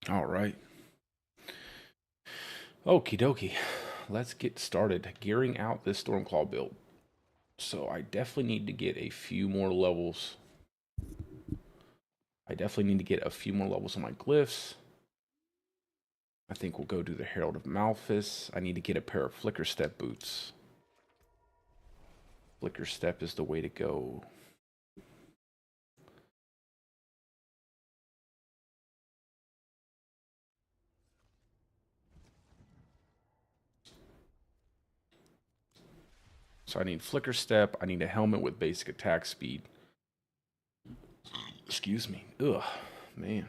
All right. Okie dokie. Let's get started gearing out this Stormclaw build. So I definitely need to get a few more levels. I definitely need to get a few more levels on my glyphs. I think we'll go do the Herald of Malphas. I need to get a pair of Flicker Step boots. Flicker Step is the way to go. So I need Flicker Step. I need a helmet with basic attack speed. Excuse me. Ugh, man.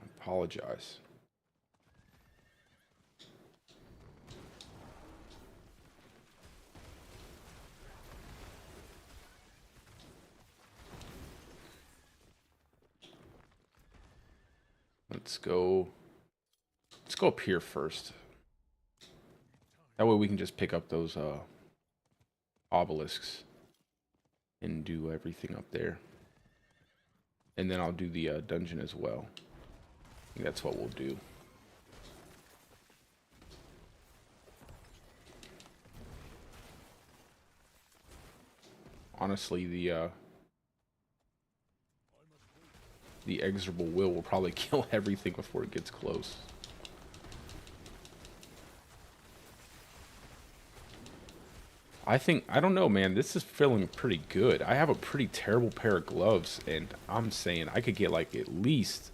I apologize. Let's go up here first. That way we can just pick up those obelisks and do everything up there. And then I'll do the dungeon as well. I think that's what we'll do. Honestly, the inexorable will probably kill everything before it gets close. I don't know, man. This is feeling pretty good. I have a pretty terrible pair of gloves, and I'm saying I could get like at least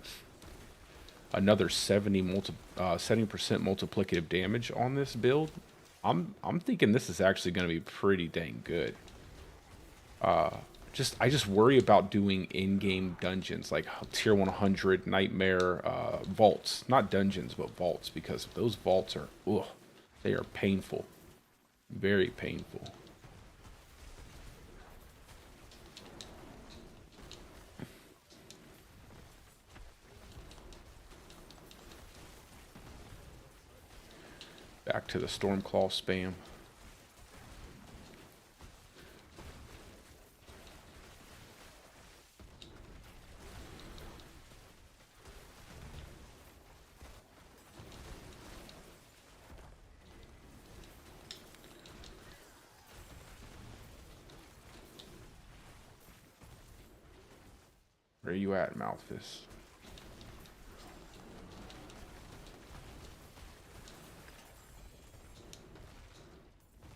another 70% multiplicative damage on this build. I'm thinking this is actually going to be pretty dang good. I just worry about doing in-game dungeons like tier 100 nightmare vaults, not dungeons but vaults, because those vaults are they are painful. Very painful. Back to the Stormclaw spam. Where are you at, Malphas?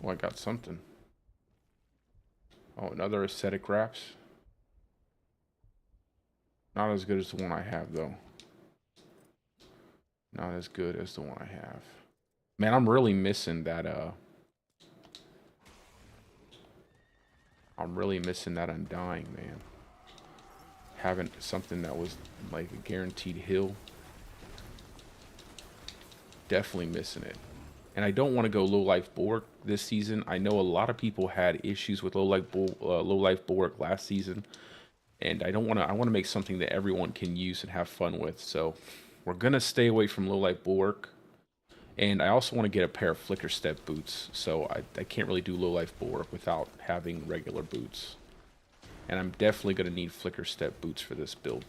Oh, I got something. Oh, another aesthetic wraps. Not as good as the one I have, though. Not as good as the one I have. Man, I'm really missing that, I'm really missing that Undying, man. Having something that was like a guaranteed heal. Definitely missing it. And I don't want to go low life bulwark this season. I know a lot of people had issues with low life bulwark last season, and I don't want to. I want to make something that everyone can use and have fun with. So we're gonna stay away from low life bulwark, and I also want to get a pair of flicker step boots. So I can't really do low life bulwark without having regular boots, and I'm definitely gonna need flicker step boots for this build.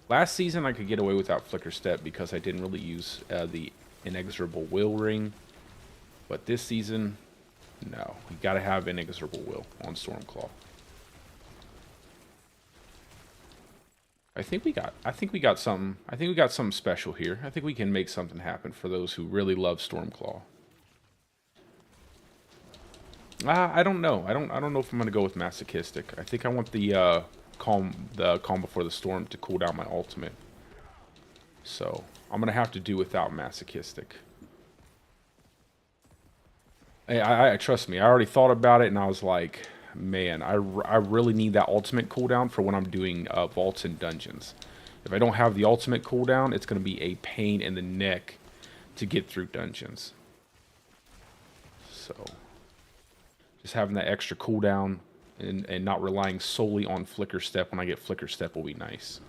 Last season I could get away without flicker step because I didn't really use the inexorable will ring, but this season, no, you gotta have inexorable will on Stormclaw. I think we got something special here. I think we can make something happen for those who really love Stormclaw. I don't know. I don't know if I'm gonna go with masochistic. I think I want the calm before the storm to cool down my ultimate. So I'm gonna have to do without masochistic. Hey, I trust me. I already thought about it, and I was like, man, I really need that ultimate cooldown for when I'm doing vaults and dungeons. If I don't have the ultimate cooldown, it's gonna be a pain in the neck to get through dungeons. So just having that extra cooldown and not relying solely on flicker step when I get flicker step will be nice.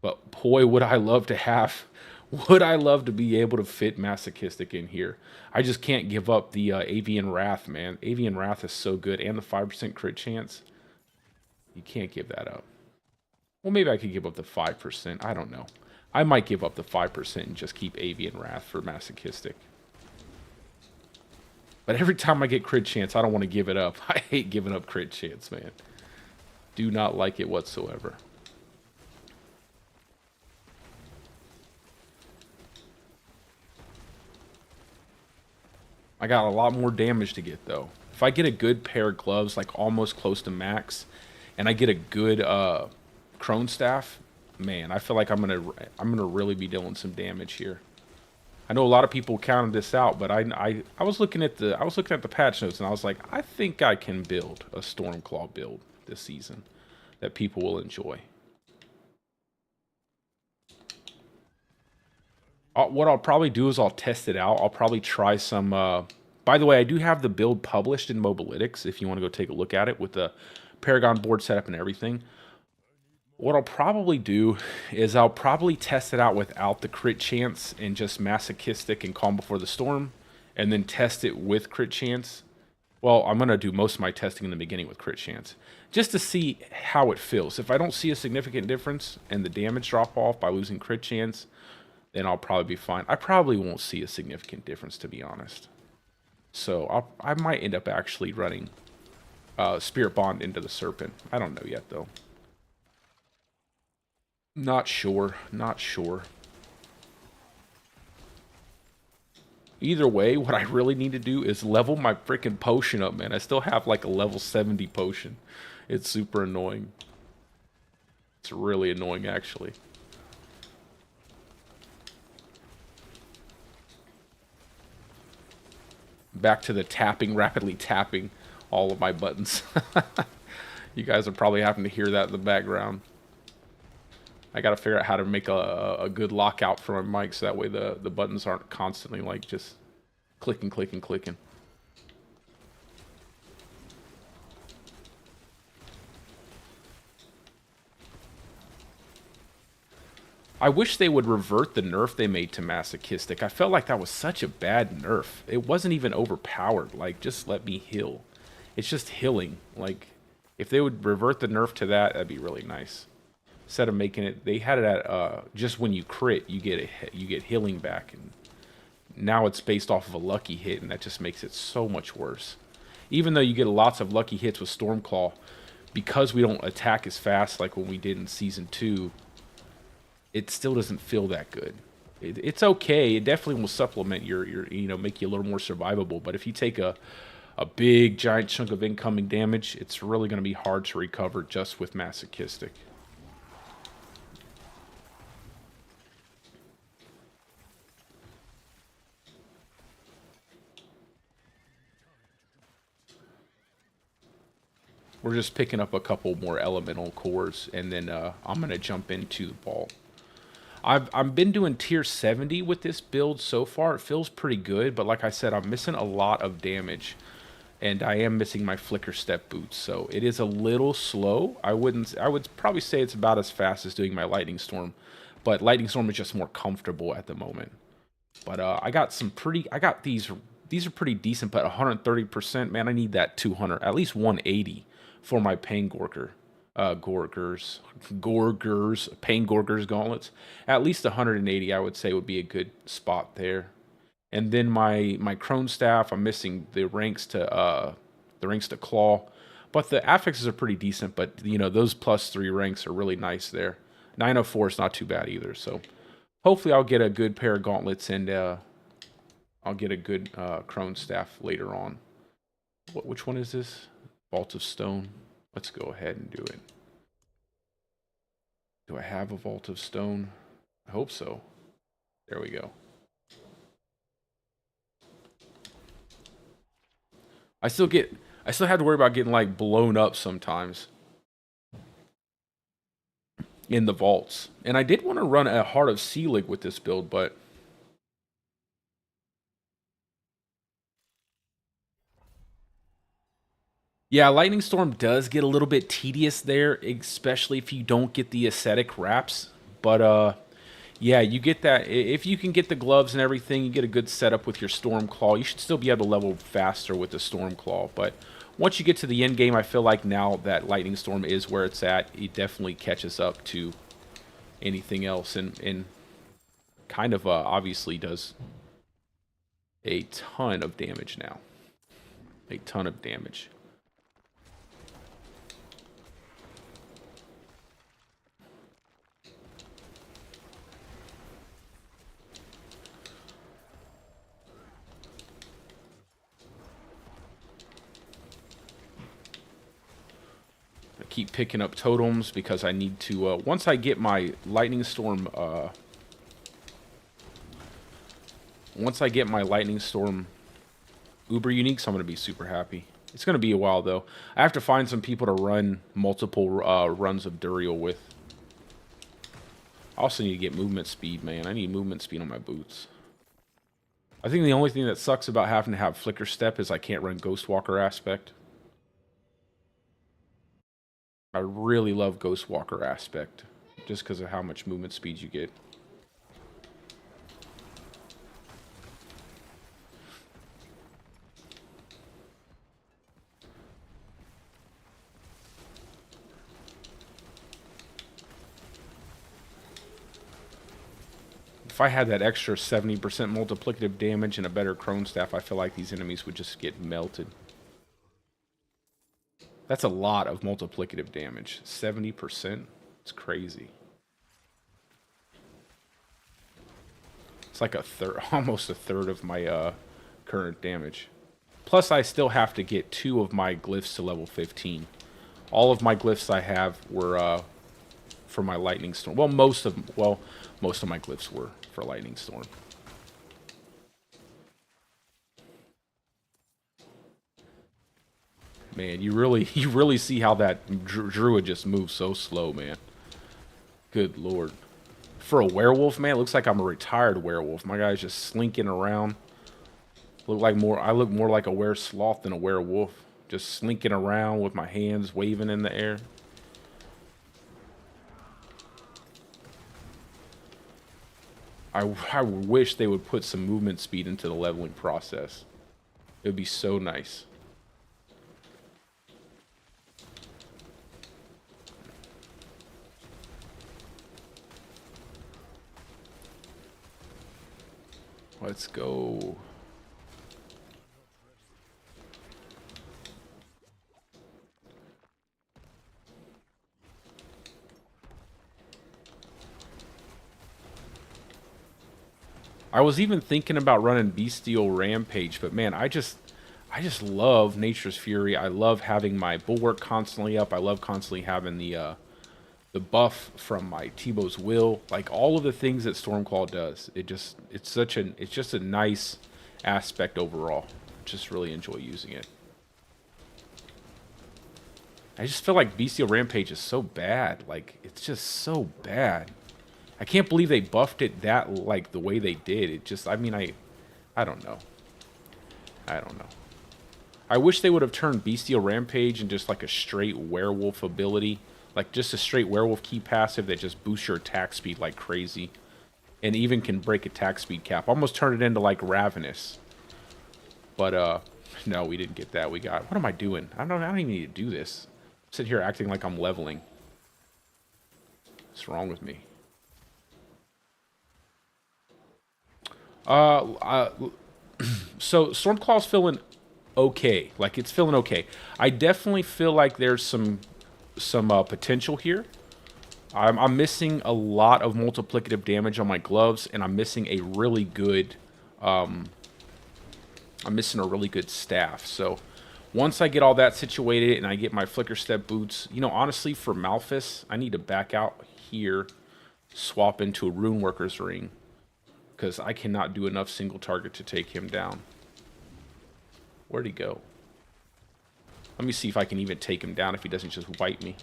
But boy, would I love to have, would I love to be able to fit masochistic in here. I just can't give up the Avian Wrath, man. Avian Wrath is so good, and the 5% crit chance. You can't give that up. Well, maybe I could give up the 5%. I don't know. I might give up the 5% and just keep Avian Wrath for Masochistic. But every time I get crit chance, I don't want to give it up. I hate giving up crit chance, man. Do not like it whatsoever. I got a lot more damage to get, though. If I get a good pair of gloves, like almost close to max, and I get a good Crone Staff, man, I feel like I'm gonna really be dealing some damage here. I know a lot of people counted this out, but I was looking at the patch notes and I was like, I think I can build a Stormclaw build this season that people will enjoy. What I'll probably do is I'll test it out. I'll probably try some. By the way, I do have the build published in Mobalytics if you want to go take a look at it with the Paragon board setup and everything. What I'll probably do is I'll probably test it out without the crit chance and just Masochistic and Calm Before the Storm, and then test it with crit chance. Well, I'm going to do most of my testing in the beginning with crit chance, just to see how it feels. If I don't see a significant difference and the damage drop off by losing crit chance, then I'll probably be fine. I probably won't see a significant difference, to be honest. So I might end up actually running Spirit Bond into the Serpent. I don't know yet, though. Not sure. Not sure. Either way, what I really need to do is level my freaking potion up, man. I still have like a level 70 potion. It's super annoying. It's really annoying, actually. Back to the tapping, rapidly tapping all of my buttons. You guys are probably having to hear that in the background. I gotta figure out how to make a good lockout for my mic so that way the buttons aren't constantly like just clicking, clicking, clicking. I wish they would revert the nerf they made to Masochistic. I felt like that was such a bad nerf. It wasn't even overpowered. Like, just let me heal. It's just healing. Like, if they would revert the nerf to that, that'd be really nice. Instead of making it, they had it at just when you crit, you get healing back, and now it's based off of a lucky hit, and that just makes it so much worse. Even though you get lots of lucky hits with Stormclaw, because we don't attack as fast like when we did in Season 2, it still doesn't feel that good. It's okay. It definitely will supplement your make you a little more survivable. But if you take a big giant chunk of incoming damage, it's really going to be hard to recover just with Masochistic. We're just picking up a couple more elemental cores, and then I'm going to jump into the vault. I've been doing tier 70 with this build so far. It feels pretty good, but like I said, I'm missing a lot of damage, and I am missing my flicker step boots, so it is a little slow. I would probably say it's about as fast as doing my lightning storm, but lightning storm is just more comfortable at the moment. But I got these are pretty decent, but 130%, man, I need that 200, at least 180 for my Pain Gorger. Pain Gorgers gauntlets. At least 180, I would say, would be a good spot there. And then my Crone Staff, I'm missing the ranks to Claw, but the affixes are pretty decent. But those +3 ranks are really nice there. 904 is not too bad either. So hopefully I'll get a good pair of gauntlets, and I'll get a good Crone Staff later on. Which one is this? Vault of Stone. Let's go ahead and do it. Do I have a Vault of Stone? I hope so. There we go. I still have to worry about getting like blown up sometimes in the vaults. And I did want to run a Heart of Selig with this build, but yeah, Lightning Storm does get a little bit tedious there, especially if you don't get the ascetic wraps. But yeah, you get that. If you can get the gloves and everything, you get a good setup with your Stormclaw. You should still be able to level faster with the Stormclaw. But once you get to the end game, I feel like now that Lightning Storm is where it's at, it definitely catches up to anything else, and kind of obviously does a ton of damage now. A ton of damage. I keep picking up totems because I need to, once I get my Lightning Storm, once I get my Lightning Storm Uber Uniques, I'm going to be super happy. It's going to be a while, though. I have to find some people to run multiple runs of Duriel with. I also need to get movement speed, man. I need movement speed on my boots. I think the only thing that sucks about having to have Flicker Step is I can't run Ghostwalker Aspect. I really love Ghostwalker Aspect, just because of how much movement speed you get. If I had that extra 70% multiplicative damage and a better Crone Staff, I feel like these enemies would just get melted. That's a lot of multiplicative damage. 70%? It's crazy. It's like a third, almost a third of my current damage. Plus, I still have to get 2 of my glyphs to level 15. All of my glyphs I have were for my Lightning Storm. Well, most of my glyphs were for Lightning Storm. Man, you really see how that druid just moves so slow, man. Good lord. For a werewolf, man, it looks like I'm a retired werewolf. My guy's just slinking around. I look more like a were-sloth than a werewolf. Just slinking around with my hands waving in the air. I wish they would put some movement speed into the leveling process. It would be so nice. Let's go. I was even thinking about running Bestial Rampage, but man, I just love Nature's Fury. I love having my Bulwark constantly up. I love constantly having the buff from my Tebow's Will. Like all of the things that Stormclaw does. It's just a nice aspect overall. Just really enjoy using it. I just feel like Bestial Rampage is so bad. Like it's just so bad. I can't believe they buffed it that, like, the way they did. It just, I mean, I don't know. I don't know. I wish they would have turned Bestial Rampage into just, like, a straight werewolf ability. Like, just a straight werewolf key passive that just boosts your attack speed like crazy. And even can break attack speed cap. Almost turn it into, like, Ravenous. But, no, we didn't get that. We got, what am I doing? I don't even need to do this. I'm sitting here acting like I'm leveling. What's wrong with me? So Stormclaw's feeling okay. Like it's feeling okay. I definitely feel like there's some potential here. I'm missing a lot of multiplicative damage on my gloves, and I'm missing a really good staff. So once I get all that situated and I get my Flicker Step boots, you know, honestly, for Malphus, I need to back out here, swap into a Runeworker's ring. Because I cannot do enough single target to take him down. Where'd he go? Let me see if I can even take him down if he doesn't just wipe me.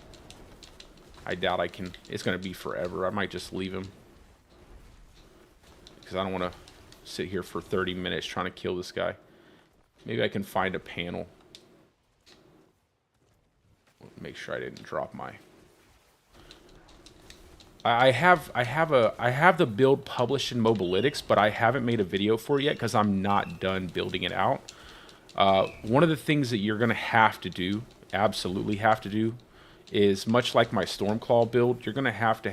I doubt I can. It's going to be forever. I might just leave him. Because I don't want to sit here for 30 minutes trying to kill this guy. Maybe I can find a panel. Make sure I didn't drop my... I have the build published in Mobalytics, but I haven't made a video for it yet because I'm not done building it out. One of the things that you're going to have to do, absolutely have to do, is much like my Stormclaw build, you're going to have,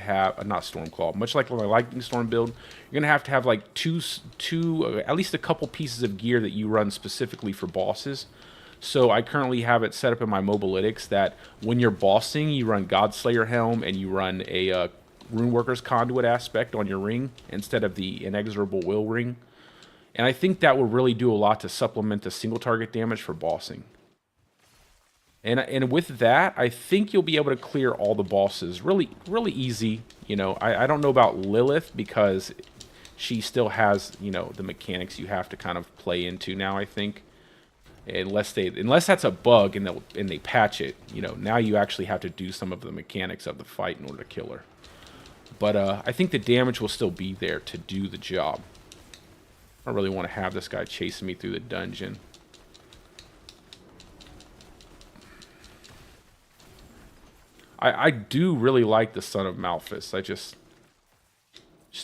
not Stormclaw, much like my Lightning Storm build, you're going to have like at least a couple pieces of gear that you run specifically for bosses. So I currently have it set up in my Mobilytics that when you're bossing, you run Godslayer Helm and you run a Runeworker's Conduit aspect on your ring instead of the Inexorable Will ring. And I think that will really do a lot to supplement the single target damage for bossing. And with that, I think you'll be able to clear all the bosses really easy. You know, I don't know about Lilith because she still has, you know, the mechanics you have to kind of play into now, I think. Unless that's a bug and they patch it, you know, now you actually have to do some of the mechanics of the fight in order to kill her. But I think the damage will still be there to do the job. I don't really want to have this guy chasing me through the dungeon. I do really like the Son of Malphus. I just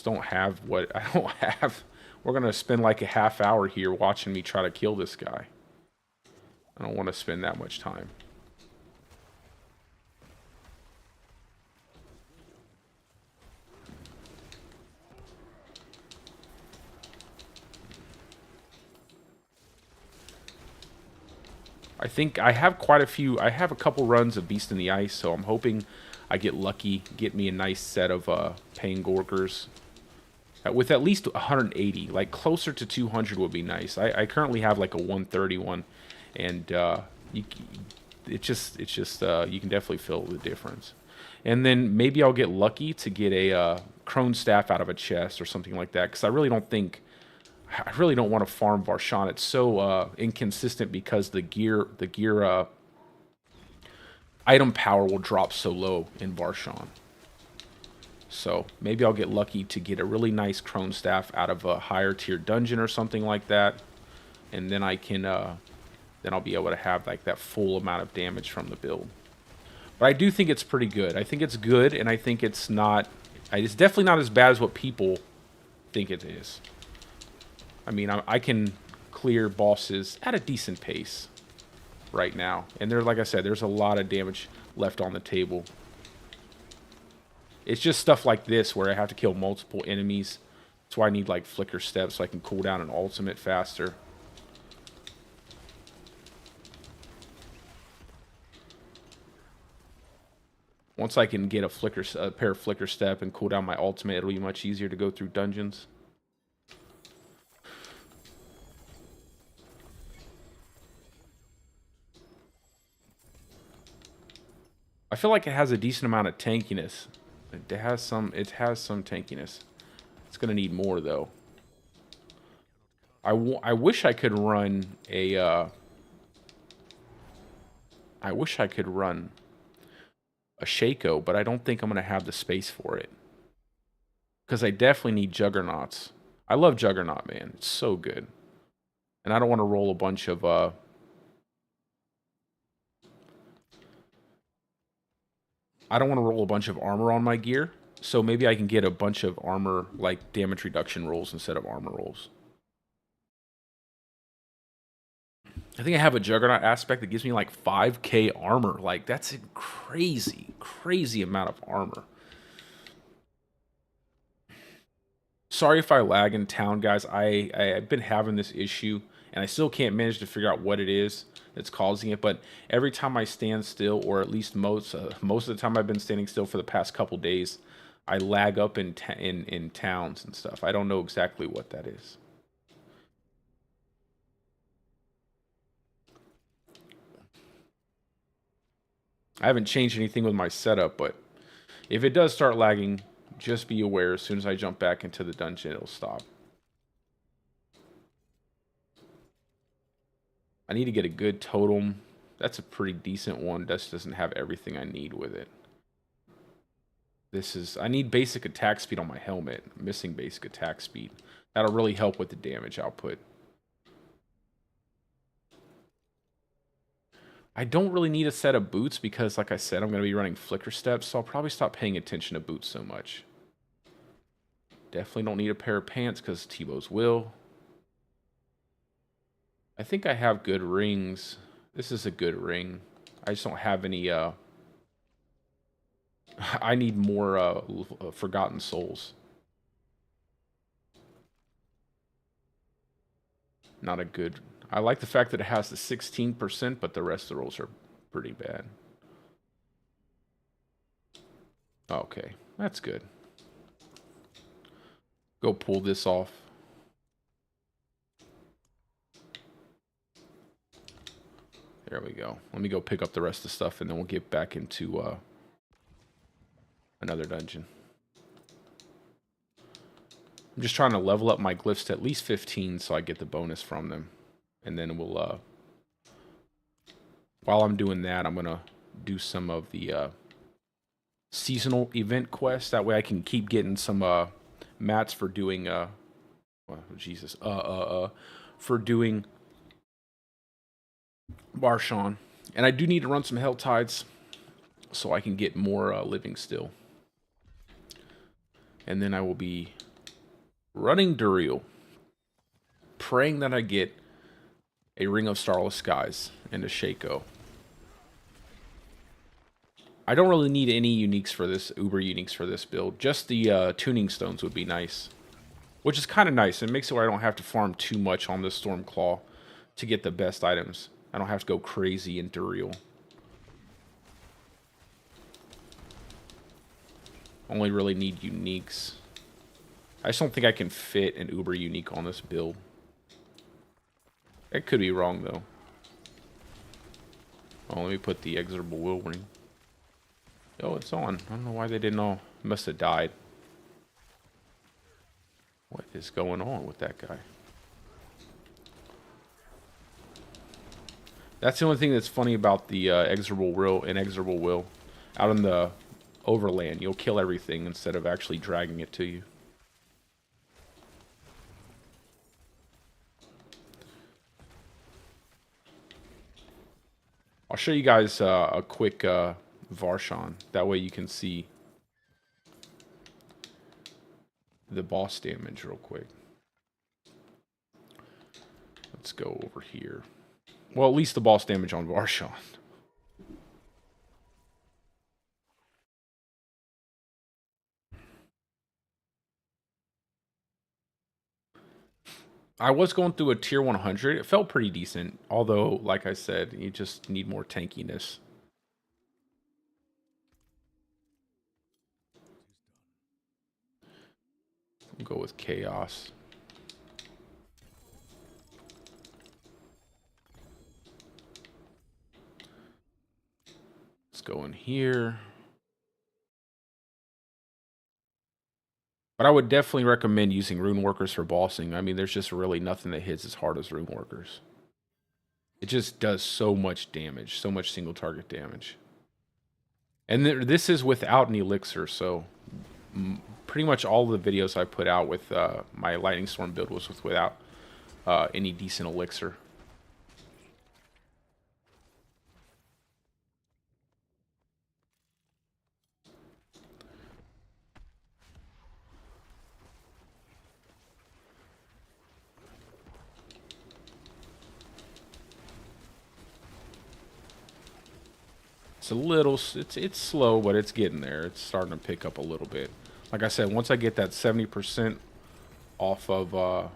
don't have what I don't have. We're gonna spend like a half hour here watching me try to kill this guy. I don't want to spend that much time. I think I have quite a few. I have a couple runs of Beast in the Ice, so I'm hoping I get lucky, get me a nice set of Pain Gorkers. With at least 180, like closer to 200 would be nice. I currently have like a 131, and you can definitely feel the difference. And then maybe I'll get lucky to get a Crone Staff out of a chest or something like that, because I really don't want to farm Varshan. It's so inconsistent because the gear item power will drop so low in Varshan. So maybe I'll get lucky to get a really nice Crone Staff out of a higher tier dungeon or something like that, and then I can then I'll be able to have like that full amount of damage from the build. But I do think it's pretty good. I think it's good, and I think it's not. It's definitely not as bad as what people think it is. I mean, I can clear bosses at a decent pace right now. And there, like I said, there's a lot of damage left on the table. It's just stuff like this where I have to kill multiple enemies. That's why I need like Flicker Steps so I can cool down an ultimate faster. Once I can get a pair of Flicker Step and cool down my ultimate, it'll be much easier to go through dungeons. I feel like it has a decent amount of tankiness. It has some tankiness. It's gonna need more though. I wish I could run a. I wish I could run a Shaco, but I don't think I'm gonna have the space for it. Because I definitely need Juggernauts. I love Juggernaut, man. It's so good. And I don't want to roll a bunch of armor on my gear, so maybe I can get a bunch of armor, like damage reduction rolls instead of armor rolls. I think I have a Juggernaut aspect that gives me like 5k armor. Like, that's a crazy amount of armor. Sorry if I lag in town, guys. I've been having this issue, and I still can't manage to figure out what it is that's causing it. But every time I stand still, or at least most of the time I've been standing still for the past couple days, I lag up in towns and stuff. I don't know exactly what that is. I haven't changed anything with my setup, but if it does start lagging, just be aware as soon as I jump back into the dungeon, it'll stop. I need to get a good totem. That's a pretty decent one. That doesn't have everything I need with it. I need basic attack speed on my helmet. I'm missing basic attack speed. That'll really help with the damage output. I don't really need a set of boots because, like I said, I'm going to be running Flicker Steps, so I'll probably stop paying attention to boots so much. Definitely don't need a pair of pants because T-Bows will. I think I have good rings. This is a good ring. I just don't have any, I need more, Forgotten Souls. Not a good... I like the fact that it has the 16%, but the rest of the rolls are pretty bad. Okay, that's good. Go pull this off. There we go. Let me go pick up the rest of the stuff, and then we'll get back into another dungeon. I'm just trying to level up my glyphs to at least 15 so I get the bonus from them. And then we'll, while I'm doing that, I'm going to do some of the seasonal event quests. That way I can keep getting some mats for doing, well, Jesus, for doing Barshan. And I do need to run some Hell Tides so I can get more living still. And then I will be running Duriel, praying that I get a Ring of Starless Skies and a Shaco. I don't really need any uniques for this, uber uniques for this build. Just the tuning stones would be nice. Which is kind of nice. It makes it where I don't have to farm too much on this Stormclaw to get the best items. I don't have to go crazy in Duriel. Only really need uniques. I just don't think I can fit an uber unique on this build. It could be wrong, though. Oh, let me put the Exorable Will Ring. Oh, it's on. I don't know why they didn't all... Must have died. What is going on with that guy? That's the only thing that's funny about the Exorable Will and Exorable Will. Out in the overland, you'll kill everything instead of actually dragging it to you. I'll show you guys a quick Varshan. That way you can see the boss damage real quick. Let's go over here. Well, at least the boss damage on Varshan. I was going through a tier 100. It felt pretty decent. Although, like I said, you just need more tankiness. We'll go with Chaos. Let's go in here. But I would definitely recommend using Rune Workers for bossing. I mean, there's just really nothing that hits as hard as Rune Workers. It just does so much damage, so much single target damage. And this is without an elixir, so pretty much all the videos I put out with my Lightning Storm build was without any decent elixir. It's a little, it's slow, but it's getting there. It's starting to pick up a little bit. Like I said, once I get that 70% off of a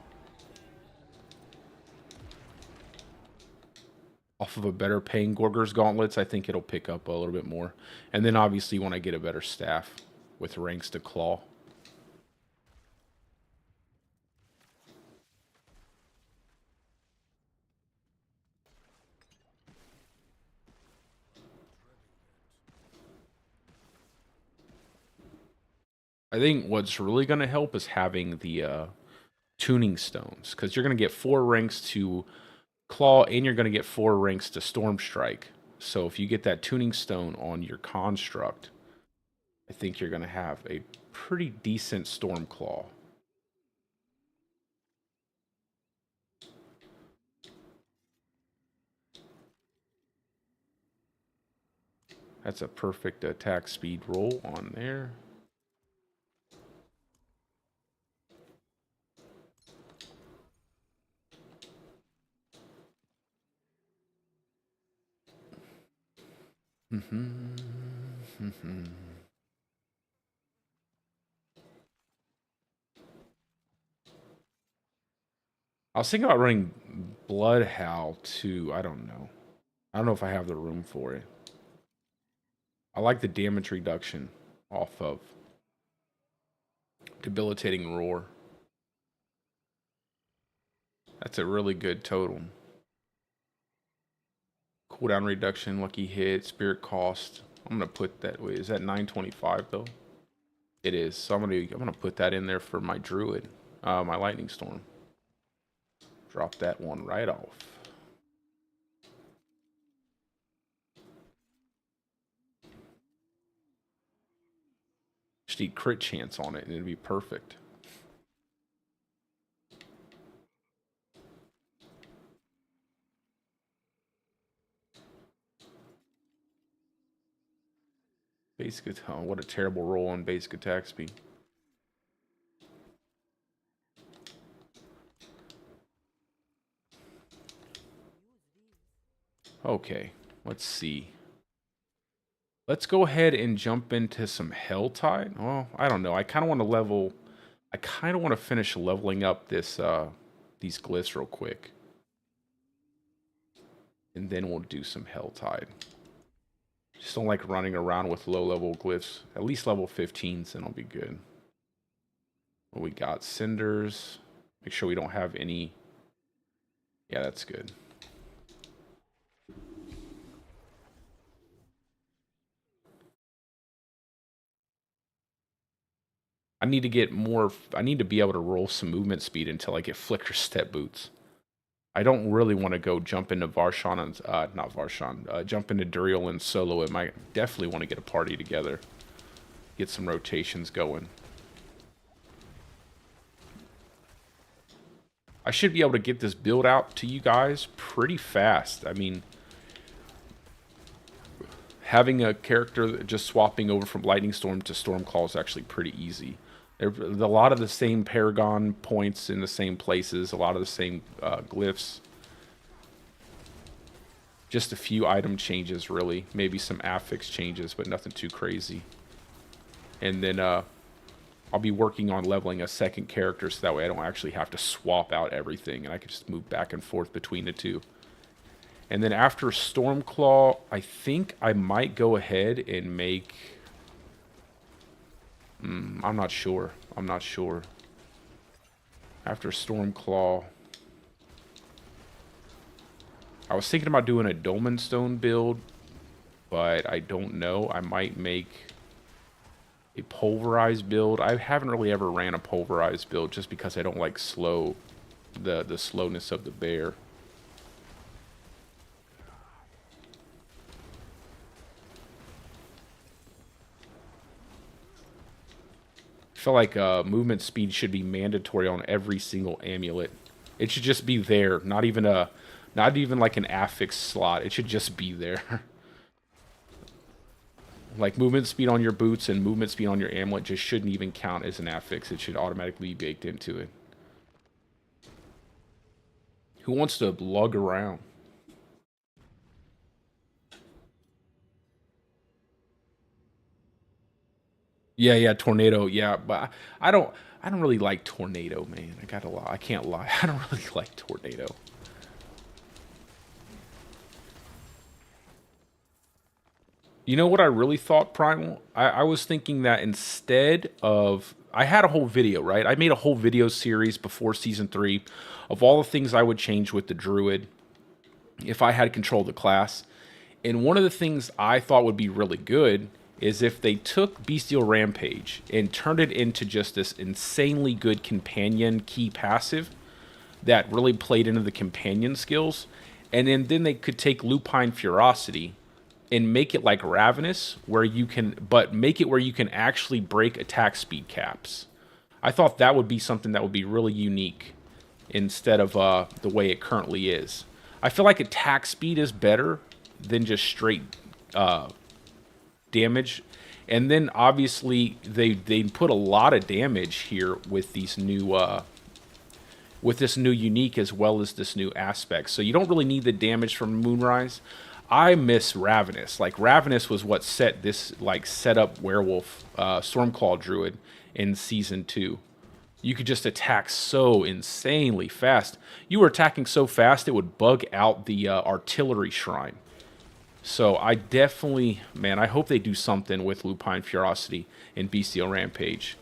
better paying Gorger's Gauntlets, I think it'll pick up a little bit more. And then obviously when I get a better staff with ranks to claw. I think what's really going to help is having the tuning stones, because you're going to get 4 ranks to claw and you're going to get 4 ranks to storm strike. So if you get that tuning stone on your construct, I think you're going to have a pretty decent storm claw. That's a perfect attack speed roll on there. I was thinking about running Bloodhowl too. I don't know. I don't know if I have the room for it. I like the damage reduction off of Debilitating Roar. That's a really good totem. Cooldown reduction, lucky hit, spirit cost. I'm gonna put that. Wait, is that 925 though? It is. So I'm gonna put that in there for my druid, my lightning storm. Drop that one right off. Just need crit chance on it and it'd be perfect. Basic, oh, what a terrible roll on basic attack speed. Okay, let's see. Let's go ahead and jump into some Helltide. Well, I don't know. I kind of want to level. I kind of want to finish leveling up this these glyphs real quick, and then we'll do some Helltide. Just don't like running around with low-level glyphs. At least level 15s, and I'll be good. What we got? Cinders. Make sure we don't have any. Yeah, that's good. I need to get more. I need to be able to roll some movement speed until I get Flicker Step Boots. I don't really want to go jump into Varshan and not Varshan. Jump into Duriel and solo it. I definitely want to get a party together. Get some rotations going. I should be able to get this build out to you guys pretty fast. I mean, having a character just swapping over from Lightning Storm to Stormclaw is actually pretty easy. There's a lot of the same Paragon points in the same places, a lot of the same glyphs. Just a few item changes, really. Maybe some affix changes, but nothing too crazy. And then I'll be working on leveling a second character so that way I don't actually have to swap out everything and I can just move back and forth between the two. And then after Stormclaw, I think I might go ahead and make... I'm not sure. I'm not sure. After Stormclaw... I was thinking about doing a Dolmen Stone build, but I don't know. I might make a pulverized build. I haven't really ever ran a pulverized build just because I don't like the slowness of the bear. I feel like movement speed should be mandatory on every single amulet. It should just be there, not even like an affix slot. It should just be there. Like movement speed on your boots and movement speed on your amulet just shouldn't even count as an affix. It should automatically be baked into it. Who wants to lug around? Yeah, Tornado. Yeah, but I don't really like Tornado, man. I gotta lie. I can't lie. I don't really like Tornado. You know what I really thought, Primal? I was thinking that instead of... I had a whole video, right? I made a whole video series before Season 3 of all the things I would change with the Druid if I had control of the class. And one of the things I thought would be really good is if they took Bestial Rampage and turned it into just this insanely good companion key passive that really played into the companion skills. And then they could take Lupine Ferocity and make it like Ravenous, where you can, but make it where you can actually break attack speed caps. I thought that would be something that would be really unique instead of the way it currently is. I feel like attack speed is better than just straight damage. And then obviously they put a lot of damage here with these new with this new unique as well as this new aspect. So you don't really need the damage from Moonrise. I miss Ravenous. Like Ravenous was what set up Werewolf Stormclaw Druid in season 2. You could just attack so insanely fast. You were attacking so fast it would bug out the artillery shrine. So I definitely, man, I hope they do something with Lupine Ferocity and Bestial Rampage.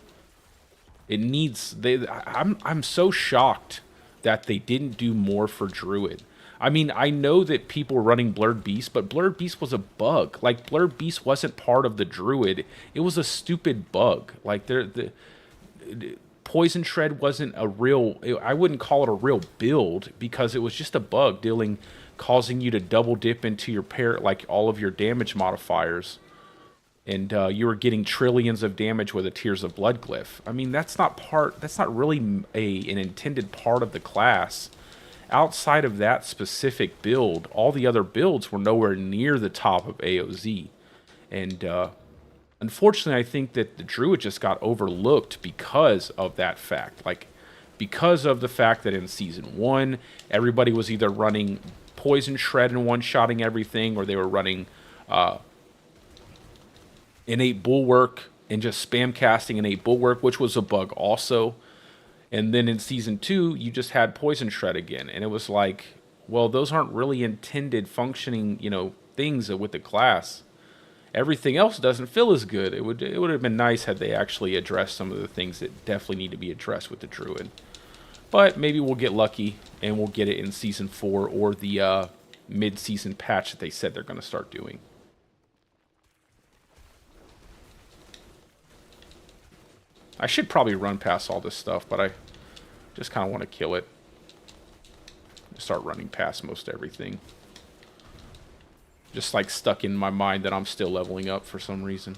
It needs. I'm so shocked that they didn't do more for Druid. I mean, I know that people were running Blurred Beast, but Blurred Beast was a bug. Like Blurred Beast wasn't part of the Druid. It was a stupid bug. Like the Poison Shred wasn't a real. I wouldn't call it a real build because it was just a bug causing you to double dip into your like all of your damage modifiers, and you were getting trillions of damage with a Tears of Blood glyph. I mean, that's not really an intended part of the class. Outside of that specific build, all the other builds were nowhere near the top of AOZ. And unfortunately, I think that the Druid just got overlooked because of that fact. Like, because of the fact that in Season 1, everybody was either running Poison Shred and one-shotting everything, or they were running Innate Bulwark and just spam casting Innate Bulwark, which was a bug also. And then in Season 2, you just had Poison Shred again. And it was like, well, those aren't really intended functioning, things with the class. Everything else doesn't feel as good. It would have been nice had they actually addressed some of the things that definitely need to be addressed with the Druid. But maybe we'll get lucky and we'll get it in Season 4 or the mid-season patch that they said they're going to start doing. I should probably run past all this stuff, but I just kind of want to kill it. Start running past most everything. Just like stuck in my mind that I'm still leveling up for some reason.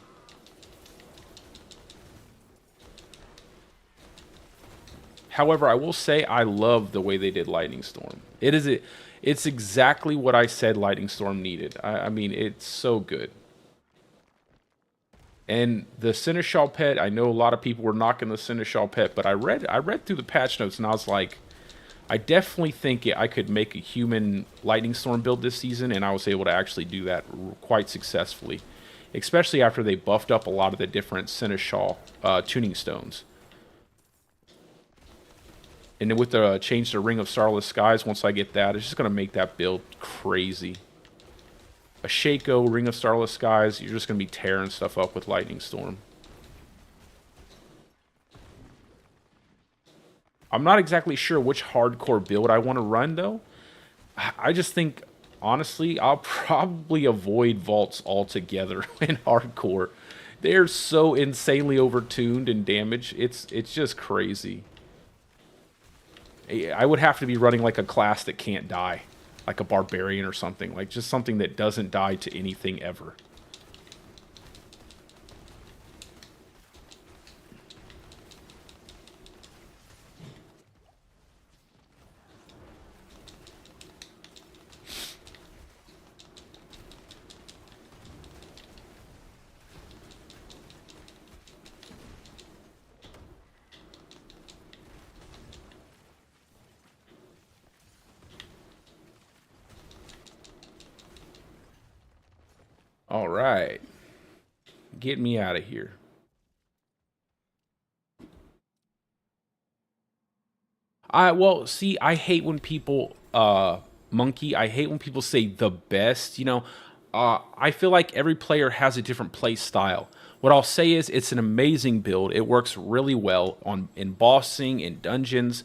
However, I will say I love the way they did Lightning Storm. It's exactly what I said Lightning Storm needed. I mean, it's so good. And the Seneschal pet, I know a lot of people were knocking the Seneschal pet, but I read through the patch notes and I was like, I definitely think I could make a human Lightning Storm build this season, and I was able to actually do that quite successfully, especially after they buffed up a lot of the different Seneschal tuning stones. And then with the change to Ring of Starless Skies, once I get that, it's just going to make that build crazy. A Shaco, Ring of Starless Skies, you're just going to be tearing stuff up with Lightning Storm. I'm not exactly sure which hardcore build I want to run, though. I just think, honestly, I'll probably avoid vaults altogether in hardcore. They're so insanely overtuned in damage. It's just crazy. I would have to be running like a class that can't die. Like a barbarian or something. Like just something that doesn't die to anything ever. All right. Get me out of here. I hate when people monkey. I hate when people say the best, I feel like every player has a different play style. What I'll say is it's an amazing build. It works really well in bossing, in dungeons.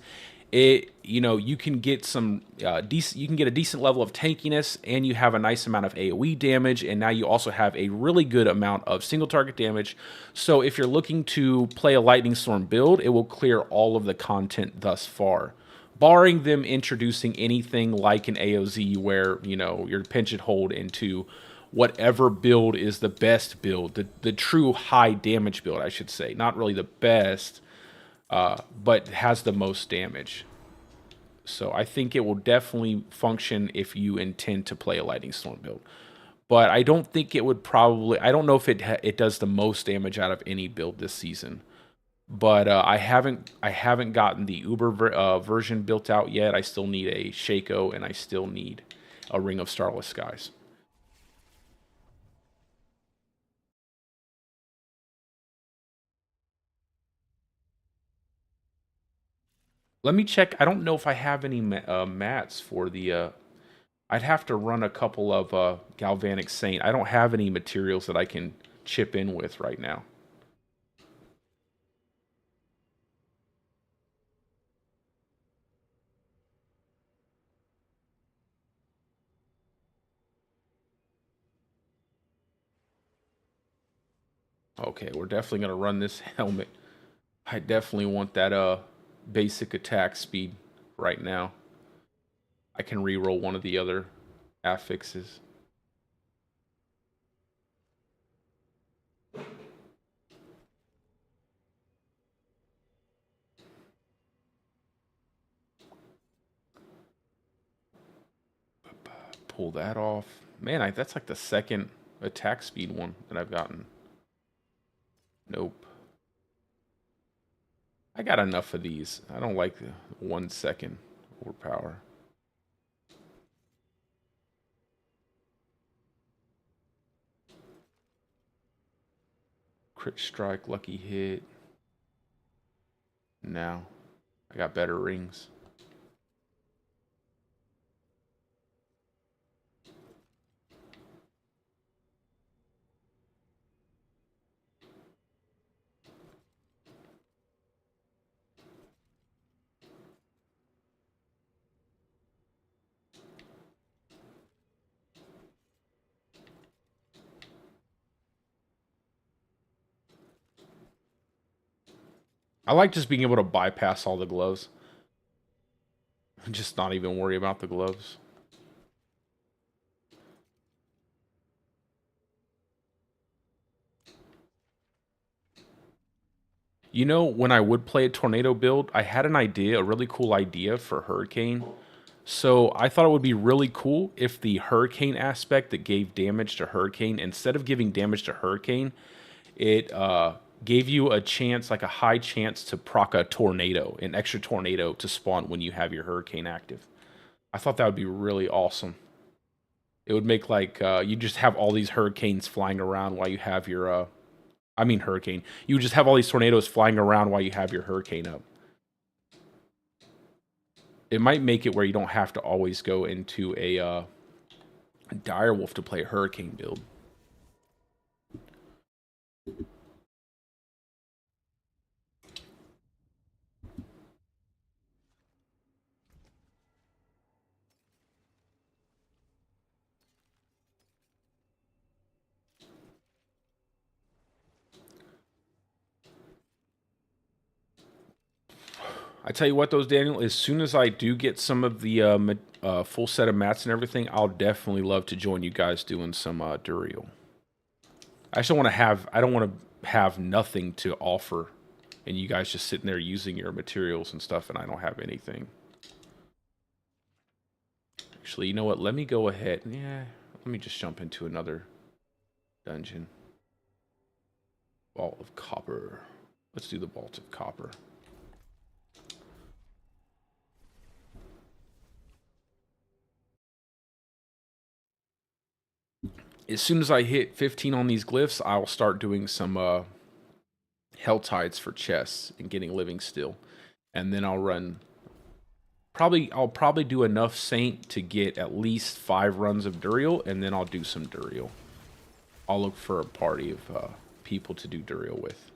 You can get you can get a decent level of tankiness, and you have a nice amount of AoE damage, and now you also have a really good amount of single target damage. So if you're looking to play a Lightning Storm build, it will clear all of the content thus far, barring them introducing anything like an AOZ where, you're pinch and hold into whatever build is the best build, the true high damage build, I should say. Not really the best, but has the most damage. So I think it will definitely function if you intend to play a Lightning Storm build. But I don't think it would probably... I don't know if it does the most damage out of any build this season. But I haven't gotten the Uber version built out yet. I still need a Shaco, and I still need a Ring of Starless Skies. Let me check. I don't know if I have any mats for the... I'd have to run a couple of Galvanic Saint. I don't have any materials that I can chip in with right now. Okay, we're definitely going to run this helmet. I definitely want that basic attack speed right now. I can reroll one of the other affixes. Pull that off. Man, that's like the second attack speed one that I've gotten. Nope. I got enough of these. I don't like the 1 second overpower. Crit strike, lucky hit. Now, I got better rings. I like just being able to bypass all the gloves. Just not even worry about the gloves. You know, when I would play a tornado build, I had an idea, a really cool idea for Hurricane. So I thought it would be really cool if the Hurricane aspect that gave damage to Hurricane, instead of giving damage to Hurricane, it gave you a chance, like a high chance to proc a tornado, an extra tornado to spawn when you have your Hurricane active. I thought that would be really awesome. It would make like you just have all these hurricanes flying around while you have your I mean hurricane. You would just have all these tornadoes flying around while you have your hurricane up. It might make it where you don't have to always go into a direwolf to play a hurricane build. I tell you what, though, Daniel, as soon as I do get some of the full set of mats and everything, I'll definitely love to join you guys doing some Duriel. I just don't want to have, I don't want to have nothing to offer and you guys just sitting there using your materials and stuff and I don't have anything. Actually, you know what? Let me go ahead. Yeah, let me just jump into another dungeon. Vault of Copper. Let's do the Vault of Copper. As soon as I hit 15 on these glyphs, I'll start doing some Hell Tides for chests and getting living still. And then I'll run... I'll probably do enough Saint to get at least 5 runs of Duriel, and then I'll do some Duriel. I'll look for a party of people to do Duriel with.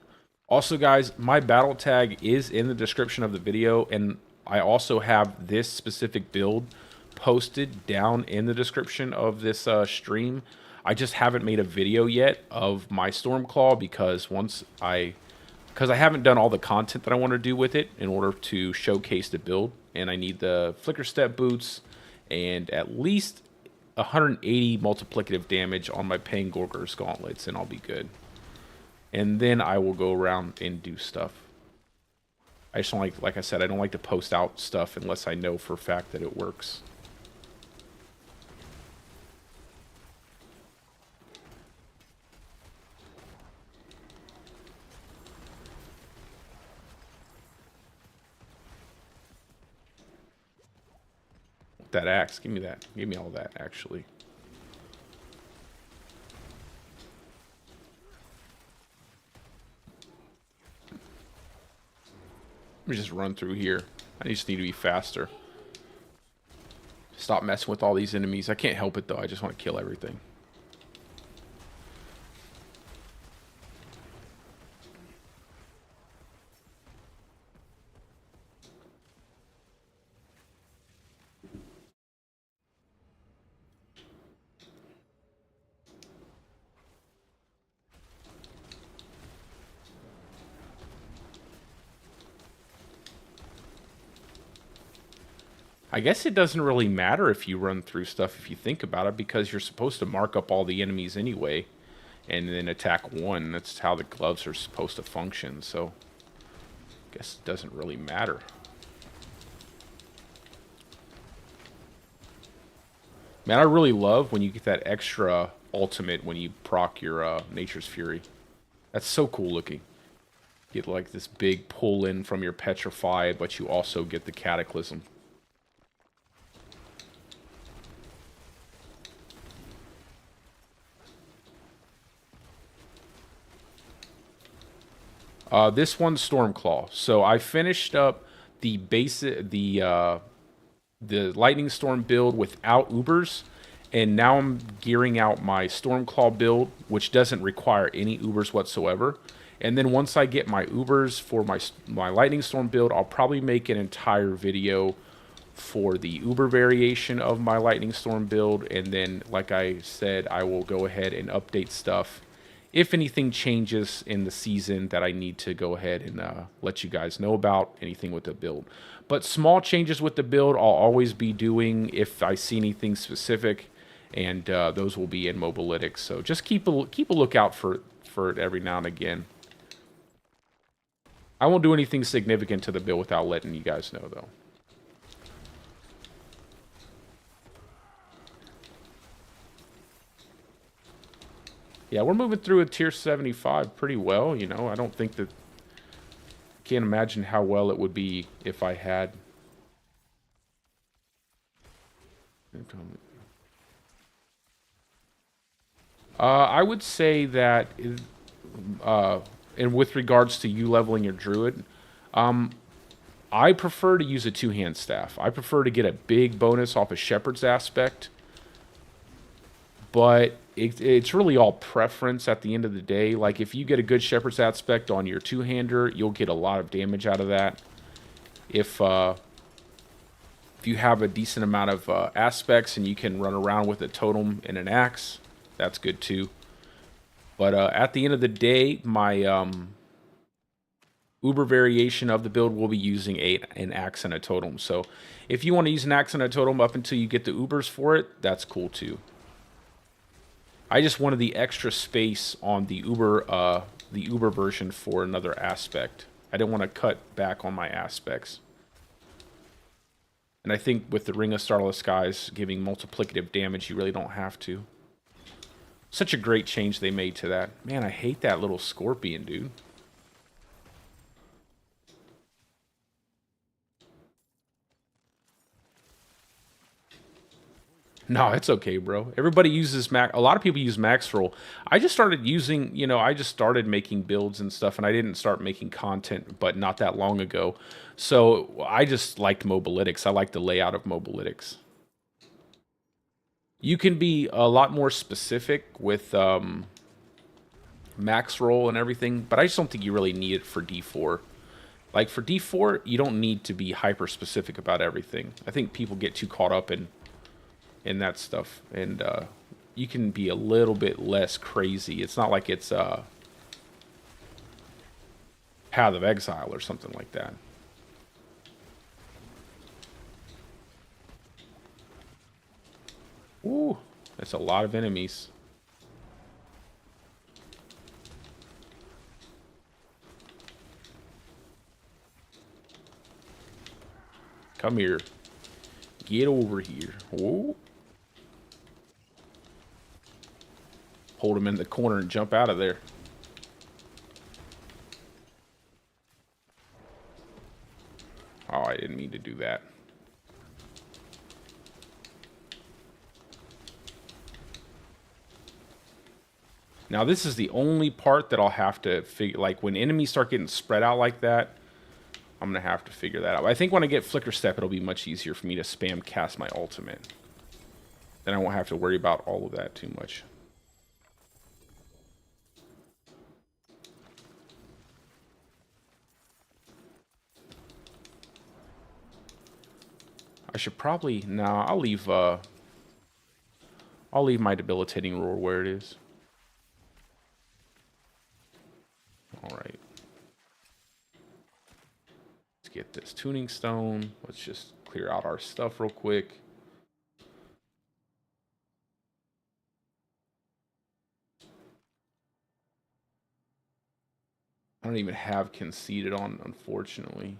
Also, guys, my battle tag is in the description of the video, and I also have this specific build posted down in the description of this stream. I just haven't made a video yet of my Stormclaw because I haven't done all the content that I want to do with it in order to showcase the build, and I need the Flicker Step boots and at least 180 multiplicative damage on my Pangorger's gauntlets, and I'll be good. And then I will go around and do stuff. I just don't like I said, I don't like to post out stuff unless I know for a fact that it works. That axe, give me that. Give me all that, actually. Let me just run through here. I just need to be faster. Stop messing with all these enemies. I can't help it, though. I just want to kill everything. I guess it doesn't really matter if you run through stuff if you think about it, because you're supposed to mark up all the enemies anyway and then attack one. That's how the gloves are supposed to function, so I guess it doesn't really matter. Man, I really love when you get that extra ultimate when you proc your Nature's Fury. That's so cool looking. Get like this big pull in from your Petrify, but you also get the Cataclysm. This one's Stormclaw. So I finished up the the Lightning Storm build without Ubers, and now I'm gearing out my Stormclaw build, which doesn't require any Ubers whatsoever. And then once I get my Ubers for my Lightning Storm build, I'll probably make an entire video for the Uber variation of my Lightning Storm build. And then, like I said, I will go ahead and update stuff if anything changes in the season that I need to go ahead and let you guys know about anything with the build. But small changes with the build I'll always be doing if I see anything specific, and those will be in Mobalytics. So just keep a lookout for it every now and again. I won't do anything significant to the build without letting you guys know, though. Yeah, we're moving through a tier 75 pretty well, you know. I don't think that... Can't imagine how well it would be if I had... I would say that... and with regards to you leveling your druid, I prefer to use a two-hand staff. I prefer to get a big bonus off a shepherd's aspect, but it's really all preference at the end of the day. Like, if you get a good shepherd's aspect on your two-hander, you'll get a lot of damage out of that. If you have a decent amount of aspects and you can run around with a totem and an axe, that's good too. But at the end of the day, my Uber variation of the build will be using an axe and a totem. So if you want to use an axe and a totem up until you get the Ubers for it, that's cool too. I just wanted the extra space on the Uber version for another aspect. I didn't want to cut back on my aspects. And I think with the Ring of Starless Skies giving multiplicative damage, you really don't have to. Such a great change they made to that. Man, I hate that little scorpion, dude. No, it's okay, bro. Everybody uses max. A lot of people use max roll. I just started using, you know, I just started making builds and stuff, and I didn't start making content, but not that long ago. So I just liked Mobalytics. I like the layout of Mobalytics. You can be a lot more specific with max roll and everything, but I just don't think you really need it for D4. Like, for D4, you don't need to be hyper specific about everything. I think people get too caught up in that stuff, and you can be a little bit less crazy. It's not like it's Path of Exile or something like that. Ooh, that's a lot of enemies. Come here. Get over here. Whoa. Hold him in the corner and jump out of there. Oh, I didn't mean to do that. Now, this is the only part that I'll have to figure. Like, when enemies start getting spread out like that, I'm going to have to figure that out. I think when I get Flicker Step, it'll be much easier for me to spam cast my ultimate. Then I won't have to worry about all of that too much. I should probably... Nah, I'll leave my debilitating roar where it is. Alright. Let's get this tuning stone. Let's just clear out our stuff real quick. I don't even have conceded on, unfortunately.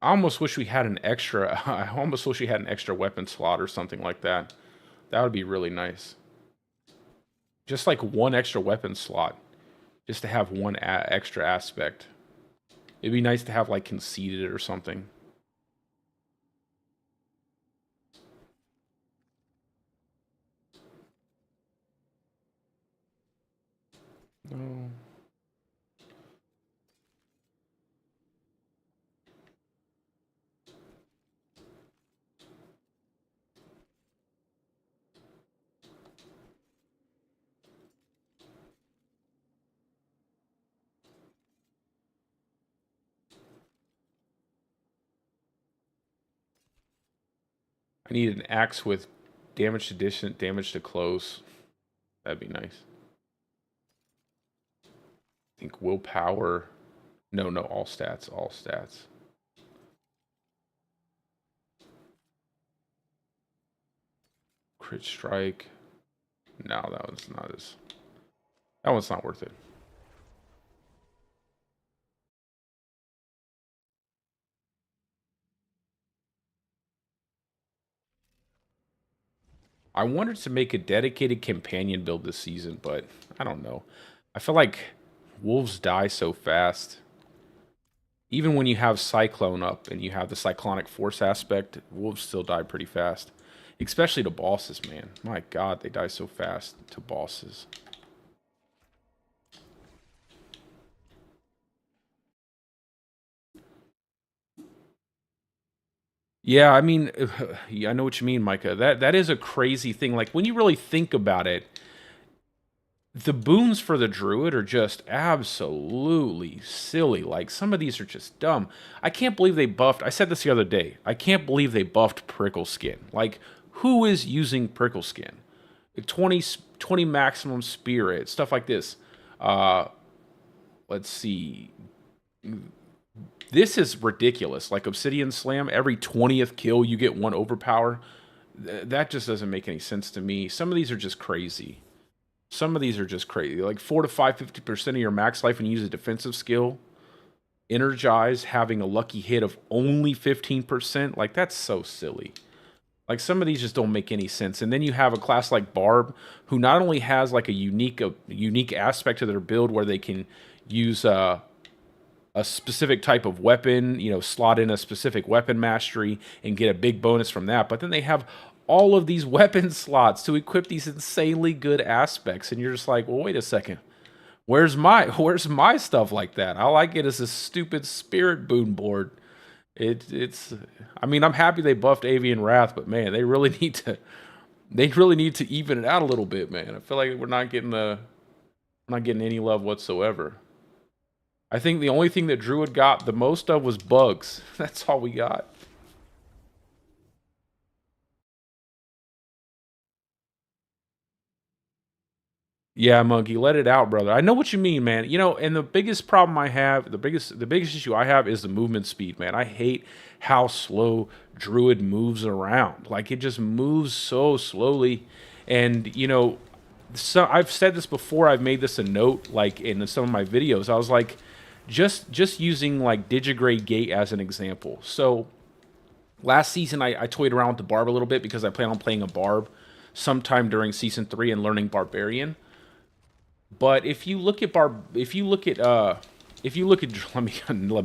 I almost wish we had an extra... I almost wish we had an extra weapon slot or something like that. That would be really nice. Just like one extra weapon slot. Just to have one extra aspect. It'd be nice to have like conceded or something. No. I need an axe with damage to distant, damage to close. That'd be nice. I think willpower. No, all stats, all stats. Crit strike. No, that one's not as... That one's not worth it. I wanted to make a dedicated companion build this season, but I don't know. I feel like wolves die so fast. Even when you have Cyclone up and you have the Cyclonic Force aspect, wolves still die pretty fast. Especially to bosses, man. My god, they die so fast to bosses. Yeah, I mean, I know what you mean, Micah. That is a crazy thing. Like, when you really think about it, the boons for the druid are just absolutely silly. Like, some of these are just dumb. I can't believe they buffed... I said this the other day. I can't believe they buffed Prickle Skin. Like, who is using Prickle Skin? 20 maximum spirit, stuff like this. Let's see. This is ridiculous. Like Obsidian Slam, every 20th kill you get one overpower. That just doesn't make any sense to me. Some of these are just crazy. Some of these are just crazy. Like 4 to 5, 50% of your max life and you use a defensive skill. Energize, having a lucky hit of only 15%. Like, that's so silly. Like, some of these just don't make any sense. And then you have a class like Barb, who not only has like a unique aspect to their build where they can use a specific type of weapon, you know, slot in a specific weapon mastery and get a big bonus from that, but then they have all of these weapon slots to equip these insanely good aspects, and you're just like, well, wait a second. Where's my stuff like that? All I get is a stupid spirit boon board. It's I mean, I'm happy they buffed Avian Wrath, but man, they really need to even it out a little bit, man. I feel like we're not getting any love whatsoever. I think the only thing that Druid got the most of was bugs. That's all we got. Yeah, Monkey, let it out, brother. I know what you mean, man. You know, and the biggest problem I have, the biggest issue I have is the movement speed, man. I hate how slow Druid moves around. Like, it just moves so slowly. And, you know, so I've said this before, I've made this a note, like, in some of my videos. I was like, just using, like, Digigrade Gate as an example. So, last season, I toyed around with the Barb a little bit because I plan on playing a Barb sometime during Season 3 and learning Barbarian. But if you look at let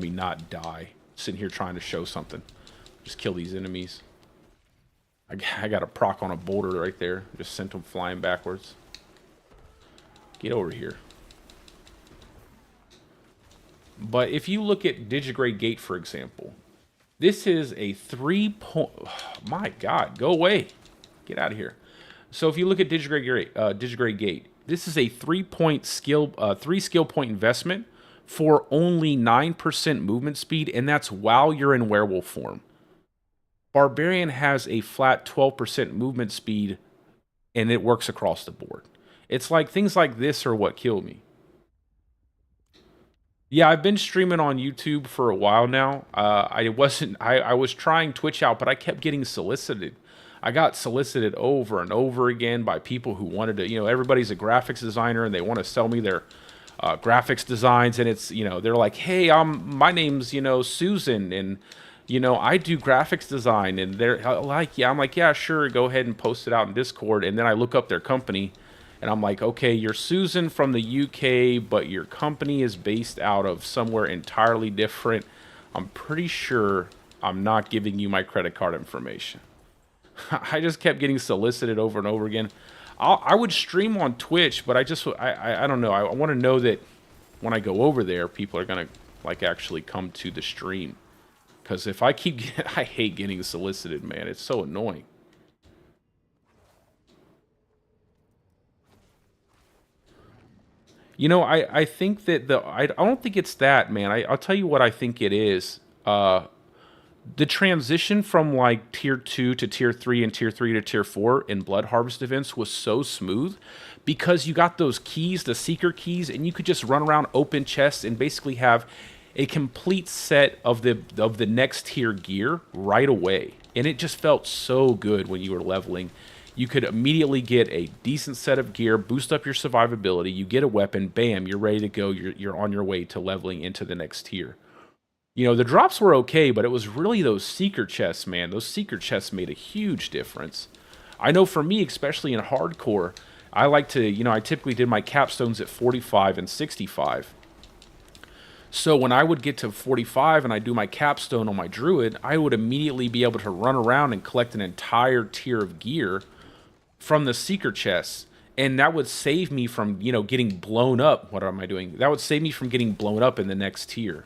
me not die sitting here trying to show something. Just kill these enemies. I got a proc on a boulder right there. Just sent him flying backwards. Get over here. But if you look at Digigrade Gate, for example, this is a 3-point... Oh, my God, go away. Get out of here. So if you look at Digigrade Gate, this is a 3-point skill, 3 skill point investment for only 9% movement speed, and that's while you're in werewolf form. Barbarian has a flat 12% movement speed, and it works across the board. It's like things like this are what kill me. Yeah, I've been streaming on YouTube for a while now. I was trying Twitch out, but I kept getting solicited. I got solicited over and over again by people who wanted to, everybody's a graphics designer and they want to sell me their graphics designs. And it's, they're like, hey, my name's, Susan, and, I do graphics design. And they're like, yeah, I'm like, yeah, sure, go ahead and post it out in Discord. And then I look up their company. And I'm like, okay, you're Susan from the UK, but your company is based out of somewhere entirely different. I'm pretty sure I'm not giving you my credit card information. I just kept getting solicited over and over again. I would stream on Twitch, but I don't know. I want to know that when I go over there, people are going to like actually come to the stream. Because if I I hate getting solicited, man. It's so annoying. I think that I don't think it's that, man. I'll tell you what I think it is. The transition from like tier 2 to tier 3 and tier 3 to tier 4 in Blood Harvest events was so smooth because you got those keys, the seeker keys, and you could just run around, open chests, and basically have a complete set of the next tier gear right away. And it just felt so good when you were leveling. You could immediately get a decent set of gear, boost up your survivability, you get a weapon, bam, you're ready to go, you're on your way to leveling into the next tier. The drops were okay, but it was really those seeker chests, man. Those seeker chests made a huge difference. I know for me, especially in hardcore, I like to, I typically did my capstones at 45 and 65. So when I would get to 45 and I do my capstone on my druid, I would immediately be able to run around and collect an entire tier of gear from the seeker chests, and that would save me from getting blown up. What am I doing? That would save me from getting blown up in the next tier.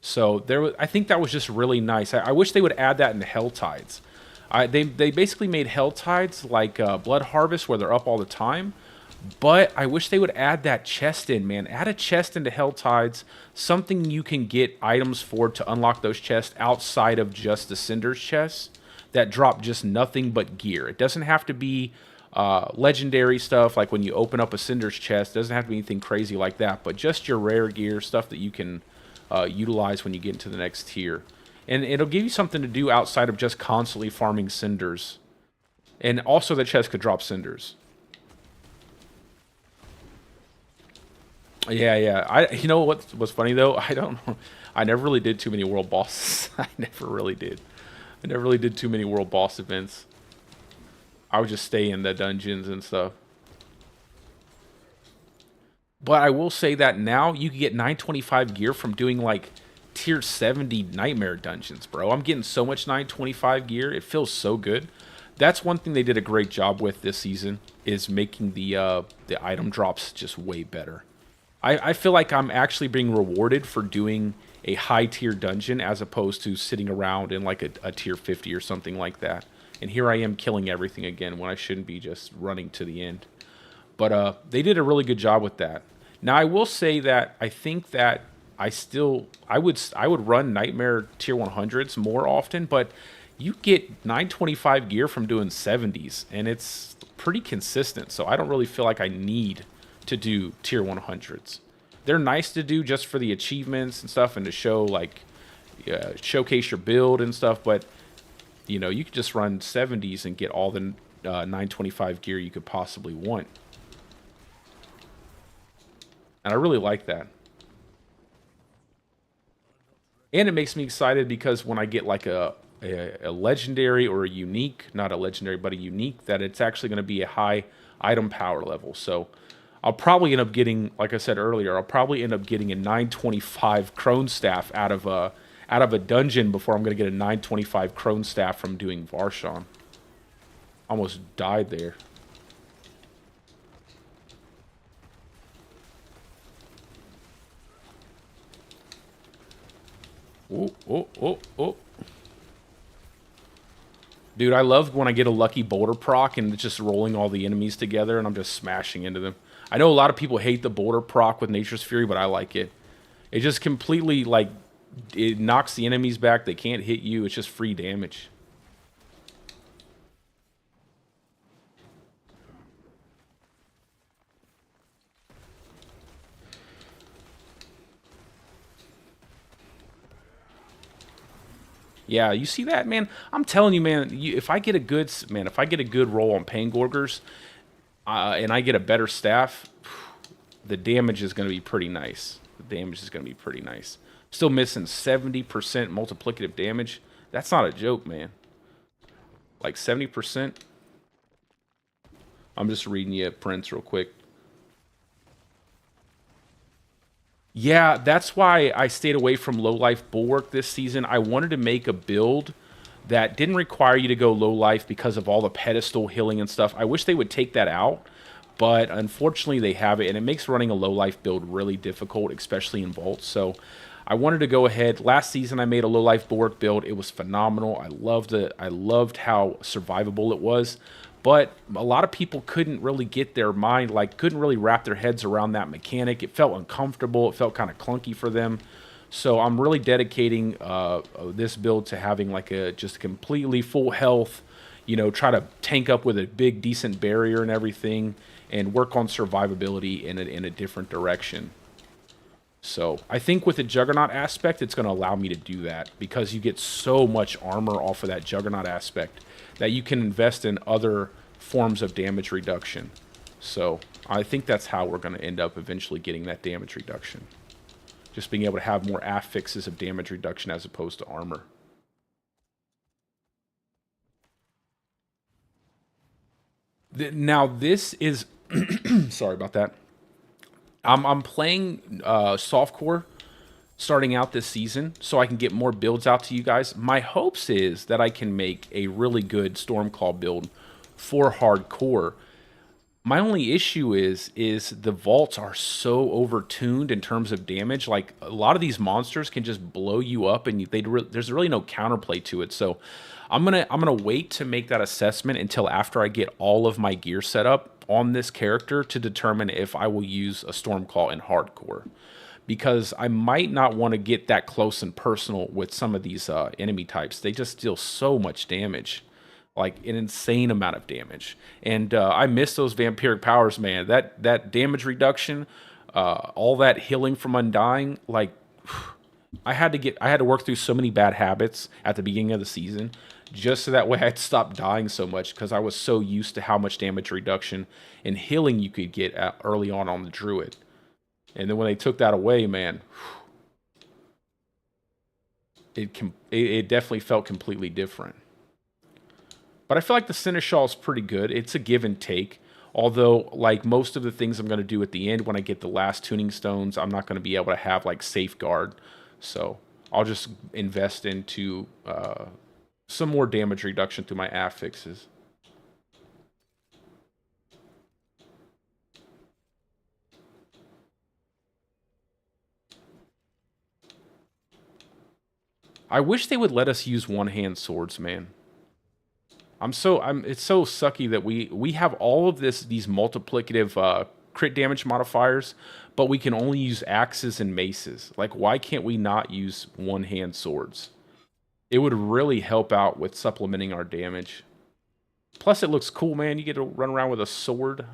So I think that was just really nice. I wish they would add that in the Hell Tides. They basically made Hell Tides like Blood Harvest, where they're up all the time. But I wish they would add that chest in, man. Add a chest into Hell Tides, something you can get items for to unlock those chests outside of just the Cinders chests that drop just nothing but gear. It doesn't have to be legendary stuff like when you open up a Cinders chest. It doesn't have to be anything crazy like that, but just your rare gear, stuff that you can utilize when you get into the next tier. And it'll give you something to do outside of just constantly farming Cinders. And also the chest could drop Cinders. Yeah. You know what's funny though? I don't know. I never really did too many world bosses. I never really did too many world boss events. I would just stay in the dungeons and stuff. But I will say that now you can get 925 gear from doing like tier 70 nightmare dungeons, bro. I'm getting so much 925 gear. It feels so good. That's one thing they did a great job with this season, is making the item drops just way better. I feel like I'm actually being rewarded for doing a high tier dungeon as opposed to sitting around in like a tier 50 or something like that. And here I am killing everything again when I shouldn't be just running to the end. But they did a really good job with that. Now I will say that I think that I would run Nightmare tier 100s more often, but you get 925 gear from doing 70s, and it's pretty consistent. So I don't really feel like I need to do tier 100s. They're nice to do just for the achievements and stuff, and to show showcase your build and stuff. But you can just run 70s and get all the 925 gear you could possibly want. And I really like that. And it makes me excited because when I get like a legendary or a unique, not a legendary, but a unique, that it's actually going to be a high item power level. So I'll probably end up getting, like I said earlier, I'll probably end up getting a 925 Crone Staff out of a dungeon before I'm going to get a 925 Crone Staff from doing Varshan. Almost died there. Oh, oh, oh, oh. Dude, I love when I get a lucky boulder proc and it's just rolling all the enemies together and I'm just smashing into them. I know a lot of people hate the boulder proc with Nature's Fury, but I like it. It just completely, like, it knocks the enemies back. They can't hit you. It's just free damage. Yeah, you see that, man? I'm telling you, man. If I get a good roll on Pain Gorgers, and I get a better staff, the damage is going to be pretty nice. The damage is going to be pretty nice. Still missing 70% multiplicative damage. That's not a joke, man. Like 70%. I'm just reading you prints real quick. Yeah, that's why I stayed away from low life bulwark this season. I wanted to make a build that didn't require you to go low life because of all the pedestal healing and stuff. I wish they would take that out, but unfortunately they have it, and it makes running a low life build really difficult, especially in vaults. So I wanted to go ahead. Last season I made a low life bulwark build. It was phenomenal. I loved it. I loved how survivable it was. But a lot of people couldn't really get their mind, like, couldn't really wrap their heads around that mechanic. It felt uncomfortable. It felt kind of clunky for them. So I'm really dedicating this build to having like just completely full health, you know, try to tank up with a big, decent barrier and everything, and work on survivability in a different direction. So I think with the Juggernaut aspect, it's going to allow me to do that because you get so much armor off of that Juggernaut aspect that you can invest in other forms of damage reduction. So I think that's how we're going to end up eventually getting that damage reduction. Just being able to have more affixes of damage reduction as opposed to armor. Now this is... sorry about that. I'm playing softcore starting out this season so I can get more builds out to you guys. My hopes is that I can make a really good Stormclaw build for hardcore. My only issue is the vaults are so overtuned in terms of damage. Like, a lot of these monsters can just blow you up, and there's really no counterplay to it. So I'm gonna wait to make that assessment until after I get all of my gear set up on this character to determine if I will use a Stormclaw in hardcore. Because I might not want to get that close and personal with some of these enemy types. They just deal so much damage, like an insane amount of damage. And I miss those vampiric powers, man. That damage reduction, all that healing from undying, like I had to work through so many bad habits at the beginning of the season just so that way I'd stop dying so much, because I was so used to how much damage reduction and healing you could get early on the Druid. And then when they took that away, man, it definitely felt completely different. But I feel like the Seneschal is pretty good. It's a give and take. Although, like most of the things I'm going to do at the end when I get the last tuning stones, I'm not going to be able to have like safeguard. So I'll just invest into some more damage reduction through my affixes. I wish they would let us use one-hand swords, man. It's so sucky that we have all of these multiplicative crit damage modifiers, but we can only use axes and maces. Like, why can't we not use one-hand swords? It would really help out with supplementing our damage. Plus, it looks cool, man. You get to run around with a sword.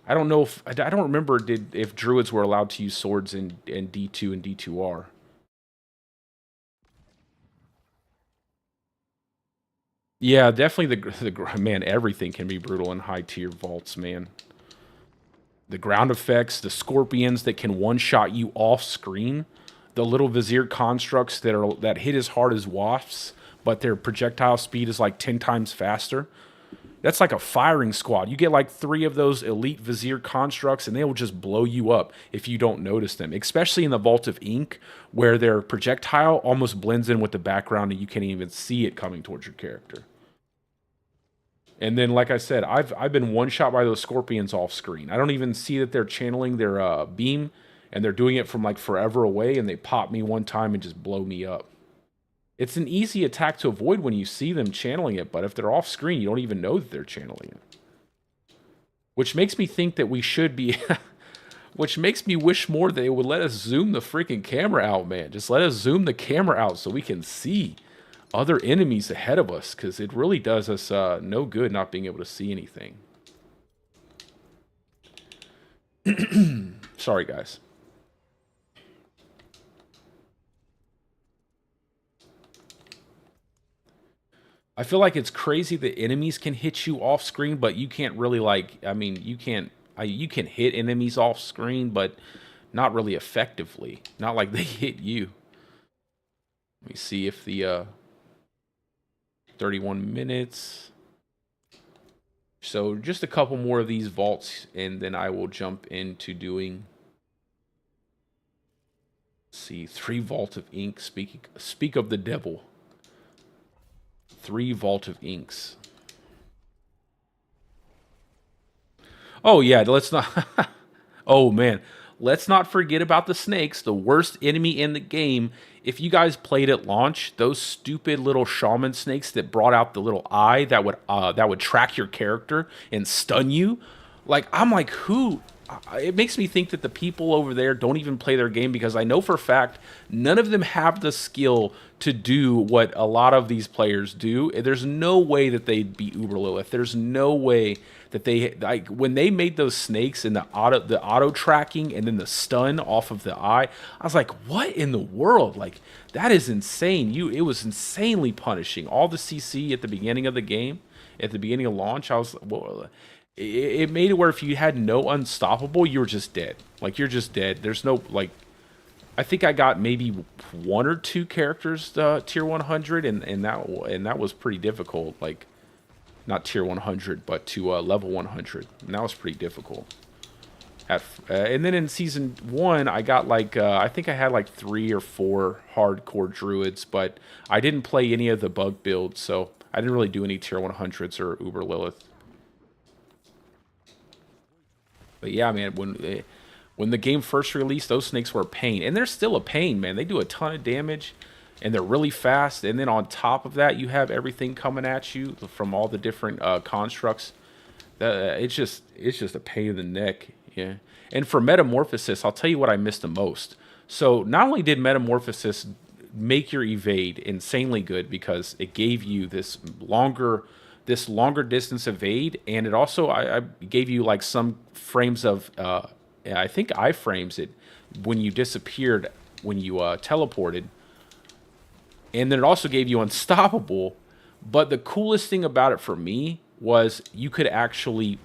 I don't know if... I don't remember if druids were allowed to use swords in D2 and D2R. Yeah, definitely the... Man, everything can be brutal in high-tier vaults, man. The ground effects, the scorpions that can one-shot you off-screen, the little vizier constructs that hit as hard as wasps, but their projectile speed is like 10 times faster. That's like a firing squad. You get like 3 of those elite Vizier constructs, and they will just blow you up if you don't notice them, especially in the Vault of Ink, where their projectile almost blends in with the background and you can't even see it coming towards your character. And then, like I said, I've been one-shot by those scorpions off screen. I don't even see that they're channeling their beam, and they're doing it from like forever away, and they pop me one time and just blow me up. It's an easy attack to avoid when you see them channeling it, but if they're off screen, you don't even know that they're channeling it. Which makes me think that we should be... which makes me wish more that they would let us zoom the freaking camera out, man. Just let us zoom the camera out so we can see other enemies ahead of us, because it really does us no good not being able to see anything. Sorry, guys. I feel like it's crazy that enemies can hit you off screen, but you can't really, like, I mean, you can hit enemies off screen, but not really effectively. Not like they hit you. Let me see if the 31 minutes. So just a couple more of these vaults, and then I will jump into doing, let's see, 3 Vault of Ink. Speak of the devil. 3 Vault of Inks. Oh yeah, let's not... oh man, let's not forget about the snakes, the worst enemy in the game. If you guys played at launch, those stupid little shaman snakes that brought out the little eye that would track your character and stun you. Like, I'm like, who... It makes me think that the people over there don't even play their game, because I know for a fact none of them have the skill to do what a lot of these players do. There's no way that they'd be Uber Lilith. There's no way that they, like, when they made those snakes and the auto tracking and then the stun off of the eye, I was like, what in the world? Like, that is insane. It was insanely punishing. All the CC at the beginning of the game, at the beginning of launch, I was, well, it made it where if you had no unstoppable, you were just dead. Like, you're just dead. There's no, like, I think I got maybe 1 or 2 characters tier 100, and that was pretty difficult. Like, not tier 100, but to level 100, and that was pretty difficult. And then in season 1, I got like I think I had like 3 or 4 hardcore druids, but I didn't play any of the bug builds, so I didn't really do any tier 100s or Uber Lilith. But yeah, man, when the game first released, those snakes were a pain. And they're still a pain, man. They do a ton of damage, and they're really fast. And then on top of that, you have everything coming at you from all the different constructs. It's just a pain in the neck, yeah. And for Metamorphosis, I'll tell you what I missed the most. So not only did Metamorphosis make your evade insanely good, because it gave you this longer distance evade, and it also I gave you like some frames of I think iframes it when you disappeared, when you teleported, and then it also gave you unstoppable. But the coolest thing about it for me was you could actually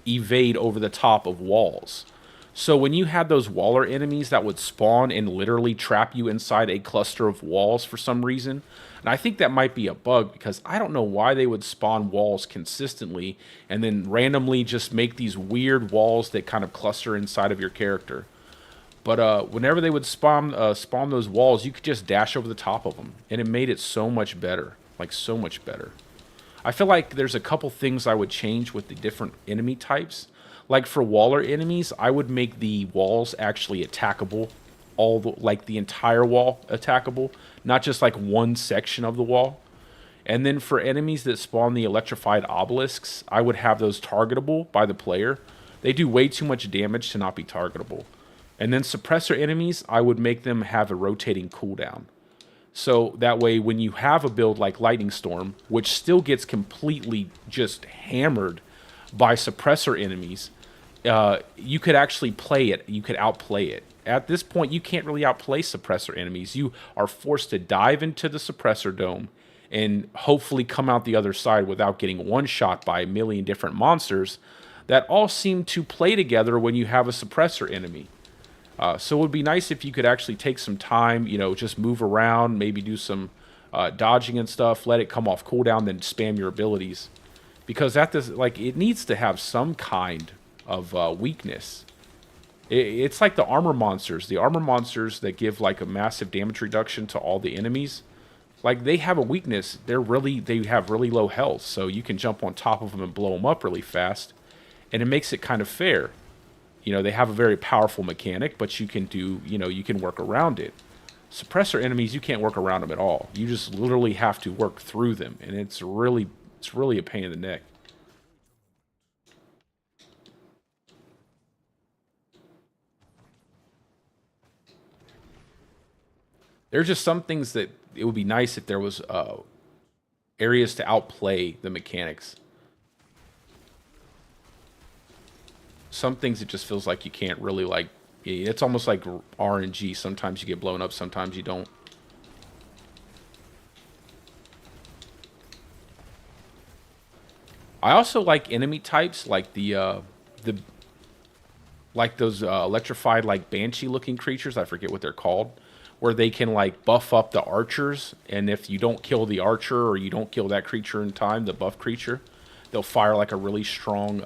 evade over the top of walls. So when you had those waller enemies that would spawn and literally trap you inside a cluster of walls for some reason, and I think that might be a bug, because I don't know why they would spawn walls consistently and then randomly just make these weird walls that kind of cluster inside of your character. But whenever they would spawn those walls, you could just dash over the top of them, and it made it so much better, like so much better. I feel like there's a couple things I would change with the different enemy types. Like for waller enemies, I would make the walls actually attackable, like the entire wall attackable, not just like one section of the wall. And then for enemies that spawn the electrified obelisks, I would have those targetable by the player. They do way too much damage to not be targetable. And then suppressor enemies, I would make them have a rotating cooldown. So that way, when you have a build like Lightning Storm, which still gets completely just hammered by suppressor enemies, you could actually play it. You could outplay it. At this point, you can't really outplay suppressor enemies. You are forced to dive into the suppressor dome and hopefully come out the other side without getting one shot by a million different monsters that all seem to play together when you have a suppressor enemy. So it would be nice if you could actually take some time, you know, just move around, maybe do some dodging and stuff, let it come off cooldown, then spam your abilities. because that does like it needs to have some kind of weakness. It's like the armor monsters. The armor monsters that give like a massive damage reduction to all the enemies. Like they have a weakness. They have really low health, so you can jump on top of them and blow them up really fast, and it makes it kind of fair. You know, they have a very powerful mechanic, but you can do, you know, you can work around it. Suppressor enemies, you can't work around them at all. You just literally have to work through them, and it's really a pain in the neck. There's just some things that it would be nice if there was areas to outplay the mechanics. Some things it just feels like you can't really like. It's almost like RNG. Sometimes you get blown up, sometimes you don't. I also like enemy types like the like those electrified like banshee looking creatures. I forget what they're called, where they can like buff up the archers, and if you don't kill the archer or you don't kill that creature in time, the buff creature, they'll fire like a really strong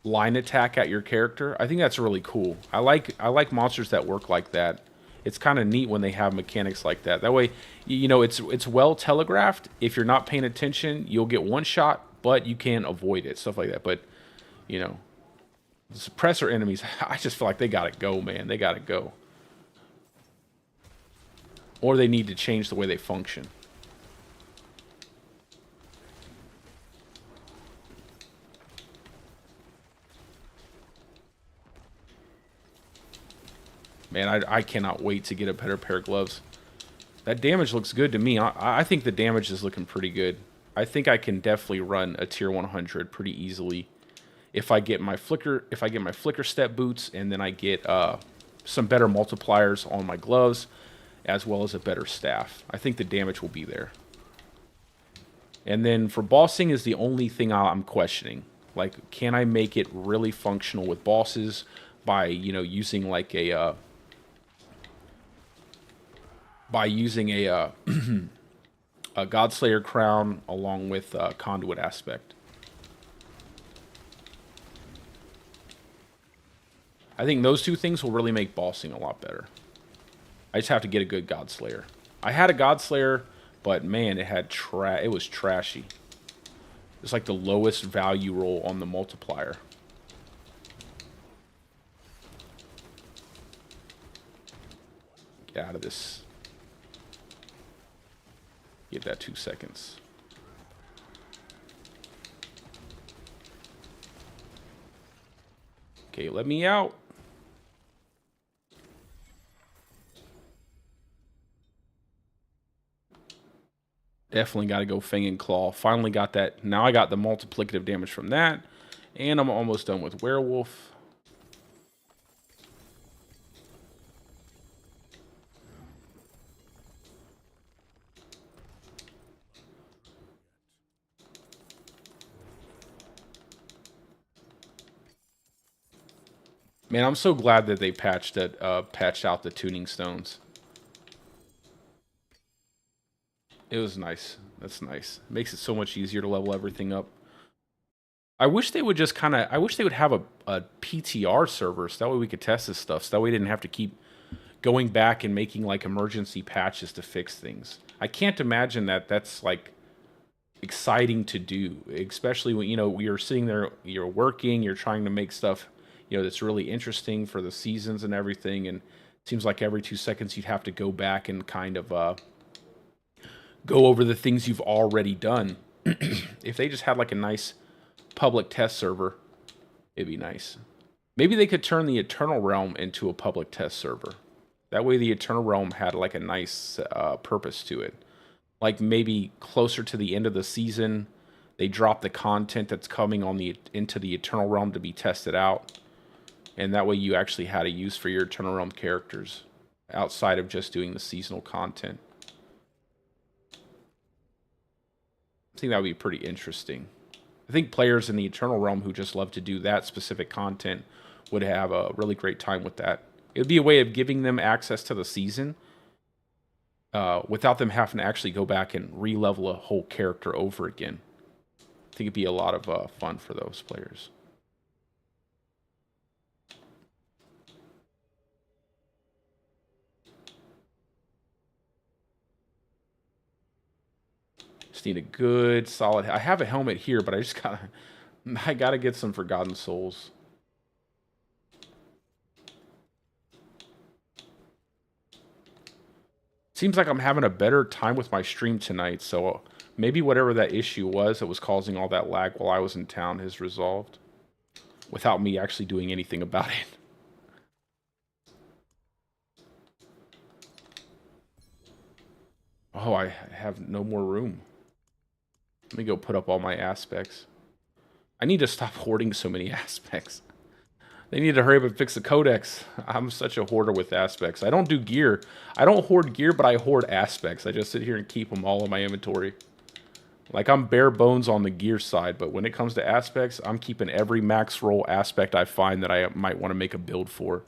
line attack at your character. I think that's really cool. I like monsters that work like that. It's kind of neat when they have mechanics like that. That way, you know, it's well telegraphed. If you're not paying attention, you'll get one shot, but you can avoid it. Stuff like that. But, you know, the suppressor enemies, I just feel like they gotta go, man. They gotta go. Or they need to change the way they function. Man, I cannot wait to get a better pair of gloves. That damage looks good to me. I think the damage is looking pretty good. I think I can definitely run a tier 100 pretty easily if I get my flicker step boots, and then I get some better multipliers on my gloves, as well as a better staff. I think the damage will be there. And then for bossing is the only thing I'm questioning. Like, can I make it really functional with bosses by, you know, using like a a Godslayer crown along with conduit aspect. I think those two things will really make bossing a lot better. I just have to get a good Godslayer. I had a Godslayer, but man, it was trashy. It's like the lowest value roll on the multiplier. Get out of this. Get that 2 seconds. Okay, let me out. Definitely got to go Fang and Claw. Finally got that. Now I got the multiplicative damage from that. And I'm almost done with Werewolf. Man, I'm so glad that they patched out the tuning stones. It was nice. That's nice. It makes it so much easier to level everything up. I wish they would just kind of... I wish they would have a PTR server so that way we could test this stuff. So that way we didn't have to keep going back and making like emergency patches to fix things. I can't imagine that that's like exciting to do. Especially when, you know, you're sitting there, you're working, you're trying to make stuff, you know, that's really interesting for the seasons and everything. And it seems like every 2 seconds you'd have to go back and kind of... go over the things you've already done. If they just had like a nice public test server, it'd be nice. Maybe they could turn the Eternal Realm into a public test server. That way the Eternal Realm had like a nice purpose to it. Like maybe closer to the end of the season, they drop the content that's coming on into the Eternal Realm to be tested out. And that way you actually had a use for your Eternal Realm characters outside of just doing the seasonal content. I think that would be pretty interesting. I think players in the Eternal Realm who just love to do that specific content would have a really great time with that. It would be a way of giving them access to the season without them having to actually go back and re-level a whole character over again. I think it'd be a lot of fun for those players. Just need a good, solid... I have a helmet here, but I just gotta... I gotta get some Forgotten Souls. Seems like I'm having a better time with my stream tonight, so maybe whatever that issue was that was causing all that lag while I was in town has resolved. Without me actually doing anything about it. Oh, I have no more room. Let me go put up all my aspects. I need to stop hoarding so many aspects. They need to hurry up and fix the codex. I'm such a hoarder with aspects. I don't do gear. I don't hoard gear, but I hoard aspects. I just sit here and keep them all in my inventory. Like, I'm bare bones on the gear side, but when it comes to aspects, I'm keeping every max roll aspect I find that I might want to make a build for.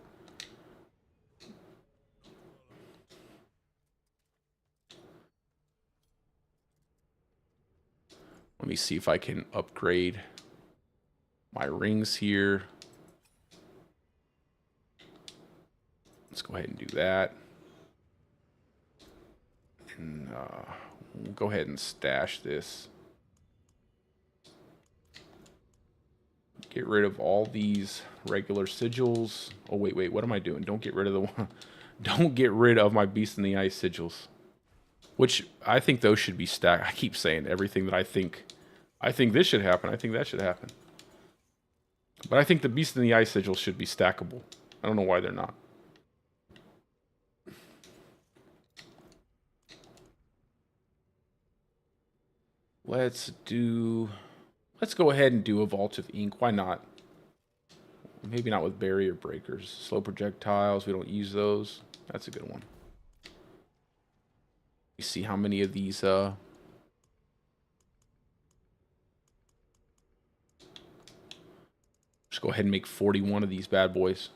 Let me see if I can upgrade my rings here. Let's go ahead and do that. And we'll go ahead and stash this. Get rid of all these regular sigils. Oh, wait, what am I doing? Don't get rid of the one. Don't get rid of my Beast in the Ice sigils. Which, I think those should be stacked. I keep saying everything that I think this should happen. I think that should happen. But I think the Beast in the Ice sigils should be stackable. I don't know why they're not. Let's go ahead and do a Vault of Ink. Why not? Maybe not with barrier breakers. Slow projectiles, we don't use those. That's a good one. You see how many of these just go ahead and make 41 of these bad boys.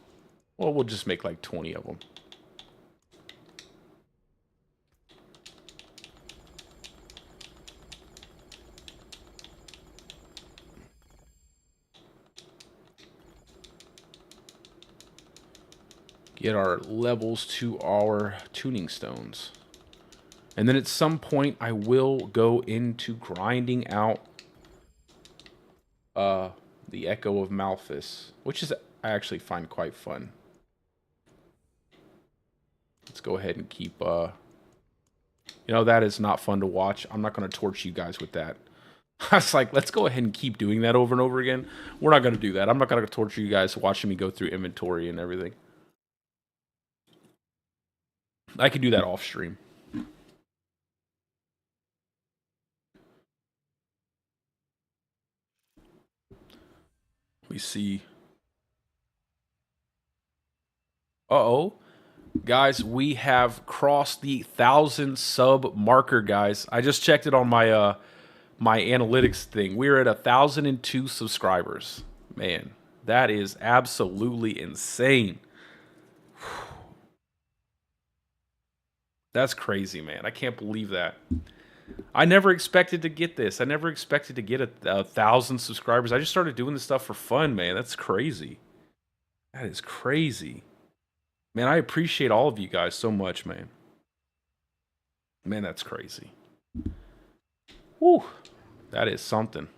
Well, we'll just make like 20 of them. Get our levels to our tuning stones. And then at some point, I will go into grinding out the Echo of Malphas, which is I actually find quite fun. Let's go ahead and keep... you know, that is not fun to watch. I'm not going to torture you guys with that. I was like, let's go ahead and keep doing that over and over again. We're not going to do that. I'm not going to torture you guys watching me go through inventory and everything. I could do that off stream. We see. Uh-oh. Guys, we have crossed the 1,000 sub marker, guys. I just checked it on my my analytics thing. We're at 1,002 subscribers. Man, that is absolutely insane. That's crazy, man. I can't believe that. I never expected to get this. I never expected to get 1,000 subscribers. I just started doing this stuff for fun, man. That's crazy. That is crazy. Man, I appreciate all of you guys so much, man. Man, that's crazy. Whew. That is something.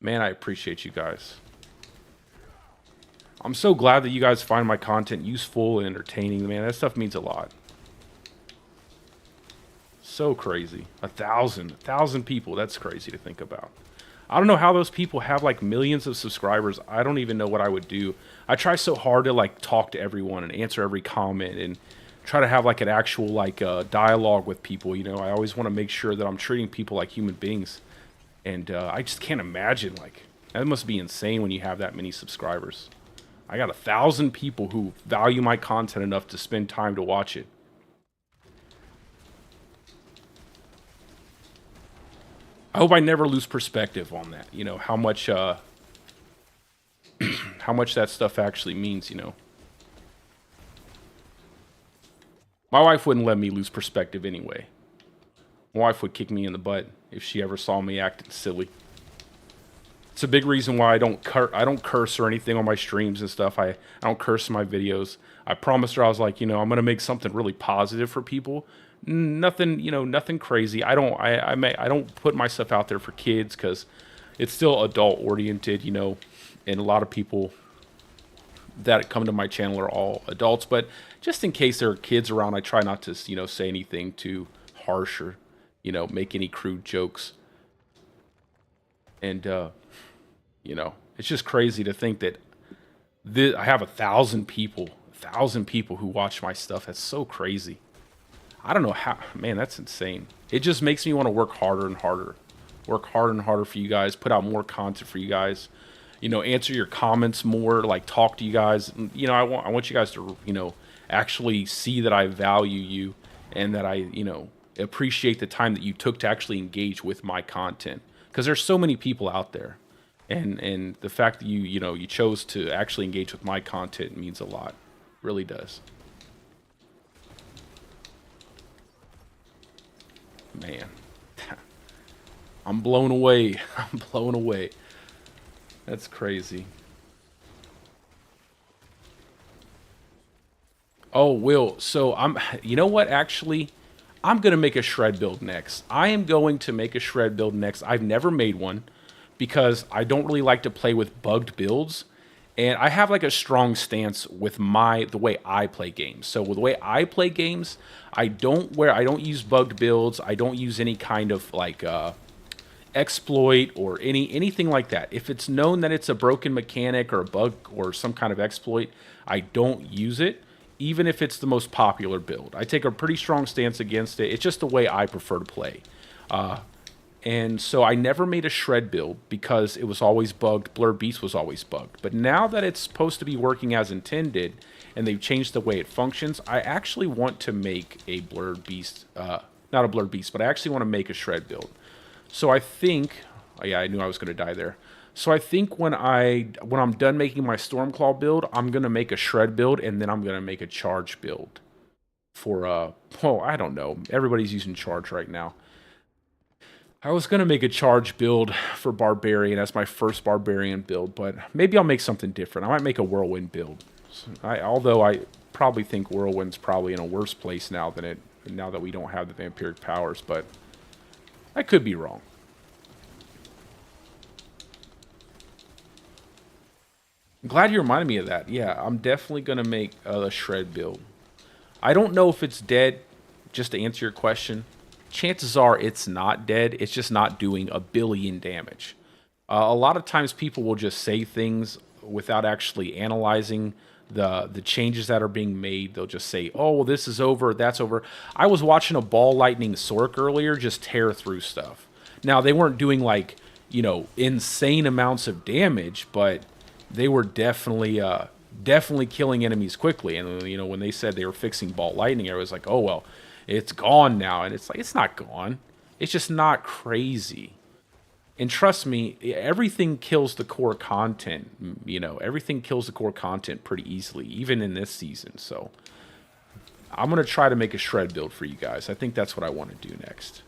Man, I appreciate you guys. I'm so glad that you guys find my content useful and entertaining. Man, that stuff means a lot. So crazy. 1,000 people. That's crazy to think about. I don't know how those people have like millions of subscribers. I don't even know what I would do. I try so hard to like talk to everyone and answer every comment and try to have like an actual like dialogue with people. You know, I always want to make sure that I'm treating people like human beings. And I just can't imagine, like, that must be insane when you have that many subscribers. I got 1,000 people who value my content enough to spend time to watch it. I hope I never lose perspective on that. You know, how much how much that stuff actually means, you know. My wife wouldn't let me lose perspective anyway. My wife would kick me in the butt if she ever saw me acting silly. It's a big reason why I don't curse or anything on my streams and stuff. I don't curse in my videos. I promised her, I was like, I'm gonna make something really positive for people. Nothing, nothing crazy. I don't put myself out there for kids because it's still adult oriented, and a lot of people that come to my channel are all adults. But just in case there are kids around, I try not to, say anything too harsh or, make any crude jokes. And it's just crazy to think that I have 1,000 people who watch my stuff. That's so crazy. I don't know how, man, that's insane. It just makes me want to work harder and harder. Work harder and harder for you guys, put out more content for you guys, answer your comments more, like talk to you guys. I want you guys to, actually see that I value you and that I, appreciate the time that you took to actually engage with my content. Because there's so many people out there. And the fact that you chose to actually engage with my content means a lot. Really does. Man. I'm blown away. I'm blown away. That's crazy. Oh, Will. So you know what, actually? I'm going to make a shred build next. I am going to make a shred build next. I've never made one because I don't really like to play with bugged builds. And I have like a strong stance with the way I play games. So with the way I play games, I don't use bugged builds. I don't use any kind of like exploit or anything like that. If it's known that it's a broken mechanic or a bug or some kind of exploit, I don't use it, even if it's the most popular build. I take a pretty strong stance against it. It's just the way I prefer to play. And so I never made a shred build because it was always bugged. Blurred Beast was always bugged. But now that it's supposed to be working as intended and they've changed the way it functions, I actually want to make a Blurred Beast, not a Blurred Beast, but I actually want to make a shred build. So I think, oh yeah, I knew I was going to die there. So I think when I'm done making my Stormclaw build, I'm going to make a shred build and then I'm going to make a charge build for, I don't know. Everybody's using charge right now. I was going to make a charge build for Barbarian as my first Barbarian build, but maybe I'll make something different. I might make a Whirlwind build. Although I probably think Whirlwind's probably in a worse place now that we don't have the vampiric powers, but I could be wrong. I'm glad you reminded me of that. Yeah, I'm definitely going to make a shred build. I don't know if it's dead, just to answer your question. Chances are it's not dead. It's just not doing a billion damage. A lot of times people will just say things without actually analyzing the changes that are being made. They'll just say, oh, well, this is over, that's over. I was watching a Ball Lightning Sork earlier just tear through stuff. Now, they weren't doing, like, insane amounts of damage, but they were definitely killing enemies quickly. And, when they said they were fixing Ball Lightning, I was like, oh, well, it's gone now. And it's like, it's not gone. It's just not crazy. And trust me, everything kills the core content. Everything kills the core content pretty easily, even in this season. So I'm going to try to make a shred build for you guys. I think that's what I want to do next.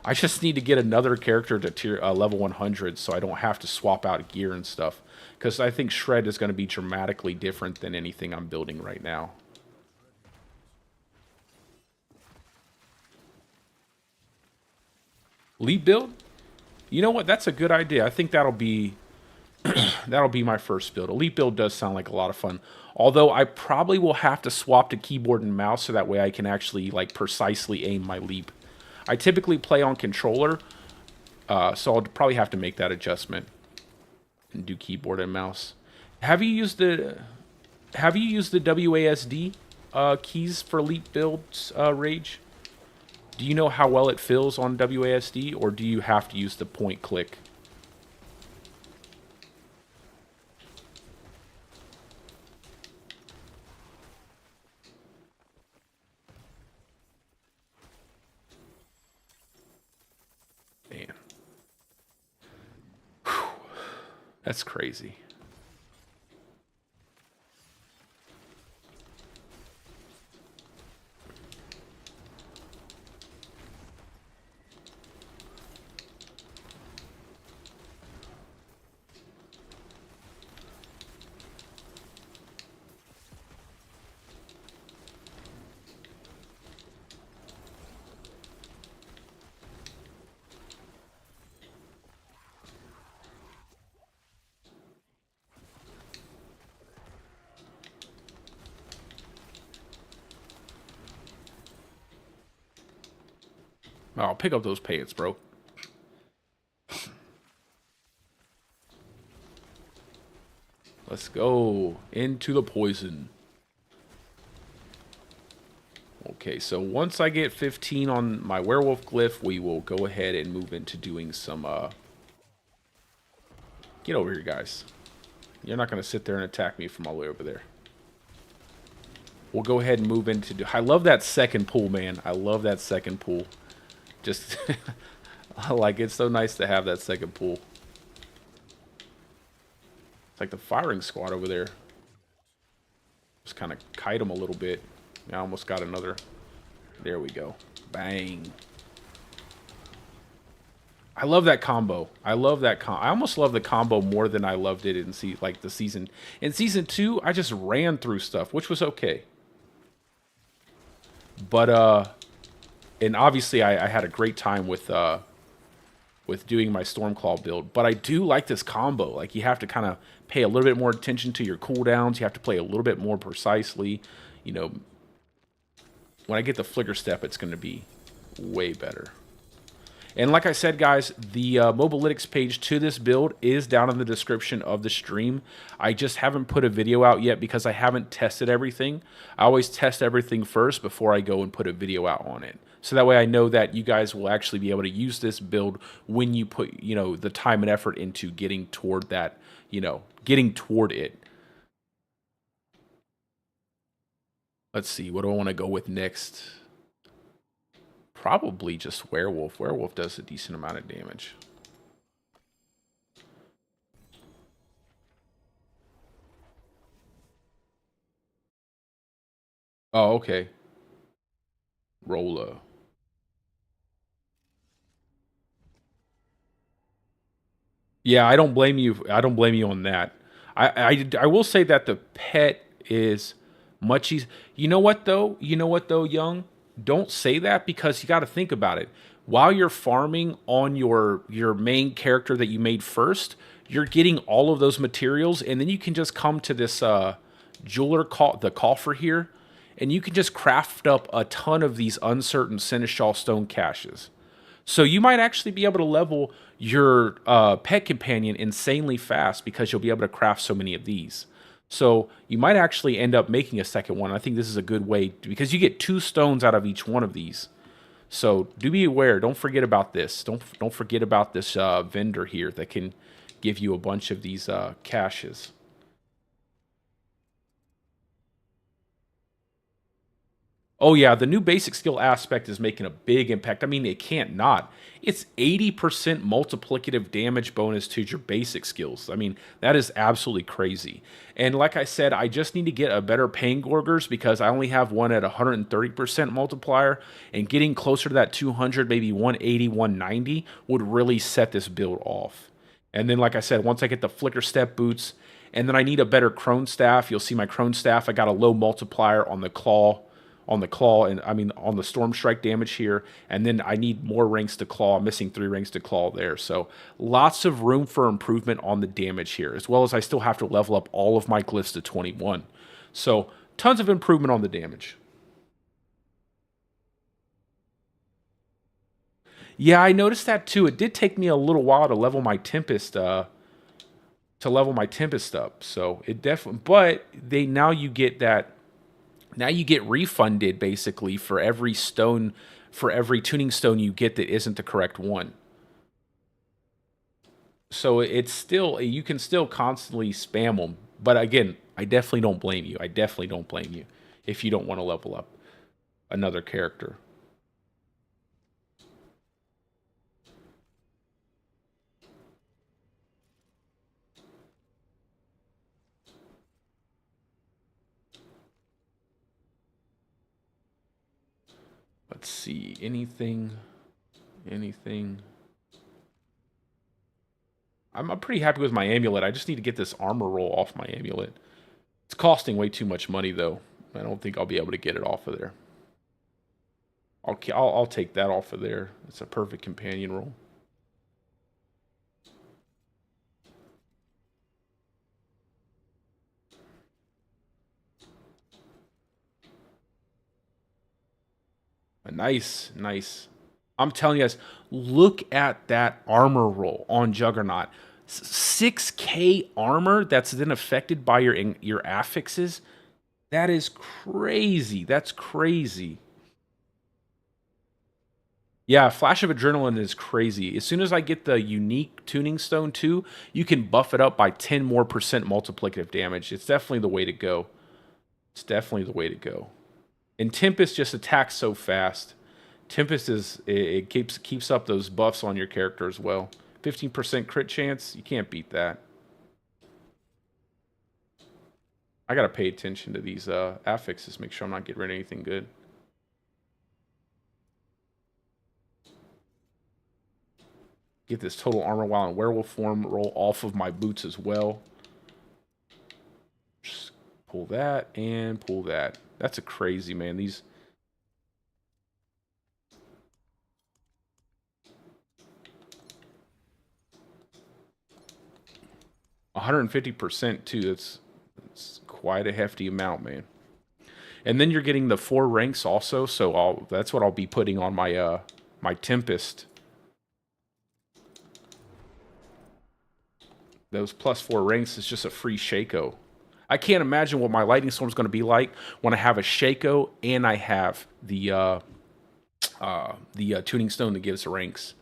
I just need to get another character to level 100 so I don't have to swap out gear and stuff. Because I think shred is going to be dramatically different than anything I'm building right now. Leap build? You know what? That's a good idea. I think that'll be my first build. A leap build does sound like a lot of fun. Although I probably will have to swap to keyboard and mouse so that way I can actually like precisely aim my leap. I typically play on controller, so I'll probably have to make that adjustment and do keyboard and mouse. Have you used the WASD keys for leap builds, Rage? Do you know how well it feels on WASD, or do you have to use the point click? Man. Whew. That's crazy. Oh, pick up those pants, bro. Let's go into the poison. Okay, so once I get 15 on my werewolf glyph, we will go ahead and move into doing some, Get over here, guys. You're not going to sit there and attack me from all the way over there. We'll go ahead and move into... I love that second pool, man. I love that second pool. Just... like, it's so nice to have that second pool. It's like the firing squad over there. Just kind of kite them a little bit. I almost got another. There we go. Bang. I love that combo. I love that I almost love the combo more than I loved it in the season. In season 2, I just ran through stuff, which was okay. But and obviously I had a great time with doing my Stormclaw build. But I do like this combo. Like, you have to kind of pay a little bit more attention to your cooldowns. You have to play a little bit more precisely. You know, when I get the flicker step, it's going to be way better. And like I said, guys, the Mobalytics page to this build is down in the description of the stream. I just haven't put a video out yet because I haven't tested everything. I always test everything first before I go and put a video out on it. So that way I know that you guys will actually be able to use this build when you put, you know, the time and effort into getting toward that, you know, getting toward it. Let's see, what do I want to go with next? Probably just werewolf. Werewolf does a decent amount of damage. Oh, okay. Rolla. Yeah, I don't blame you. I don't blame you on that. I will say that the pet is much easier. You know what though? You know what though, Young? Don't say that because you got to think about it. While you're farming on your main character that you made first, you're getting all of those materials, and then you can just come to this jeweler the coffer here, and you can just craft up a ton of these uncertain seneschal stone caches. So you might actually be able to level your pet companion insanely fast because you'll be able to craft so many of these. So you might actually end up making a second one. I think this is a good way because you get 2 stones out of each one of these. So do be aware. Don't forget about this. Don't forget about this vendor here that can give you a bunch of these caches. Oh yeah, the new basic skill aspect is making a big impact. I mean, it can't not. It's 80% multiplicative damage bonus to your basic skills. I mean, that is absolutely crazy. And like I said, I just need to get a better Pain Gorgers because I only have one at 130% multiplier, and getting closer to that 200, maybe 180, 190 would really set this build off. And then, like I said, once I get the Flicker Step boots, and then I need a better Crone Staff. You'll see my Crone Staff. I got a low multiplier on the claw, and I mean on the Storm Strike damage here, and then I need more ranks to claw. I'm missing 3 ranks to claw there, so lots of room for improvement on the damage here, as well as I still have to level up all of my glyphs to 21. So tons of improvement on the damage. Yeah, I noticed that too. It did take me a little while to level my Tempest up. So it definitely, but now you get that. Now you get refunded basically for every stone, for every tuning stone you get that isn't the correct one. So it's still, you can still constantly spam them. But again, I definitely don't blame you. I definitely don't blame you if you don't want to level up another character. Let's see, anything. I'm pretty happy with my amulet. I just need to get this armor roll off my amulet. It's costing way too much money, though. I don't think I'll be able to get it off of there. I'll take that off of there. It's a perfect companion roll. Nice. I'm telling you guys, look at that armor roll on Juggernaut. 6K armor that's then affected by your affixes. That is crazy. That's crazy. Yeah, Flash of Adrenaline is crazy. As soon as I get the unique tuning stone too, you can buff it up by 10 more percent multiplicative damage. It's definitely the way to go. It's definitely the way to go. And Tempest just attacks so fast. Tempest it keeps up those buffs on your character as well. 15% crit chance, you can't beat that. I gotta pay attention to these affixes, make sure I'm not getting rid of anything good. Get this total armor while in werewolf form roll off of my boots as well. Just pull that and pull that. That's a crazy, man. These 150% too. That's quite a hefty amount, man. And then you're getting the 4 ranks also, so that's what I'll be putting on my my Tempest. Those +4 ranks is just a free Shaco. I can't imagine what my Lightning Storm is going to be like when I have a Shaco and I have the tuning stone that gives ranks.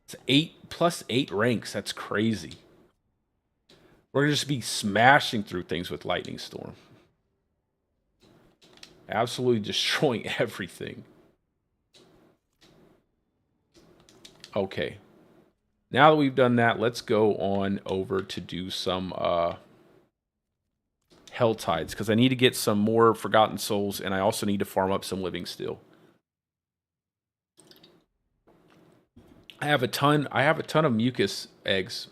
It's 8 plus 8 ranks. That's crazy. We're gonna just be smashing through things with Lightning Storm. Absolutely destroying everything. Okay. Now that we've done that, let's go on over to do some Hell Tides, because I need to get some more Forgotten Souls, and I also need to farm up some Living Steel. I have a ton of mucus eggs.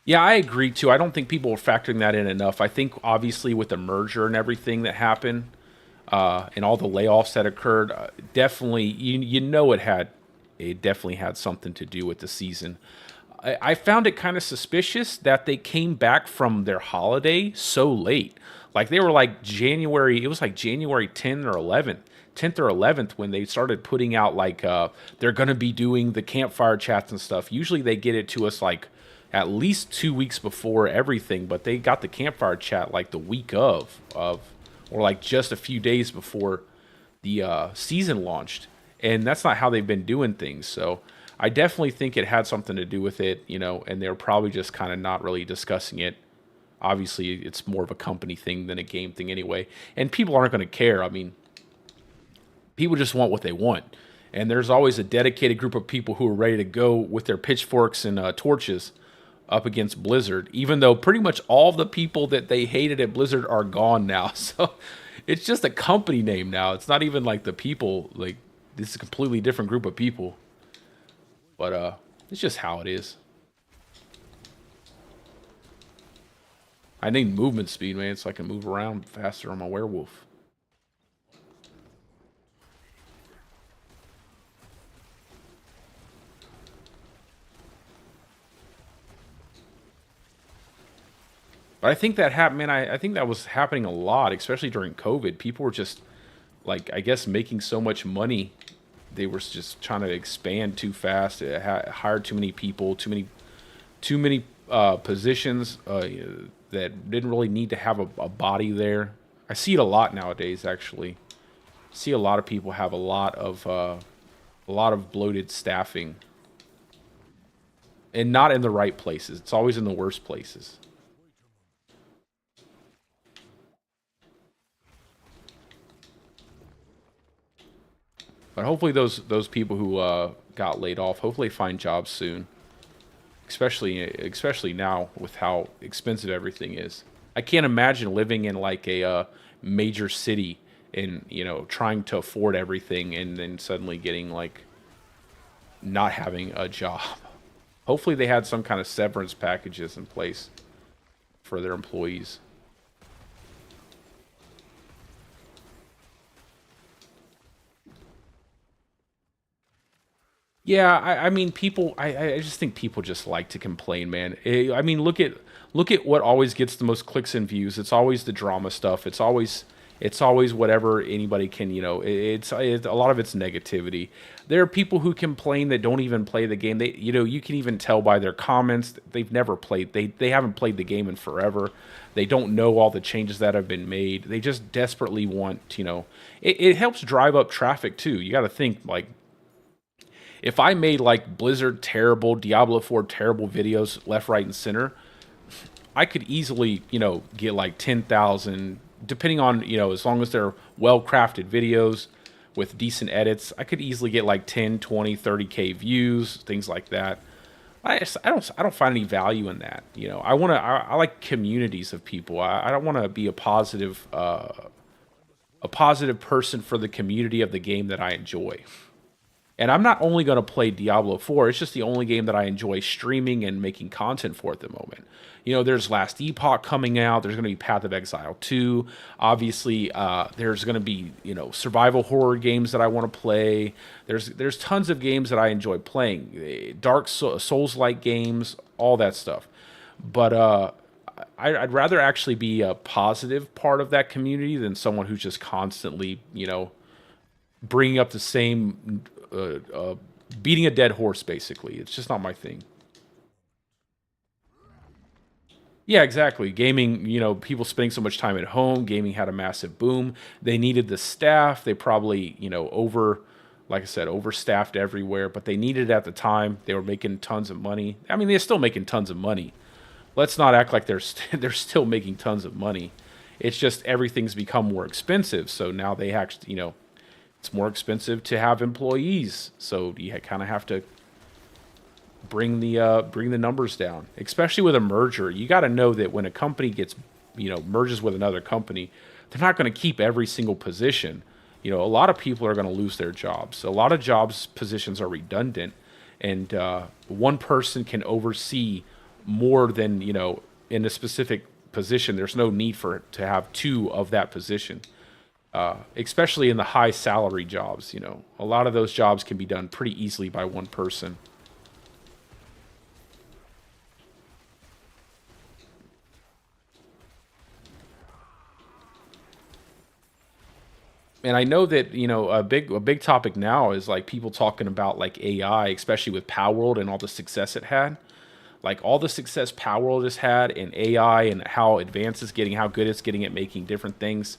Yeah, I agree too. I don't think people are factoring that in enough. I think obviously with the merger and everything that happened, and all the layoffs that occurred, definitely you know it definitely had something to do with the season. I found it kind of suspicious that they came back from their holiday so late. Like they were like January, it was like January 10th or 11th. 10th or 11th when they started putting out like they're going to be doing the campfire chats and stuff. Usually they get it to us like at least 2 weeks before everything, but they got the campfire chat like the week of or like just a few days before the season launched. And that's not how they've been doing things. So I definitely think it had something to do with it, you know, and they're probably just kind of not really discussing it. Obviously, it's more of a company thing than a game thing anyway. And people aren't going to care. I mean, people just want what they want. And there's always a dedicated group of people who are ready to go with their pitchforks and torches up against Blizzard, even though pretty much all the people that they hated at Blizzard are gone now. So it's just a company name now. It's not even like the people, like, this is a completely different group of people. But it's just how it is. I need movement speed, man, so I can move around faster on my werewolf. But I think that happened, man. I think that was happening a lot, especially during COVID. People were just, like, I guess, making so much money. They were just trying to expand too fast. It hired too many people, too many positions that didn't really need to have a body there. I see it a lot nowadays. Actually, see a lot of people have a lot of bloated staffing, and not in the right places. It's always in the worst places. But hopefully those people who got laid off, hopefully find jobs soon. Especially now with how expensive everything is. I can't imagine living in like a major city and trying to afford everything and then suddenly getting like not having a job. Hopefully they had some kind of severance packages in place for their employees. Yeah, I mean, people. I just think people just like to complain, man. I mean, look at what always gets the most clicks and views. It's always the drama stuff. It's always whatever anybody can. It's a lot of it's negativity. There are people who complain that don't even play the game. You can even tell by their comments that they've never played. They haven't played the game in forever. They don't know all the changes that have been made. They just desperately want. It helps drive up traffic too. You got to think like if I made like Blizzard terrible, Diablo 4 terrible videos left, right, and center, I could easily, get like 10,000, depending on, as long as they're well crafted videos with decent edits, I could easily get like 10, 20, 30K views, things like that. I don't find any value in that. I like communities of people. I don't want to be a positive person for the community of the game that I enjoy. And I'm not only going to play Diablo 4, it's just the only game that I enjoy streaming and making content for at the moment. There's Last Epoch coming out. There's going to be Path of Exile 2. Obviously, there's going to be, survival horror games that I want to play. There's tons of games that I enjoy playing. Souls-like games, all that stuff. But I'd rather actually be a positive part of that community than someone who's just constantly, bringing up the same beating a dead horse, basically. It's just not my thing. Yeah, exactly. Gaming, people spending so much time at home, gaming had a massive boom. They needed the staff. They probably, like I said, overstaffed everywhere, but they needed it at the time. They were making tons of money. I mean, they're still making tons of money. Let's not act like they're still making tons of money. It's just everything's become more expensive. So now they actually, it's more expensive to have employees. So you kind of have to bring the numbers down, especially with a merger. You got to know that when a company gets, merges with another company, they're not going to keep every single position. A lot of people are going to lose their jobs. A lot of jobs positions are redundant, and one person can oversee more than in a specific position. There's no need to have two of that position. Especially in the high salary jobs, a lot of those jobs can be done pretty easily by one person. And I know that a big topic now is like people talking about like AI, especially with Power World and all the success it had. Like all the success Power World has had in AI and how advanced it's getting, how good it's getting at making different things.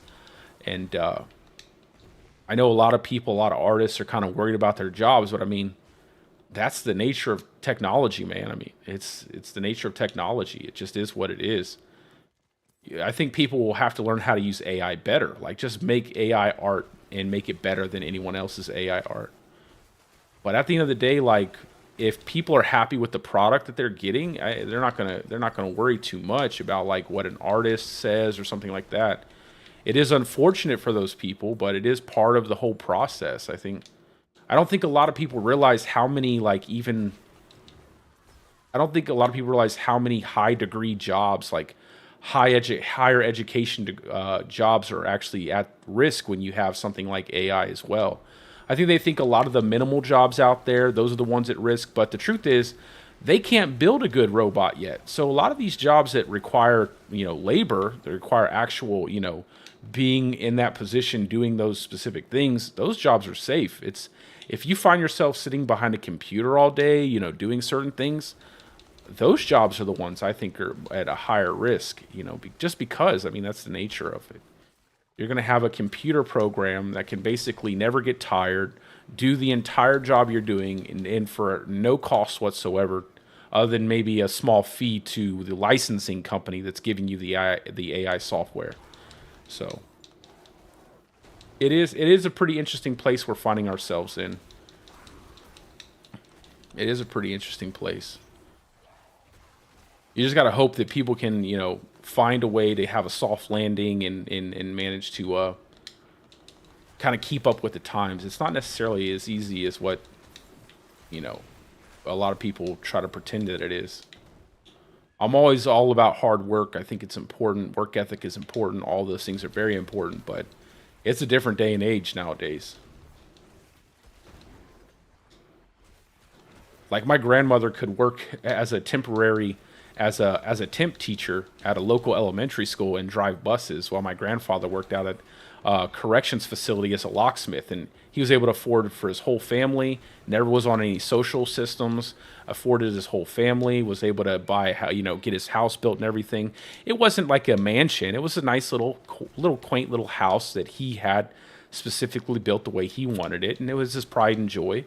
And I know a lot of people, a lot of artists are kind of worried about their jobs, but I mean, that's the nature of technology, man. I mean, it's the nature of technology. It just is what it is. I think people will have to learn how to use AI better. Like just make AI art and make it better than anyone else's AI art. But at the end of the day, like if people are happy with the product that they're getting, they're not gonna worry too much about like what an artist says or something like that. It is unfortunate for those people, but it is part of the whole process. I don't think a lot of people realize how many like even I don't think a lot of people realize how many high degree jobs like higher education jobs are actually at risk when you have something like AI as well. I think they think a lot of the minimal jobs out there, those are the ones at risk, but the truth is they can't build a good robot yet. So a lot of these jobs that require, labor, that require actual, being in that position doing those specific things, those jobs are safe. It's if you find yourself sitting behind a computer all day, doing certain things, those jobs are the ones I think are at a higher risk, just because, I mean, that's the nature of it. You're going to have a computer program that can basically never get tired, do the entire job you're doing, and for no cost whatsoever, other than maybe a small fee to the licensing company that's giving you the AI software. So it is a pretty interesting place we're finding ourselves in. It is a pretty interesting place. You just got to hope that people can, find a way to have a soft landing and manage to kind of keep up with the times. It's not necessarily as easy as what, you know, a lot of people try to pretend that it is. I'm always all about hard work. I think it's important. Work ethic is important. All those things are very important, but it's a different day and age nowadays. Like my grandmother could work as a temporary, as a temp teacher at a local elementary school and drive buses, while my grandfather worked out at a corrections facility as a locksmith, and he was able to afford for his whole family. Never was on any social systems. Afforded his whole family. Was able to buy, get his house built and everything. It wasn't like a mansion. It was a nice little quaint little house that he had specifically built the way he wanted it, and it was his pride and joy.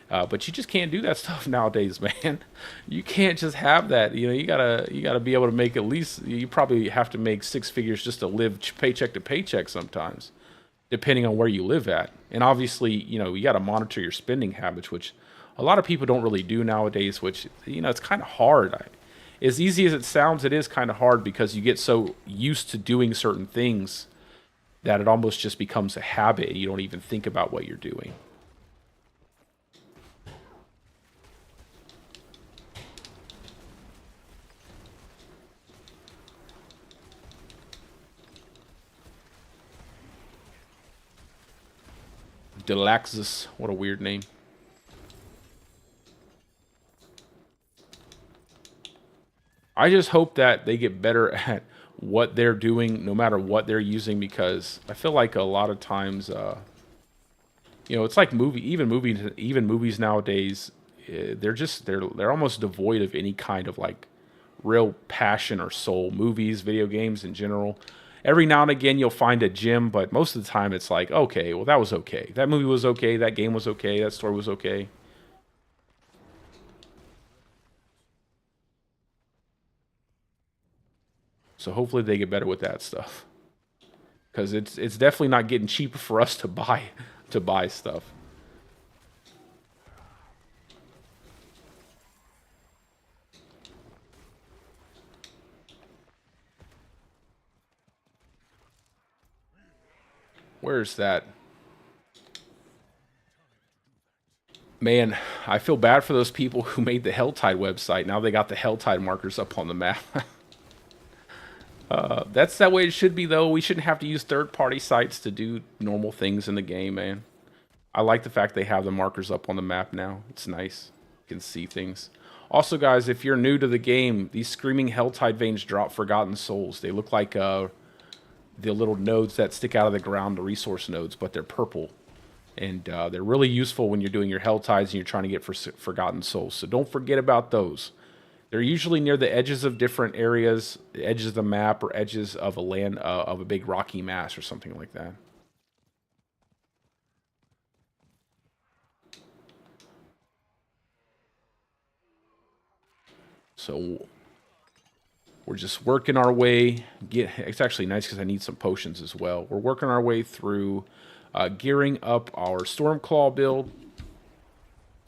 But you just can't do that stuff nowadays, man. You can't just have that. You gotta be able to make at least. You probably have to make six figures just to live paycheck to paycheck sometimes, depending on where you live at. And obviously, you got to monitor your spending habits, which a lot of people don't really do nowadays. Which it's kind of hard. As easy as it sounds, it is kind of hard because you get so used to doing certain things that it almost just becomes a habit. You don't even think about what you're doing. Delaxus, what a weird name. I just hope that they get better at what they're doing, no matter what they're using, because I feel like a lot of times, it's like even movies nowadays, they're almost devoid of any kind of like real passion or soul. Movies, video games in general. Every now and again you'll find a gem, but most of the time it's like, okay, well that was okay. That movie was okay. That game was okay. That story was okay. So hopefully they get better with that stuff, because it's definitely not getting cheaper for us to buy stuff. Where's that? Man, I feel bad for those people who made the Helltide website. Now they got the Helltide markers up on the map. That's that way it should be, though. We shouldn't have to use third-party sites to do normal things in the game, man. I like the fact they have the markers up on the map now. It's nice. You can see things. Also, guys, if you're new to the game, these Screaming Helltide veins drop Forgotten Souls. They look like the little nodes that stick out of the ground, the resource nodes, but they're purple. And they're really useful when you're doing your Helltides and you're trying to get Forgotten Souls. So don't forget about those. They're usually near the edges of different areas, the edges of the map, or edges of a land of a big rocky mass or something like that. So we're just working our way. It's actually nice because I need some potions as well. We're working our way through gearing up our Stormclaw build.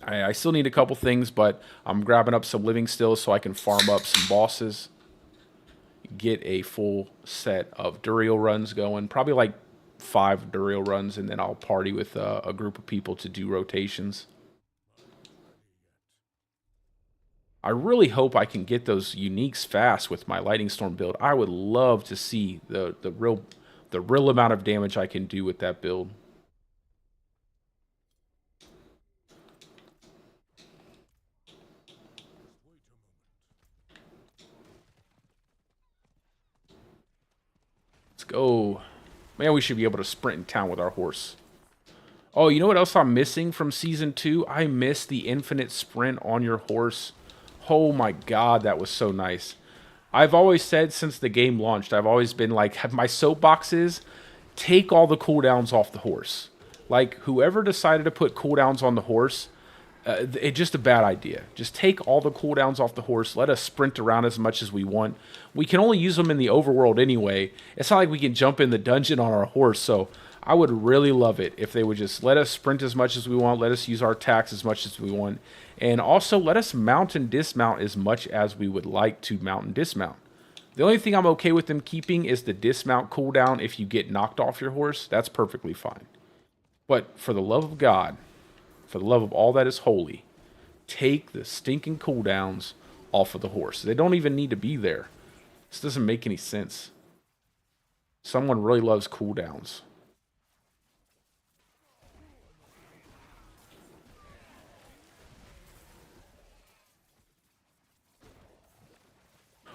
I still need a couple things, but I'm grabbing up some living stills so I can farm up some bosses. Get a full set of Duriel runs going. Probably like 5 Duriel runs, and then I'll party with a group of people to do rotations. I really hope I can get those uniques fast with my Lightning Storm build. I would love to see the real amount of damage I can do with that build. Let's go. Man, we should be able to sprint in town with our horse. Oh, you know what else I'm missing from Season 2? I miss the infinite sprint on your horse. Oh my god, that was so nice. I've always said since the game launched, I've always been like, my soapbox is, take all the cooldowns off the horse. Like, whoever decided to put cooldowns on the horse, it's just a bad idea. Just take all the cooldowns off the horse. Let us sprint around as much as we want. We can only use them in the overworld anyway. It's not like we can jump in the dungeon on our horse, so I would really love it if they would just let us sprint as much as we want, let us use our attacks as much as we want, and also let us mount and dismount as much as we would like to mount and dismount. The only thing I'm okay with them keeping is the dismount cooldown if you get knocked off your horse. That's perfectly fine. But for the love of God, for the love of all that is holy, take the stinking cooldowns off of the horse. They don't even need to be there. This doesn't make any sense. Someone really loves cooldowns.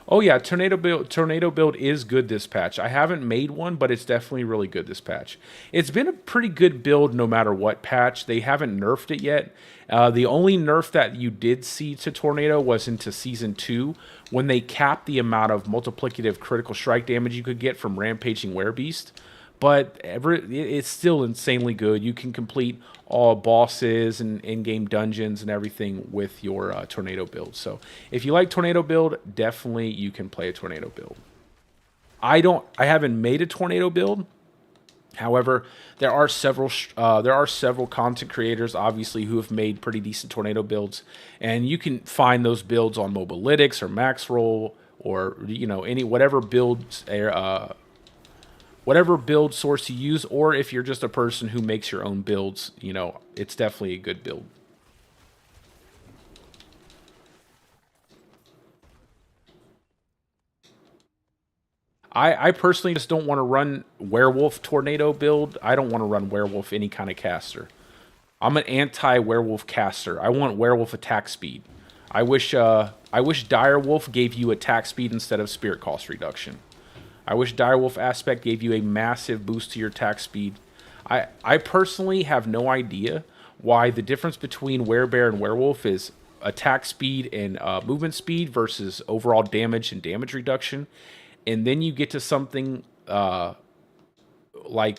Oh yeah, tornado build is good this patch. I haven't made one, but it's definitely really good this patch. It's been a pretty good build no matter what patch. They haven't nerfed it yet. The only nerf that you did see to tornado was into season 2 when they capped the amount of multiplicative critical strike damage you could get from rampaging werebeast. But it's still insanely good. You can complete all bosses and in-game dungeons and everything with your tornado build. So if you like tornado build, definitely you can play a tornado build. I haven't made a tornado build. However, there are several content creators, obviously, who have made pretty decent tornado builds, and you can find those builds on Mobalytics or Maxroll or any whatever build source you use, or if you're just a person who makes your own builds, it's definitely a good build. I personally just don't want to run werewolf tornado build. I don't want to run werewolf any kind of caster. I'm an anti-werewolf caster. I want werewolf attack speed. I wish direwolf gave you attack speed instead of spirit cost reduction. I wish direwolf aspect gave you a massive boost to your attack speed. I personally have no idea why the difference between werebear and werewolf is attack speed and movement speed versus overall damage and damage reduction. And then you get to something like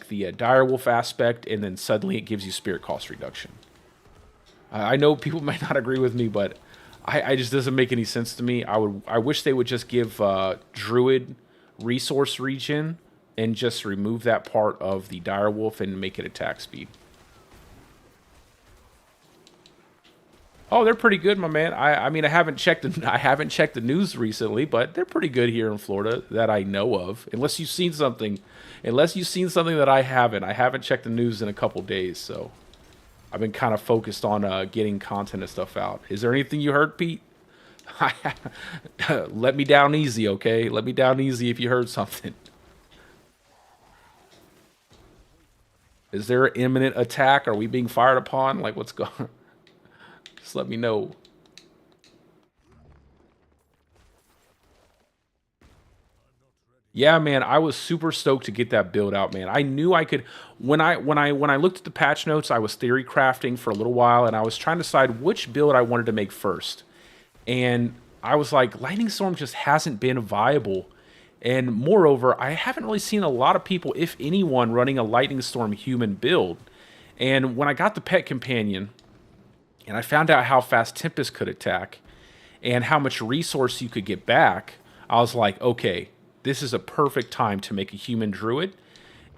the direwolf aspect, and then suddenly it gives you spirit cost reduction. I know people might not agree with me, but I just doesn't make any sense to me. I wish they would just give druid resource regen and just remove that part of the direwolf and make it attack speed. Oh, they're pretty good, my man. I mean, I haven't checked the news recently, but they're pretty good here in Florida that I know of. Unless you've seen something that I haven't. I haven't checked the news in a couple days, so I've been kind of focused on getting content and stuff out. Is there anything you heard, Pete? Let me down easy, okay? Let me down easy if you heard something. Is there an imminent attack? Are we being fired upon? Like, what's going on? Just let me know. Yeah, man, I was super stoked to get that build out, man. I knew I could when I looked at the patch notes, I was theory crafting for a little while and I was trying to decide which build I wanted to make first. And I was like, Lightning Storm just hasn't been viable. And moreover, I haven't really seen a lot of people, if anyone, running a Lightning Storm human build. And when I got the pet companion, and I found out how fast Tempest could attack and how much resource you could get back, I was like, okay, this is a perfect time to make a human druid.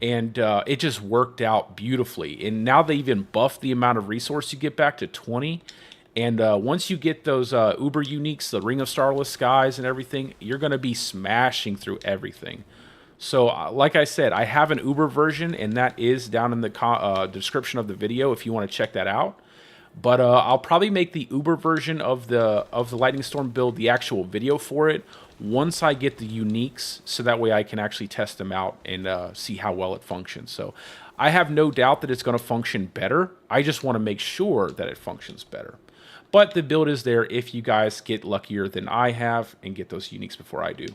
And it just worked out beautifully. And now they even buffed the amount of resource you get back to 20. And once you get those Uber uniques, the Ring of Starless Skies and everything, you're going to be smashing through everything. So, like I said, I have an Uber version, and that is down in the description of the video if you want to check that out. But I'll probably make the Uber version of the Lightning Storm build, the actual video for it, once I get the uniques, so that way I can actually test them out and see how well it functions. So I have no doubt that it's going to function better. I just want to make sure that it functions better. But the build is there if you guys get luckier than I have and get those uniques before I do.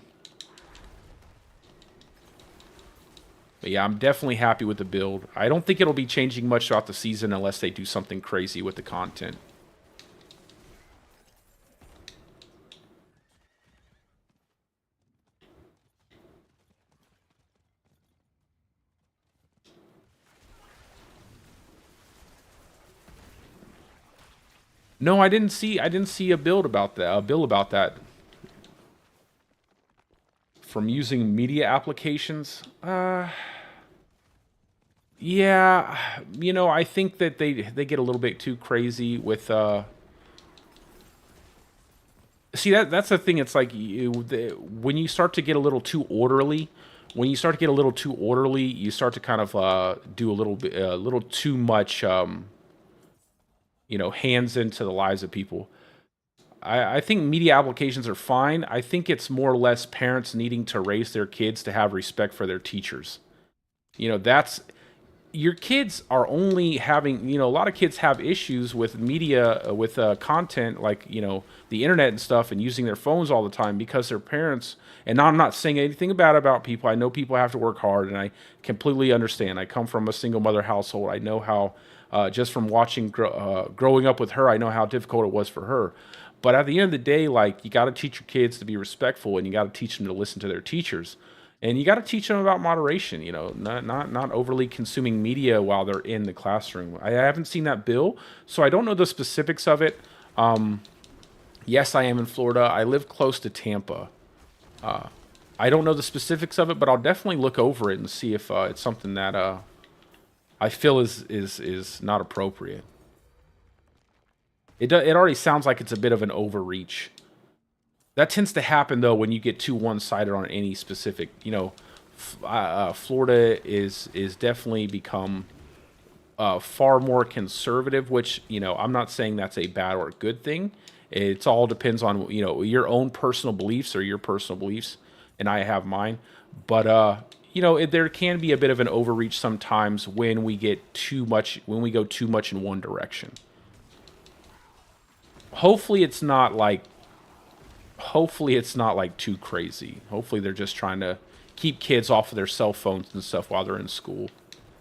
But yeah, I'm definitely happy with the build. I don't think it'll be changing much throughout the season unless they do something crazy with the content. No, I didn't see a build about that. A bill about that from using media applications. Yeah, I think that they get a little bit too crazy with see that's the thing. It's like when you start to get a little too orderly, you start to kind of do a little too much hands into the lives of people. I think media applications are fine. I think it's more or less parents needing to raise their kids to have respect for their teachers. That's your kids are only having, a lot of kids have issues with media, with content like, the internet and stuff, and using their phones all the time because their parents, and I'm not saying anything bad about people. I know people have to work hard, and I completely understand. I come from a single mother household. I know how, just from watching, growing up with her, I know how difficult it was for her. But at the end of the day, like, you got to teach your kids to be respectful, and you got to teach them to listen to their teachers. And you got to teach them about moderation, not overly consuming media while they're in the classroom. I haven't seen that bill, so I don't know the specifics of it. Yes, I am in Florida. I live close to Tampa. I don't know the specifics of it, but I'll definitely look over it and see if it's something that I feel is not appropriate. It already sounds like it's a bit of an overreach. That tends to happen though when you get too one-sided on any specific. Florida is definitely become far more conservative, which I'm not saying that's a bad or a good thing. It all depends on your own personal beliefs or your personal beliefs, and I have mine. But there can be a bit of an overreach sometimes when we get too much, when we go too much in one direction. Hopefully it's not like too crazy. Hopefully they're just trying to keep kids off of their cell phones and stuff while they're in school,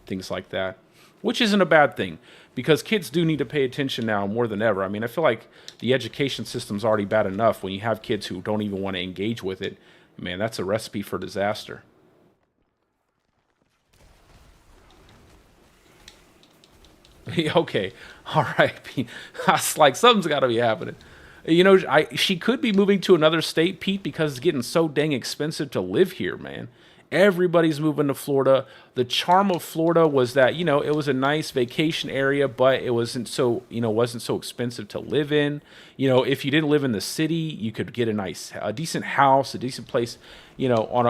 things like that, which isn't a bad thing because kids do need to pay attention now more than ever. I mean, I feel like the education system's already bad enough. When you have kids who don't even want to engage with it, man, that's a recipe for disaster. Okay, all right. I was like, something's got to be happening. She could be moving to another state, Pete, because it's getting so dang expensive to live here, man. Everybody's moving to Florida. The charm of Florida was that, it was a nice vacation area, but it wasn't so expensive to live in. If you didn't live in the city, you could get a decent house, a decent place, on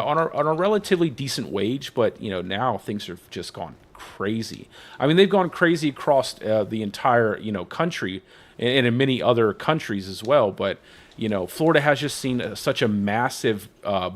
a relatively decent wage. But, now things have just gone crazy. I mean, they've gone crazy across the entire, country, and in many other countries as well. But Florida has just seen such a massive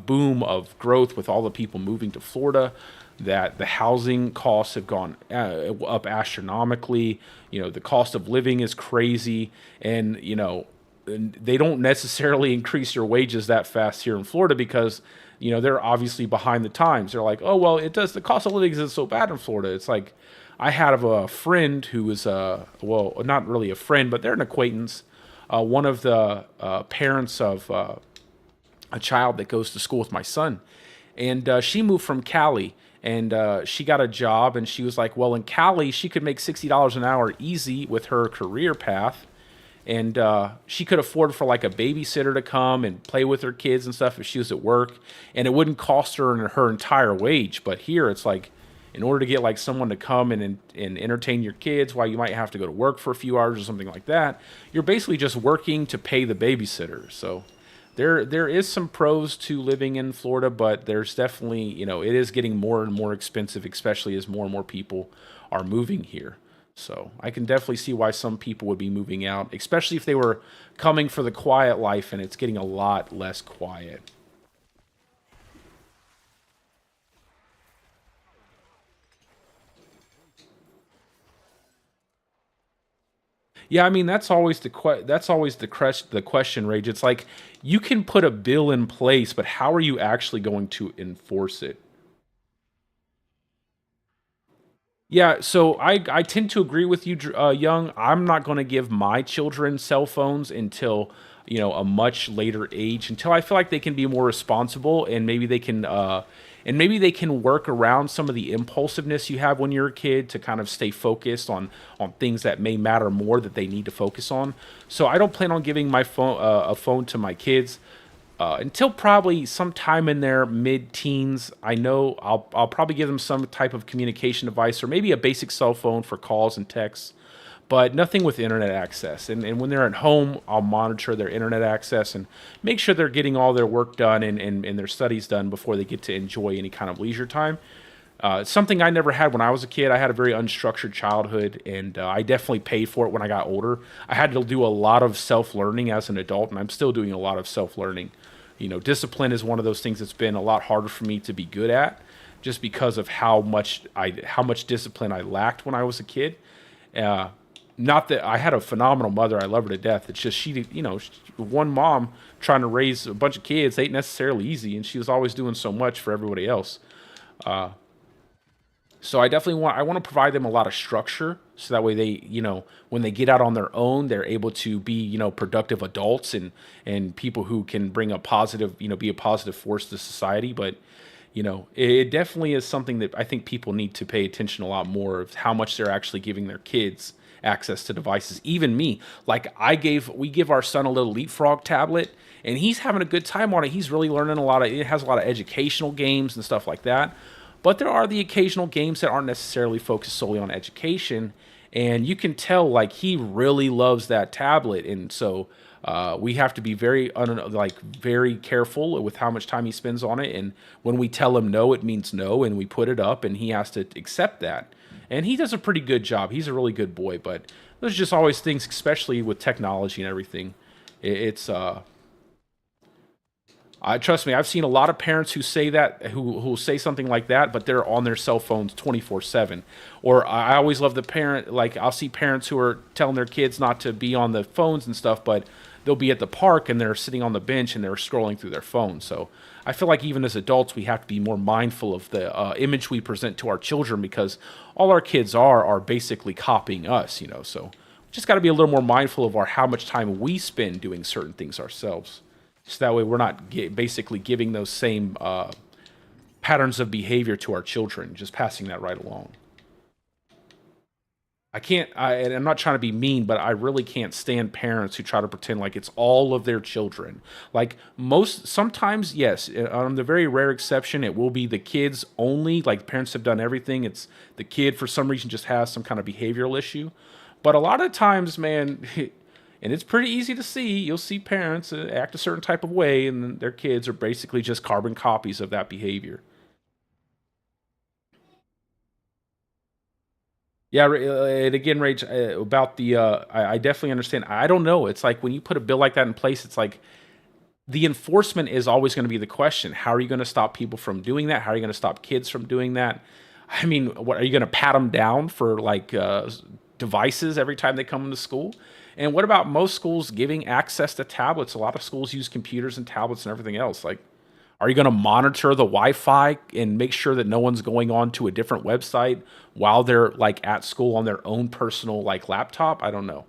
boom of growth with all the people moving to Florida that the housing costs have gone up astronomically. The cost of living is crazy, and they don't necessarily increase your wages that fast here in Florida because they're obviously behind the times. They're like, oh well, the cost of living isn't so bad in Florida. It's like, I had a friend who was well, not really a friend, but they're an acquaintance. One of the parents of a child that goes to school with my son, and she moved from Cali, and she got a job, and she was like, well, in Cali she could make $60 an hour easy with her career path, and she could afford for like a babysitter to come and play with her kids and stuff if she was at work, and it wouldn't cost her entire wage. But here it's like, in order to get like someone to come and entertain your kids while you might have to go to work for a few hours or something like that, you're basically just working to pay the babysitter. So there is some pros to living in Florida, but there's definitely, it is getting more and more expensive, especially as more and more people are moving here. So I can definitely see why some people would be moving out, especially if they were coming for the quiet life, and it's getting a lot less quiet. Yeah, I mean that's always the question, Rage. It's like, you can put a bill in place, but how are you actually going to enforce it? Yeah, so I tend to agree with you, Young. I'm not going to give my children cell phones until a much later age, until I feel like they can be more responsible, and maybe they can work around some of the impulsiveness you have when you're a kid to kind of stay focused on things that may matter more that they need to focus on. So I don't plan on giving my phone a phone to my kids until probably sometime in their mid-teens. I know I'll probably give them some type of communication device or maybe a basic cell phone for calls and texts, but nothing with internet access. And when they're at home, I'll monitor their internet access and make sure they're getting all their work done and their studies done before they get to enjoy any kind of leisure time. It's something I never had when I was a kid. I had a very unstructured childhood, and I definitely paid for it when I got older. I had to do a lot of self-learning as an adult, and I'm still doing a lot of self-learning. Discipline is one of those things that's been a lot harder for me to be good at. just because of how much discipline I lacked when I was a kid. Uh, Not that I had a phenomenal mother, I love her to death. It's just one mom trying to raise a bunch of kids ain't necessarily easy, and she was always doing so much for everybody else. So I want to provide them a lot of structure, so that way when they get out on their own, they're able to be productive adults, and people who can bring a positive, be a positive force to society. But it definitely is something that I think people need to pay attention a lot more of, how much they're actually giving their kids access to devices. Even me, like we give our son a little Leapfrog tablet, and he's having a good time on it. He's really learning a lot of. It has a lot of educational games and stuff like that. But there are the occasional games that aren't necessarily focused solely on education, and you can tell like he really loves that tablet, and so we have to be very careful with how much time he spends on it. And when we tell him no, it means no, and we put it up, and he has to accept that. And he does a pretty good job. He's a really good boy, but there's just always things, especially with technology and everything. It's I trust me. I've seen a lot of parents who say that, who say something like that, but they're on their cell phones 24/7. Or I always love the parent. Like I'll see parents who are telling their kids not to be on the phones and stuff, but they'll be at the park and they're sitting on the bench and they're scrolling through their phone. So I feel like even as adults, we have to be more mindful of the image we present to our children, because all our kids are basically copying us. So we just got to be a little more mindful of how much time we spend doing certain things ourselves. So that way we're not basically giving those same patterns of behavior to our children, just passing that right along. And I'm not trying to be mean, but I really can't stand parents who try to pretend like it's all of their children. Like sometimes, yes, on the very rare exception, it will be the kids only. Like parents have done everything. It's the kid for some reason just has some kind of behavioral issue. But a lot of times, man, and it's pretty easy to see. You'll see parents act a certain type of way, and their kids are basically just carbon copies of that behavior. Yeah, and again, Rage, about I definitely understand. I don't know. It's like when you put a bill like that in place, it's like the enforcement is always going to be the question. How are you going to stop people from doing that? How are you going to stop kids from doing that? I mean, what are you going to pat them down for like devices every time they come into school? And what about most schools giving access to tablets? A lot of schools use computers and tablets and everything else. Like, are you going to monitor the Wi-Fi and make sure that no one's going on to a different website while they're like at school on their own personal like laptop? I don't know.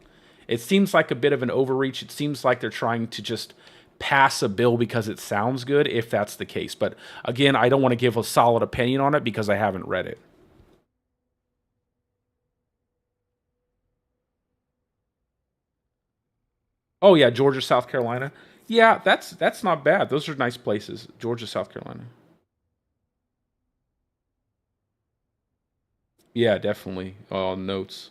It seems like a bit of an overreach. It seems like they're trying to just pass a bill because it sounds good, if that's the case. But again, I don't want to give a solid opinion on it because I haven't read it. Oh yeah, Georgia, South Carolina. Yeah, that's not bad. Those are nice places. Georgia, South Carolina. Yeah, definitely. Notes.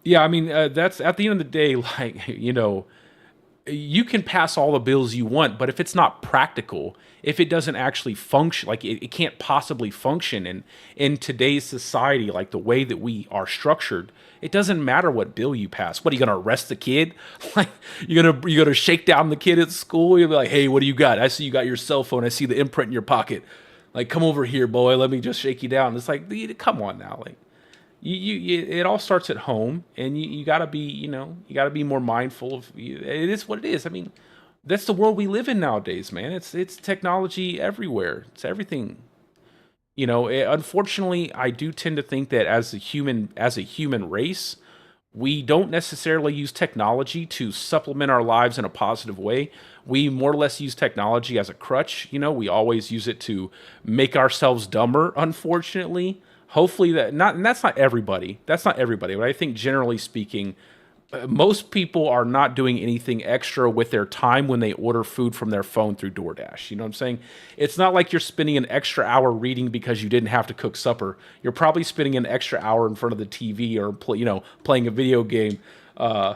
Yeah, I mean, that's at the end of the day, like, you can pass all the bills you want, but if it's not practical, if it doesn't actually function, like it can't possibly function in today's society, like the way that we are structured, it doesn't matter what bill you pass. What are you gonna arrest the kid? Like you're gonna shake down the kid at school? You'll be like, hey, what do you got? I see you got your cell phone. I see the imprint in your pocket. Like, come over here, boy. Let me just shake you down. It's like, come on now, like it all starts at home, and you got to be you got to be more mindful of it is what it is. I mean, that's the world we live in nowadays, man. It's technology everywhere. It's everything. Unfortunately, I do tend to think that as a human race, we don't necessarily use technology to supplement our lives in a positive way. We more or less use technology as a crutch. We always use it to make ourselves dumber, unfortunately. Hopefully and that's not everybody. That's not everybody, but I think generally speaking, most people are not doing anything extra with their time when they order food from their phone through DoorDash. You know what I'm saying? It's not like you're spending an extra hour reading because you didn't have to cook supper. You're probably spending an extra hour in front of the TV or playing a video game. Uh,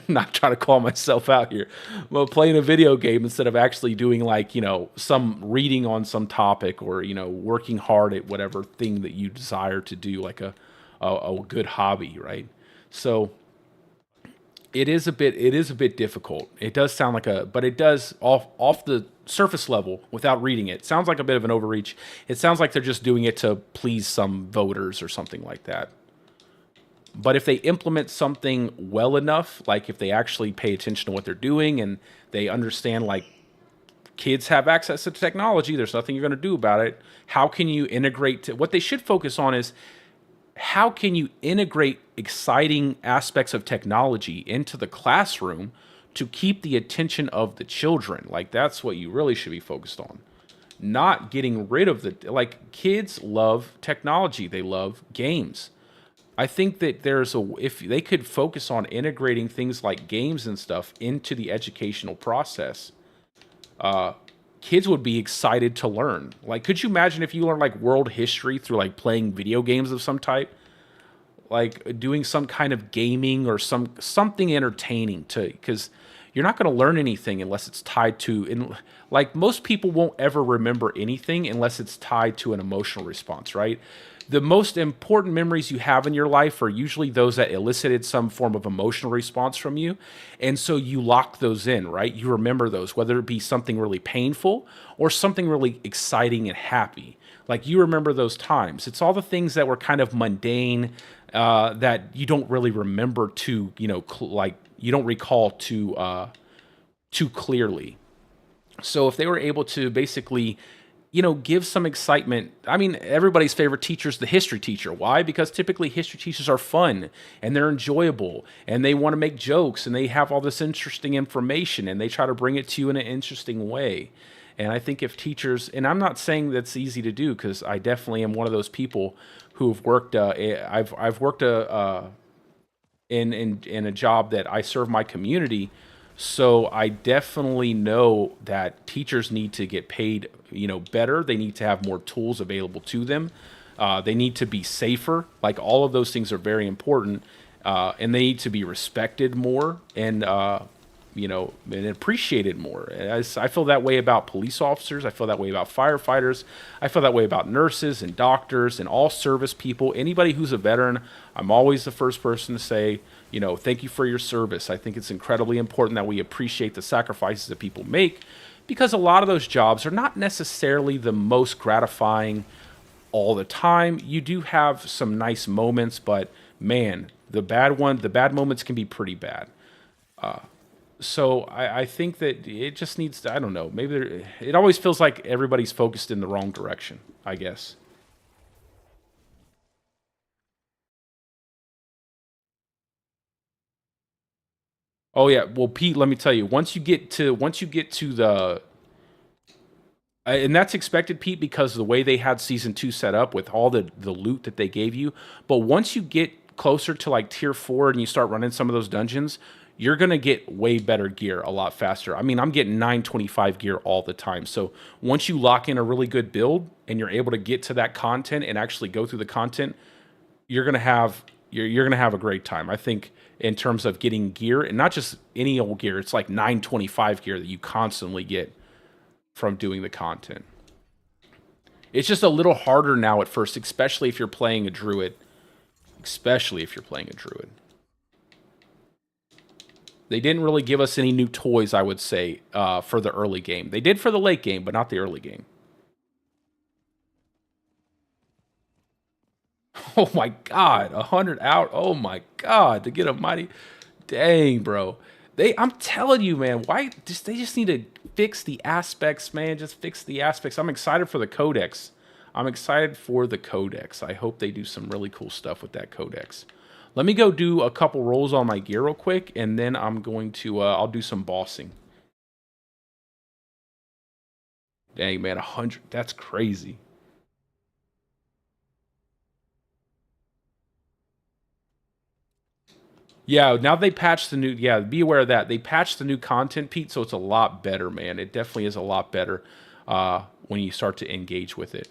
not trying to call myself out here, but playing a video game instead of actually doing like some reading on some topic or working hard at whatever thing that you desire to do, like a a good hobby, right? So it is a bit difficult. It does sound like but it does off the surface level without reading it. Sounds like a bit of an overreach. It sounds like they're just doing it to please some voters or something like that. But if they implement something well enough, like if they actually pay attention to what they're doing and they understand like kids have access to technology, there's nothing you're going to do about it. How can you integrate what they should focus on is how can you integrate exciting aspects of technology into the classroom to keep the attention of the children? Like that's what you really should be focused on. Not getting rid of like kids love technology. They love games. I think that if they could focus on integrating things like games and stuff into the educational process, kids would be excited to learn. Like, could you imagine if you learned like world history through like playing video games of some type? Like doing some kind of gaming or something entertaining because you're not going to learn anything unless it's tied to like most people won't ever remember anything unless it's tied to an emotional response, right? The most important memories you have in your life are usually those that elicited some form of emotional response from you. And so you lock those in, right? You remember those, whether it be something really painful or something really exciting and happy. Like you remember those times. It's all the things that were kind of mundane, that you don't really remember to, like you don't recall too clearly. So if they were able to basically, give some excitement. I mean, everybody's favorite teacher is the history teacher. Why? Because typically history teachers are fun and they're enjoyable and they want to make jokes and they have all this interesting information and they try to bring it to you in an interesting way. And I think if teachers, and I'm not saying that's easy to do because I definitely am one of those people who've worked. I've worked in a job that I serve my community, so I definitely know that teachers need to get paid, better. They need to have more tools available to them. They need to be safer. Like all of those things are very important, and they need to be respected more and appreciated more. I feel that way about police officers. I feel that way about firefighters. I feel that way about nurses and doctors and all service people. Anybody who's a veteran, I'm always the first person to say, thank you for your service. I think it's incredibly important that we appreciate the sacrifices that people make because a lot of those jobs are not necessarily the most gratifying all the time. You do have some nice moments, but man, the bad moments can be pretty bad. So I think that it just needs to, I don't know, it always feels like everybody's focused in the wrong direction, I guess. Oh yeah, well Pete, let me tell you, once you get to and that's expected, Pete, because of the way they had season 2 set up with all the loot that they gave you. But once you get closer to like tier 4 and you start running some of those dungeons, you're gonna get way better gear a lot faster. I mean, I'm getting 925 gear all the time. So once you lock in a really good build and you're able to get to that content and actually go through the content, you're gonna have a great time. I think in terms of getting gear and not just any old gear. It's like 925 gear that you constantly get from doing the content. It's just a little harder now at first, especially if you're playing a druid. Especially if you're playing a druid. They didn't really give us any new toys, I would say, for the early game. They did for the late game, but not the early game. Oh my god, 100 out. Oh my god, to get a mighty, dang, bro. I'm telling you, man. They just need to fix the aspects, man. Just fix the aspects. I'm excited for the codex. I hope they do some really cool stuff with that codex. Let me go do a couple rolls on my gear real quick, and then I'm going to I'll do some bossing. Dang, man, 100. That's crazy. Yeah, now they patched the new. Yeah, be aware of that. They patched the new content, Pete, so it's a lot better, man. It definitely is a lot better when you start to engage with it.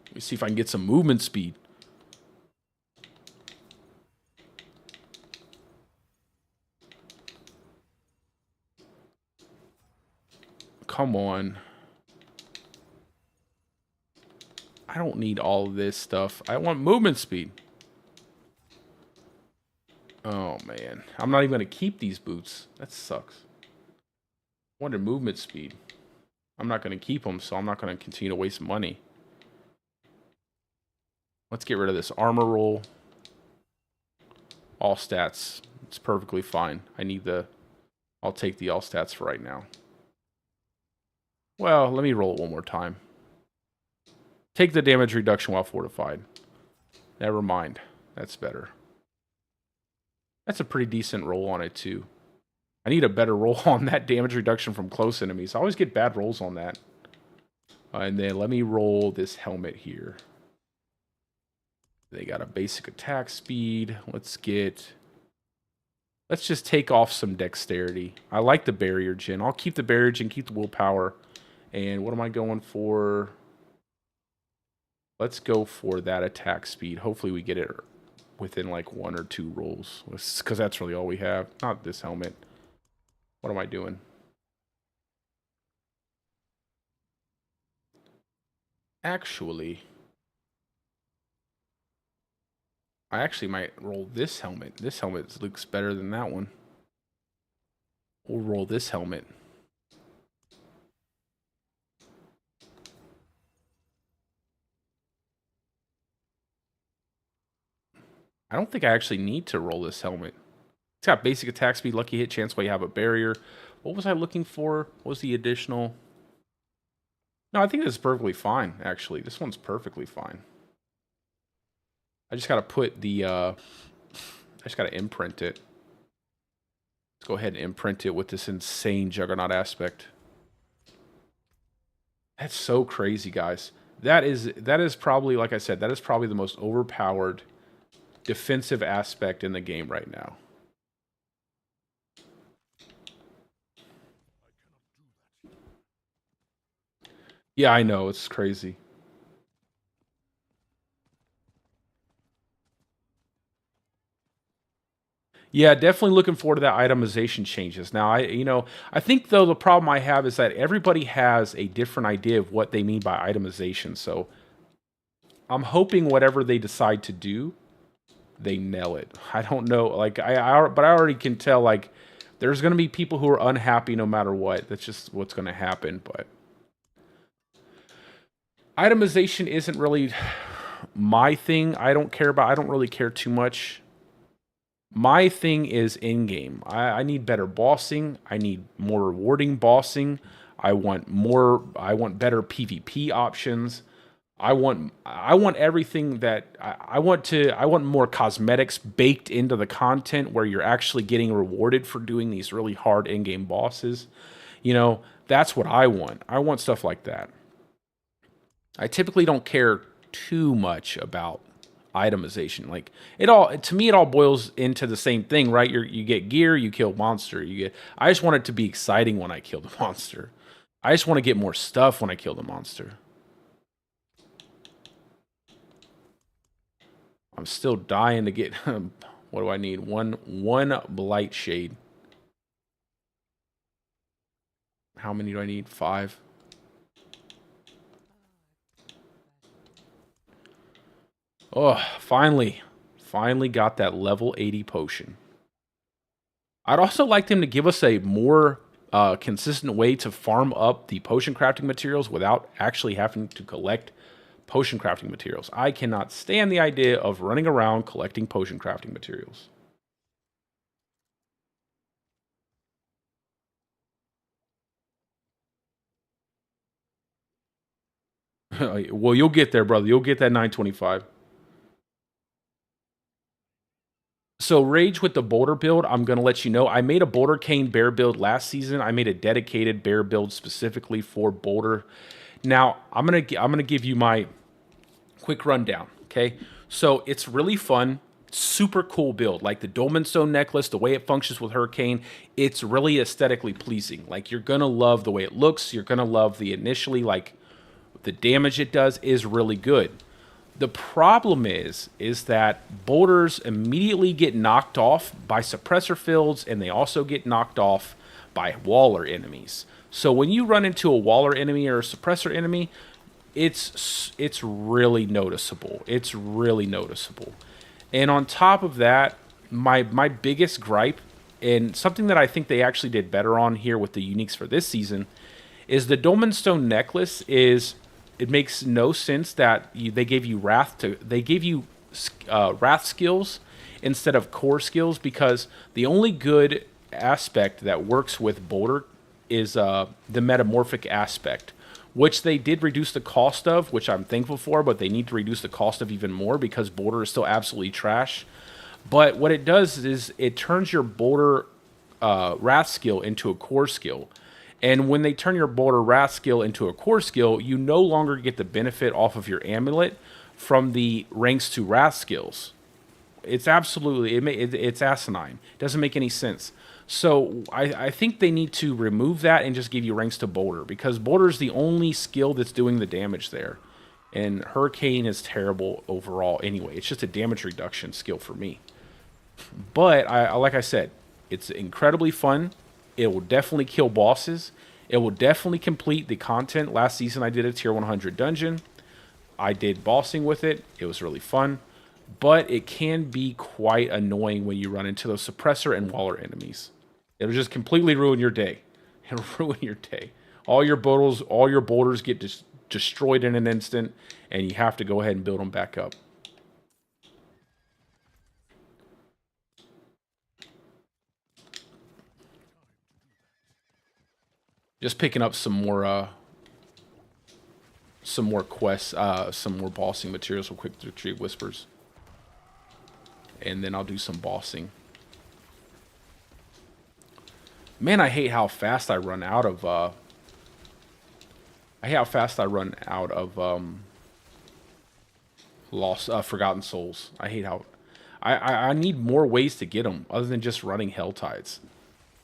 Let me see if I can get some movement speed. Come on. I don't need all of this stuff. I want movement speed. Oh, man. I'm not even going to keep these boots. That sucks. I wanted movement speed. I'm not going to keep them, so I'm not going to continue to waste money. Let's get rid of this armor roll. All stats. It's perfectly fine. I need the... I'll take the all stats for right now. Well, let me roll it one more time. Take the damage reduction while fortified. Never mind. That's better. That's a pretty decent roll on it, too. I need a better roll on that damage reduction from close enemies. I always get bad rolls on that. And then let me roll this helmet here. They got a basic attack speed. Let's just take off some dexterity. I like the barrier gen. I'll keep the barrier gen, keep the willpower. And what am I going for? Let's go for that attack speed. Hopefully we get it within like 1 or 2 rolls. Because that's really all we have. Not this helmet. What am I doing? Actually, I actually might roll this helmet. This helmet looks better than that one. We'll roll this helmet. I don't think I actually need to roll this helmet. It's got basic attack speed, lucky hit chance while you have a barrier. What was I looking for? What was the additional? No, I think this is perfectly fine, actually. This one's perfectly fine. I just got to put the... I just got to imprint it. Let's go ahead and imprint it with this insane Juggernaut aspect. That's so crazy, guys. That is probably, like I said, that is probably the most overpowered defensive aspect in the game right now. Yeah, I know, it's crazy. Yeah, definitely looking forward to that itemization changes. Now, I think though the problem I have is that everybody has a different idea of what they mean by itemization. So I'm hoping whatever they decide to do, they nail it. I don't know, like but I already can tell like there's going to be people who are unhappy no matter what. That's just what's going to happen, but itemization isn't really my thing. I don't really care too much. My thing is in-game. I need better bossing. I need more rewarding bossing. I want better PvP options. I want everything that I want more cosmetics baked into the content where you're actually getting rewarded for doing these really hard in-game bosses. That's what I want. I want stuff like that. I typically don't care too much about itemization. Like to me it all boils into the same thing, right? You get gear, you kill monster. I just want it to be exciting when I kill the monster. I just want to get more stuff when I kill the monster. I'm still dying to get what do I need? One blight shade. How many do I need? 5. Oh, finally got that level 80 potion. I'd also like them to give us a more consistent way to farm up the potion crafting materials without actually having to collect potion crafting materials. I cannot stand the idea of running around collecting potion crafting materials. Well, you'll get there, brother. You'll get that 925. So Rage with the boulder build, I'm going to let you know. I made a boulder cane bear build last season. I made a dedicated bear build specifically for boulder. Now, I'm going to give you my quick rundown, okay? So it's really fun, super cool build. Like the Dolmen Stone necklace, the way it functions with Hurricane, it's really aesthetically pleasing. Like you're going to love the way it looks. You're going to love the initially, like the damage it does is really good. The problem is that boulders immediately get knocked off by suppressor fields, and they also get knocked off by waller enemies. So when you run into a waller enemy or a suppressor enemy, It's really noticeable. It's really noticeable. And on top of that, my biggest gripe, and something that I think they actually did better on here with the uniques for this season, is the Dolmen Stone necklace. Is it makes no sense that they gave you wrath skills instead of core skills, because the only good aspect that works with Boulder is the metamorphic aspect, which they did reduce the cost of, which I'm thankful for, but they need to reduce the cost of even more because Boulder is still absolutely trash. But what it does is it turns your Boulder Wrath skill into a core skill. And when they turn your Boulder Wrath skill into a core skill, you no longer get the benefit off of your amulet from the ranks to Wrath skills. It's absolutely, it's asinine. It doesn't make any sense. So I think they need to remove that and just give you ranks to Boulder, because Boulder is the only skill that's doing the damage there. And Hurricane is terrible overall anyway. It's just a damage reduction skill for me. But like I said, it's incredibly fun. It will definitely kill bosses. It will definitely complete the content. Last season I did a tier 100 dungeon. I did bossing with it. It was really fun. But it can be quite annoying when you run into those suppressor and waller enemies. It'll just completely ruin your day. It'll ruin your day. All your boulders get destroyed in an instant, and you have to go ahead and build them back up. Just picking up some more quests, some more bossing materials real quick to retrieve whispers. And then I'll do some bossing. Man, I hate how fast I run out of Forgotten Souls. I hate how I need more ways to get them other than just running Helltides.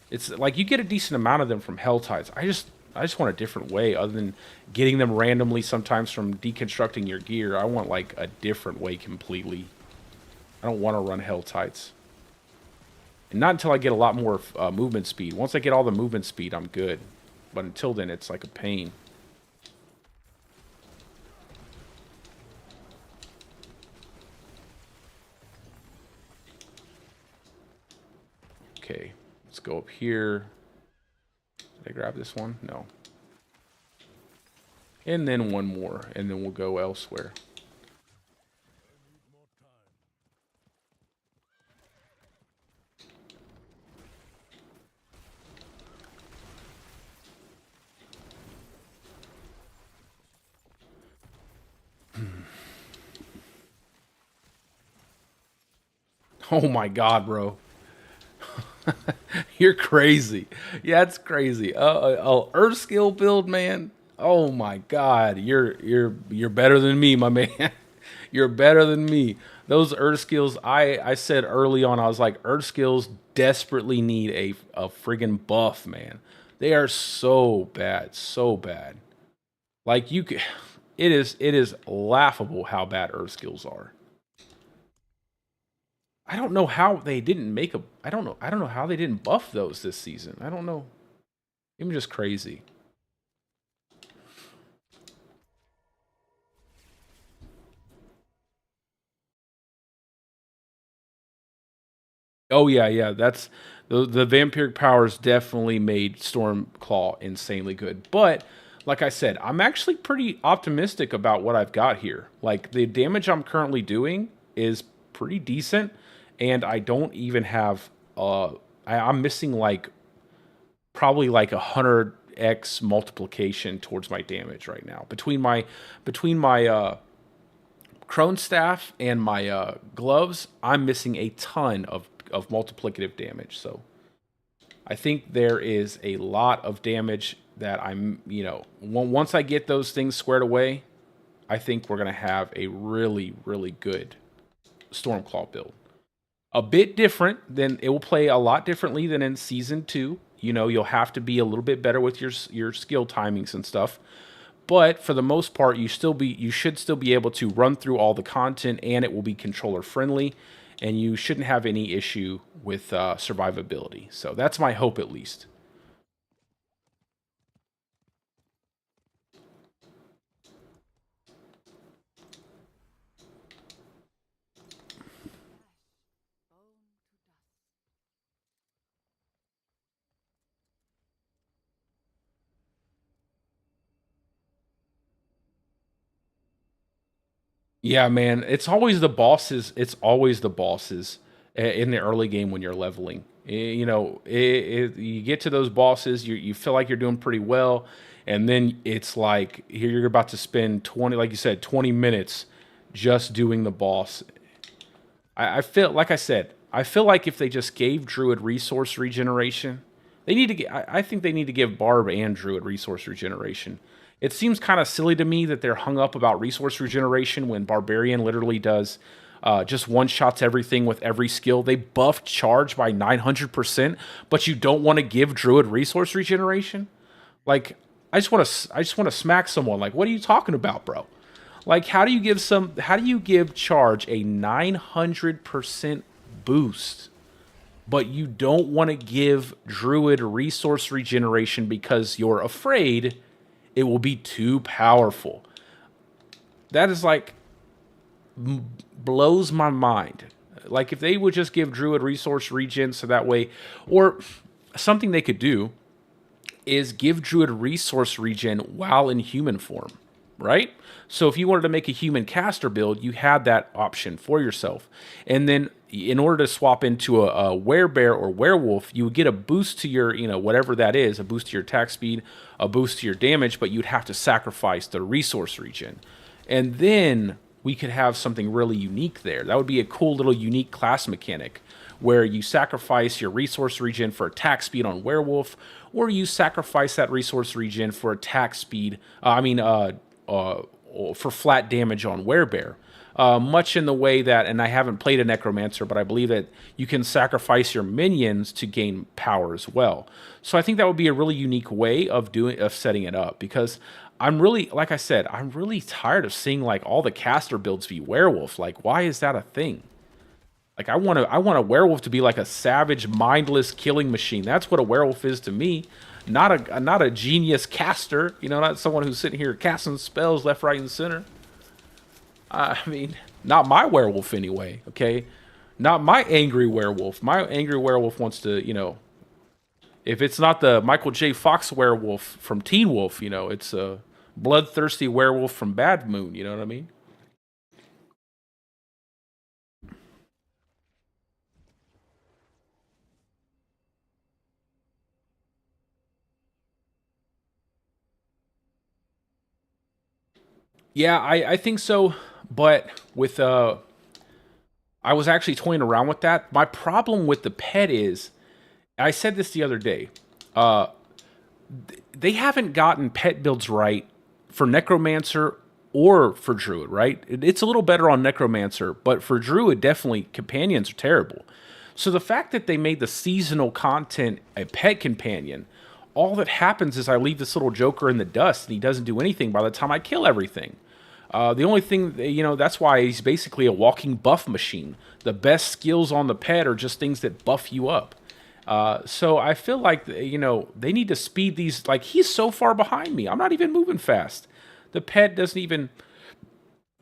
It's like you get a decent amount of them from Helltides. I just want a different way other than getting them randomly sometimes from deconstructing your gear. I want like a different way completely. I don't want to run Helltides. And not until I get a lot more movement speed. Once I get all the movement speed, I'm good. But until then, it's like a pain. Okay, let's go up here. Did I grab this one? No. And then one more, and then we'll go elsewhere. Oh my god, bro. You're crazy. Yeah, it's crazy. Earth skill build, man. Oh my god, you're better than me, my man. You're better than me. Those Earth skills, I said early on, I was like, Earth skills desperately need a friggin' buff, man. They are so bad, so bad. Like it is laughable how bad Earth skills are. I don't know how they didn't make a. I don't know how they didn't buff those this season. I don't know. I'm just crazy. Oh yeah. That's the vampiric powers definitely made Stormclaw insanely good. But like I said, I'm actually pretty optimistic about what I've got here. Like the damage I'm currently doing is pretty decent, and I don't even have. I'm missing like probably like 100x multiplication towards my damage right now between my crone staff and my gloves. I'm missing a ton of multiplicative damage. So I think there is a lot of damage that once I get those things squared away, I think we're going to have a really, really good Stormclaw build. A bit different than, it will play a lot differently than in Season 2. You'll have to be a little bit better with your skill timings and stuff. But for the most part, you should still be able to run through all the content, and it will be controller friendly, and you shouldn't have any issue with survivability. So that's my hope, at least. Yeah, man, it's always the bosses. It's always the bosses in the early game when you're leveling. You know, you get to those bosses, you feel like you're doing pretty well, and then it's like here you're about to spend 20, like you said, 20 minutes just doing the boss. I feel like I said, I feel like if they just gave Druid resource regeneration, they need to get. I think they need to give Barb and Druid resource regeneration. It seems kind of silly to me that they're hung up about resource regeneration when Barbarian literally does just one shots everything with every skill. They buffed charge by 900%, but you don't want to give Druid resource regeneration. Like, I just want to smack someone. Like, what are you talking about, bro? Like, how do you give charge a 900% boost, but you don't want to give Druid resource regeneration because you're afraid it will be too powerful? That is like blows my mind. Like, if they would just give Druid resource regen so that way, or something they could do is give Druid resource regen while in human form, right? So if you wanted to make a human caster build, you had that option for yourself. And then in order to swap into a werebear or werewolf, you would get a boost to your, you know, whatever that is, a boost to your attack speed, a boost to your damage, but you'd have to sacrifice the resource regen. And then we could have something really unique there. That would be a cool little unique class mechanic where you sacrifice your resource regen for attack speed on werewolf, or you sacrifice that resource regen for attack speed. Uh, for flat damage on werebear. Much in the way that, and I haven't played a necromancer, but I believe that you can sacrifice your minions to gain power as well. So I think that would be a really unique way of setting it up, because I'm really, like I said, I'm really tired of seeing like all the caster builds be werewolf. Like, why is that a thing? Like, I want a werewolf to be like a savage, mindless killing machine. That's what a werewolf is to me. Not a genius caster. You know, not someone who's sitting here casting spells left, right, and center. I mean, not my werewolf anyway. Okay, not my angry werewolf. My angry werewolf wants to, you know, if it's not the Michael J. Fox werewolf from Teen Wolf, you know, it's a bloodthirsty werewolf from Bad Moon. You know what I mean? Yeah, I think so. But with I was actually toying around with that. My problem with the pet is, I said this the other day. Uh, they haven't gotten pet builds right for Necromancer or for Druid, right? It's a little better on Necromancer, but for Druid, definitely companions are terrible. So the fact that they made the seasonal content a pet companion, all that happens is I leave this little joker in the dust and he doesn't do anything by the time I kill everything. The only thing, you know, that's why he's basically a walking buff machine. The best skills on the pet are just things that buff you up. So I feel like, you know, they need to speed these. Like, he's so far behind me. I'm not even moving fast. The pet doesn't even.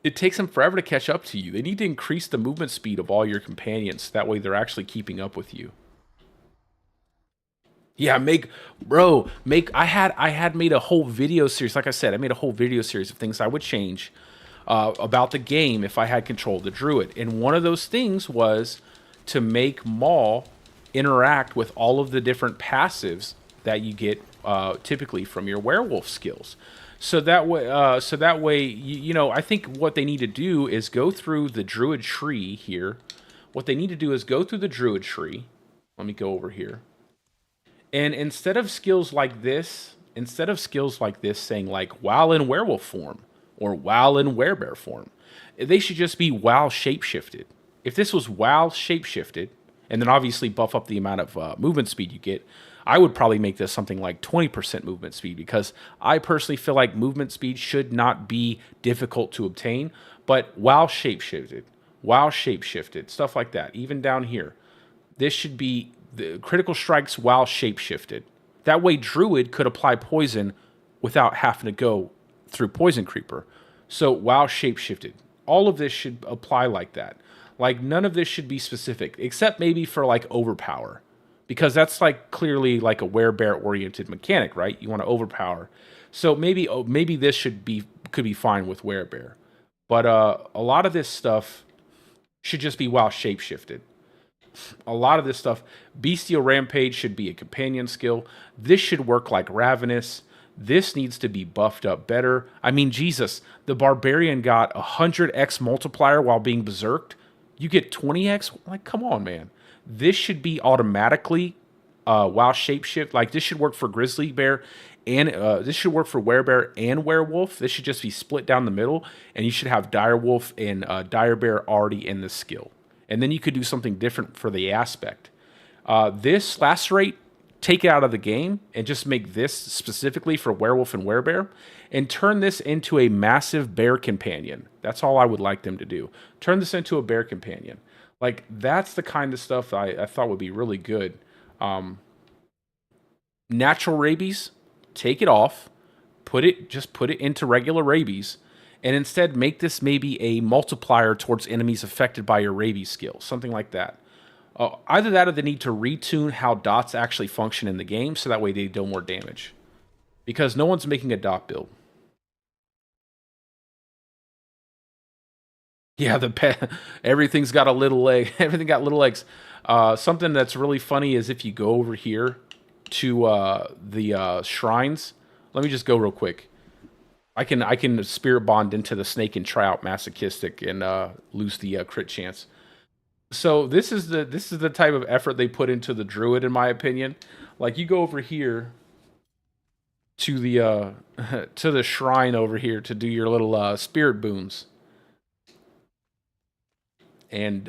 It takes him forever to catch up to you. They need to increase the movement speed of all your companions. That way they're actually keeping up with you. Yeah, I had made a whole video series. Like I said, I made a whole video series of things I would change about the game if I had control of the druid. And one of those things was to make Maul interact with all of the different passives that you get typically from your werewolf skills. So that way, you know, I think what they need to do is go through the druid tree here. What they need to do is go through the druid tree. Let me go over here. And instead of skills like this saying like while in werewolf form or while in werebear form, they should just be while shapeshifted. If this was while shapeshifted, and then obviously buff up the amount of movement speed you get, I would probably make this something like 20% movement speed, because I personally feel like movement speed should not be difficult to obtain, but while shapeshifted, stuff like that, even down here, this should be the critical strikes while shapeshifted. That way, Druid could apply poison without having to go through Poison Creeper. So while shapeshifted, all of this should apply like that. Like, none of this should be specific, except maybe for like overpower, because that's like clearly like a werebear oriented mechanic, right? You want to overpower. So maybe this should be could be fine with werebear. But a lot of this stuff should just be WoW shapeshifted. A lot of this stuff, Bestial Rampage should be a companion skill. This should work like Ravenous. This needs to be buffed up better. I mean, Jesus, the Barbarian got 100x multiplier while being berserked. You get 20x? Like, come on, man. This should be automatically WoW shapeshift. Like, this should work for Grizzly Bear, and this should work for Werebear and Werewolf. This should just be split down the middle, and you should have Direwolf and Direbear already in the skill. And then you could do something different for the aspect. This Lacerate, take it out of the game and just make this specifically for Werewolf and Werebear, and turn this into a massive bear companion. That's all I would like them to do. Turn this into a bear companion. Like, that's the kind of stuff I thought would be really good. Natural rabies, take it off, put it into regular rabies, and instead make this maybe a multiplier towards enemies affected by your rabies skill, something like that. Either that or they need to retune how dots actually function in the game so that way they deal more damage. Because no one's making a dot build. Yeah, everything's got a little leg. Everything got little legs. Something that's really funny is if you go over here to the shrines. Let me just go real quick. I can spirit bond into the snake and try out masochistic and lose the crit chance. So this is the type of effort they put into the druid, in my opinion. Like, you go over here to the to the shrine over here to do your little spirit boons, and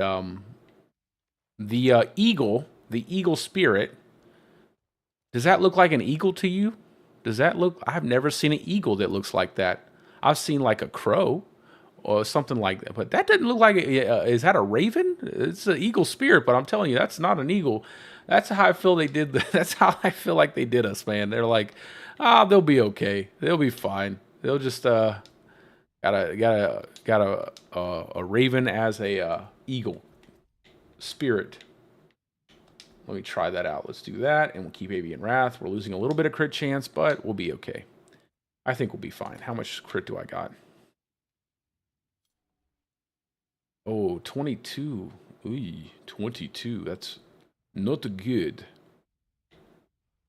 the eagle spirit. Does that look like an eagle to you? Does that look? I've never seen an eagle that looks like that. I've seen like a crow or something like that, but that doesn't look like is that a raven? It's an eagle spirit, but I'm telling you, that's not an eagle. That's how I feel they did. That's how I feel like they did us, man. They're like, they'll be okay. They'll be fine. They'll just got a raven as a eagle spirit. Let me try that out. Let's do that, and we'll keep Avian Wrath. We're losing a little bit of crit chance, but we'll be okay. I think we'll be fine. How much crit do I got? Oh, 22. Ooh, 22. That's not good.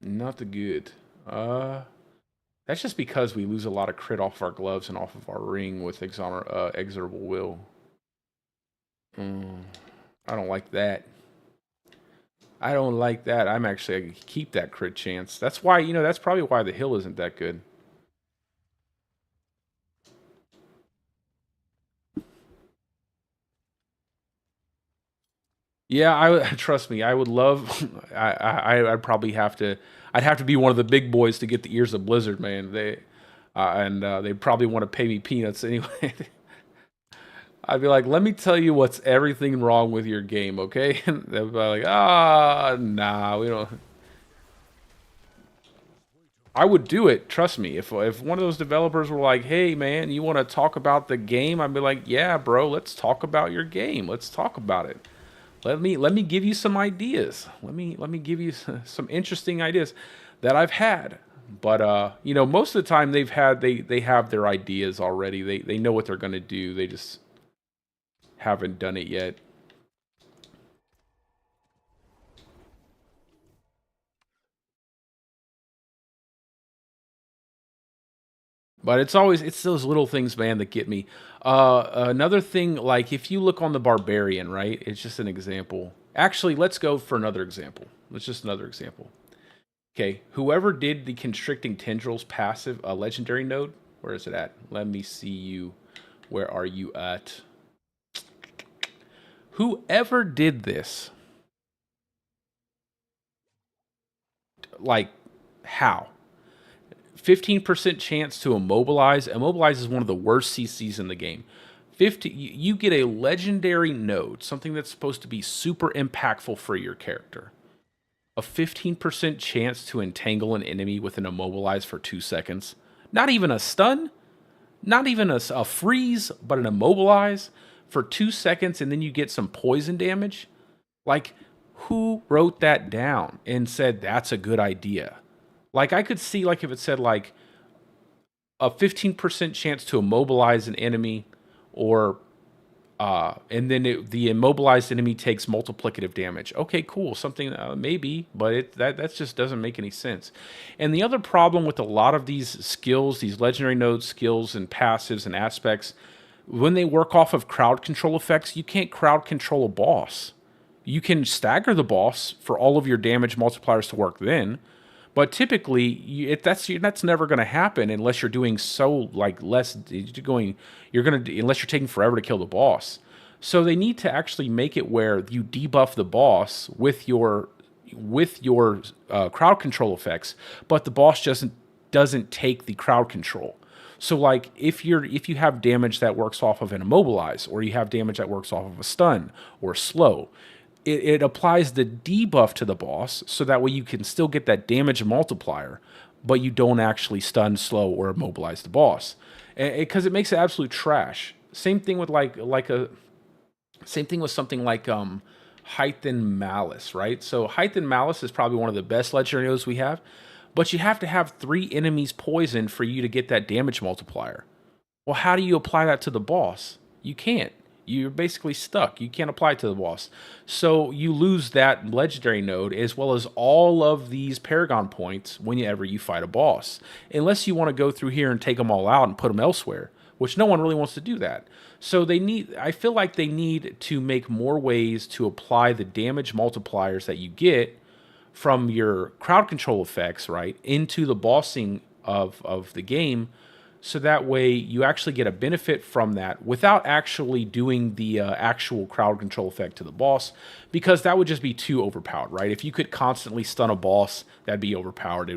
Not good. That's just because we lose a lot of crit off our gloves and off of our ring with Exorable Will. I don't like that. I don't like that. I'm actually, I keep that crit chance. That's why, that's probably why the hill isn't that good. Yeah, trust me, I would love, I'd probably have to, I'd have to be one of the big boys to get the ears of Blizzard, man. They probably want to pay me peanuts anyway. I'd be like, let me tell you what's everything wrong with your game, okay? And they'll be like, nah, we don't. I would do it, trust me. If one of those developers were like, hey, man, you want to talk about the game? I'd be like, yeah, bro, let's talk about your game. Let's talk about it. Let me give you some ideas. Let me give you some interesting ideas that I've had. But most of the time they have their ideas already. They know what they're gonna do. They just haven't done it yet. But it's those little things, man, that get me. Another thing, like if you look on the Barbarian, right? It's just an example. Actually, let's go for another example. Let's just another example. Okay, whoever did the Constricting Tendrils passive legendary node, where is it at? Let me see you. Where are you at? Whoever did this, like, how? 15% chance to immobilize. Immobilize is one of the worst CCs in the game. You get a legendary node, something that's supposed to be super impactful for your character. A 15% chance to entangle an enemy with an immobilize for 2 seconds. Not even a stun, not even a freeze, but an immobilize for 2 seconds, and then you get some poison damage. Like, who wrote that down and said that's a good idea? Like, I could see, like, if it said, like, a 15% chance to immobilize an enemy or and then the immobilized enemy takes multiplicative damage. Okay, cool, something maybe, but that just doesn't make any sense. And the other problem with a lot of these skills, these legendary node skills and passives and aspects, when they work off of crowd control effects, you can't crowd control a boss. You can stagger the boss for all of your damage multipliers to work then, but typically that's never going to happen unless you're doing so like less you're going to unless you're taking forever to kill the boss. So they need to actually make it where you debuff the boss with your crowd control effects, but the boss doesn't take the crowd control. So like if you have damage that works off of an immobilize, or you have damage that works off of a stun or slow, it applies the debuff to the boss, so that way you can still get that damage multiplier, but you don't actually stun, slow, or immobilize the boss, because it makes it absolute trash. Same thing with same thing with something like Height and Malice, right? So Height and Malice is probably one of the best legendary nodes we have, but you have to have 3 enemies poisoned for you to get that damage multiplier. Well, how do you apply that to the boss? You can't. You're basically stuck. You can't apply it to the boss. So you lose that legendary node as well as all of these Paragon points whenever you fight a boss. Unless you want to go through here and take them all out and put them elsewhere, which no one really wants to do that. So I feel like they need to make more ways to apply the damage multipliers that you get from your crowd control effects, right, into the bossing of the game, so that way you actually get a benefit from that without actually doing the actual crowd control effect to the boss, because that would just be too overpowered, right? If you could constantly stun a boss, that'd be overpowered.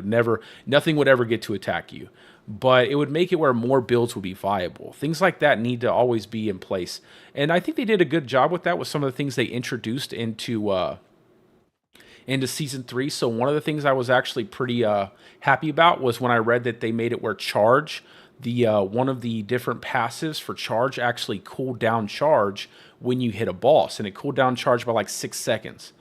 Nothing would ever get to attack you. But it would make it where more builds would be viable. Things like that need to always be in place. And I think they did a good job with that with some of the things they introduced into Season 3. So one of the things I was actually pretty happy about was when I read that they made it where charge, one of the different passives for charge, actually cooled down charge when you hit a boss, and it cooled down charge by like 6 seconds.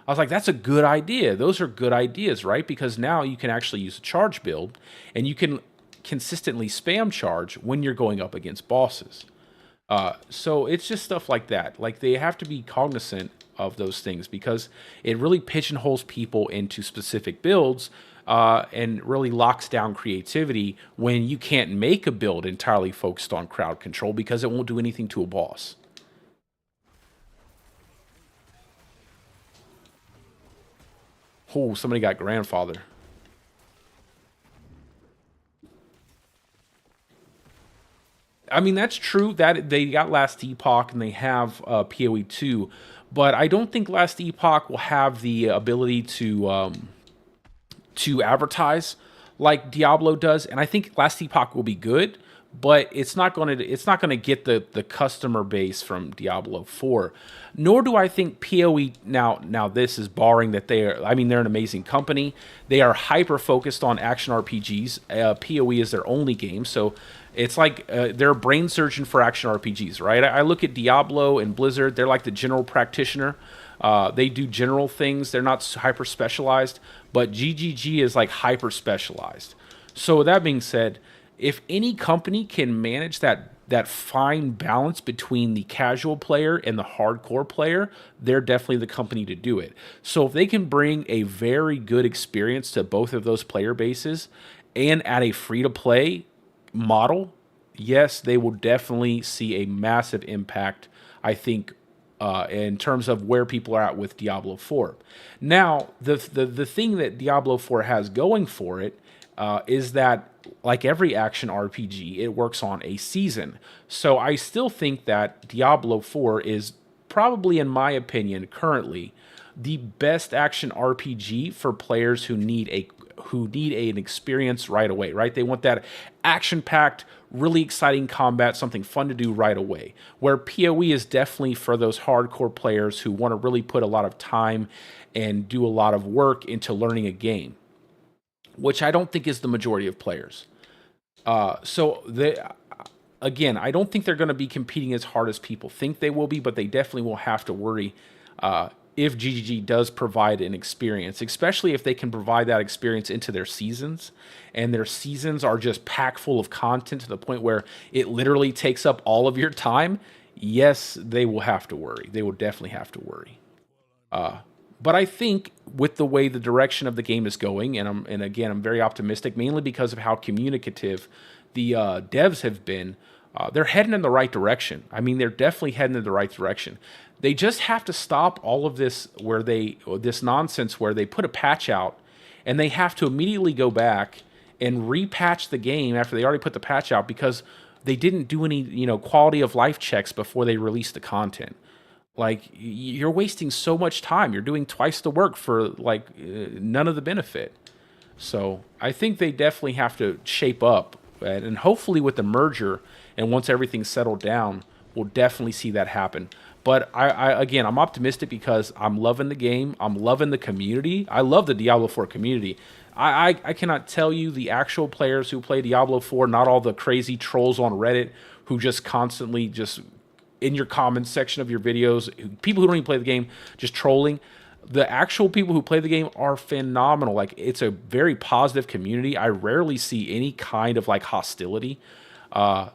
I was like, that's a good idea. Those are good ideas, right? Because now you can actually use a charge build, and you can consistently spam charge when you're going up against bosses. So it's just stuff like that. Like, they have to be cognizant of those things, because it really pigeonholes people into specific builds, and really locks down creativity when you can't make a build entirely focused on crowd control because it won't do anything to a boss. Oh, somebody got grandfather. I mean, that's true that they got Last Epoch and they have PoE 2, but I don't think Last Epoch will have the ability to advertise like Diablo does, and I think Last Epoch will be good, but it's not gonna get the customer base from Diablo 4. Nor do I think PoE now this is barring that they're an amazing company. They are hyper focused on action RPGs. PoE is their only game, so it's like they're a brain surgeon for action RPGs, right? I look at Diablo and Blizzard, they're like the general practitioner. They do general things. They're not hyper specialized, but GGG is like hyper specialized. So with that being said, if any company can manage that fine balance between the casual player and the hardcore player, they're definitely the company to do it. So if they can bring a very good experience to both of those player bases and at a free-to-play model, yes, they will definitely see a massive impact, I think, in terms of where people are at with Diablo 4. Now, the thing that Diablo 4 has going for it is that, like every action RPG, it works on a season. So I still think that Diablo 4 is probably, in my opinion, currently the best action RPG for players who need an experience right away, right? They want that action-packed, really exciting combat, something fun to do right away. Where PoE is definitely for those hardcore players who want to really put a lot of time and do a lot of work into learning a game, which I don't think is the majority of players. Again, I don't think they're going to be competing as hard as people think they will be, but they definitely will have to worry if GGG does provide an experience, especially if they can provide that experience into their seasons, and their seasons are just packed full of content to the point where it literally takes up all of your time. Yes, they will have to worry. They will definitely have to worry. But I think with the way the direction of the game is going, and again I'm very optimistic, mainly because of how communicative the devs have been. They're heading in the right direction. I mean, they're definitely heading in the right direction. They just have to stop all of this this nonsense where they put a patch out and they have to immediately go back and repatch the game after they already put the patch out because they didn't do any quality of life checks before they released the content. Like, you're wasting so much time. You're doing twice the work for none of the benefit. So I think they definitely have to shape up, and hopefully with the merger and once everything's settled down, we'll definitely see that happen. But again, I'm optimistic because I'm loving the game. I'm loving the community. I love the Diablo 4 community. I cannot tell you the actual players who play Diablo 4, not all the crazy trolls on Reddit who just constantly just in your comments section of your videos, people who don't even play the game, just trolling. The actual people who play the game are phenomenal. Like, it's a very positive community. I rarely see any kind of hostility.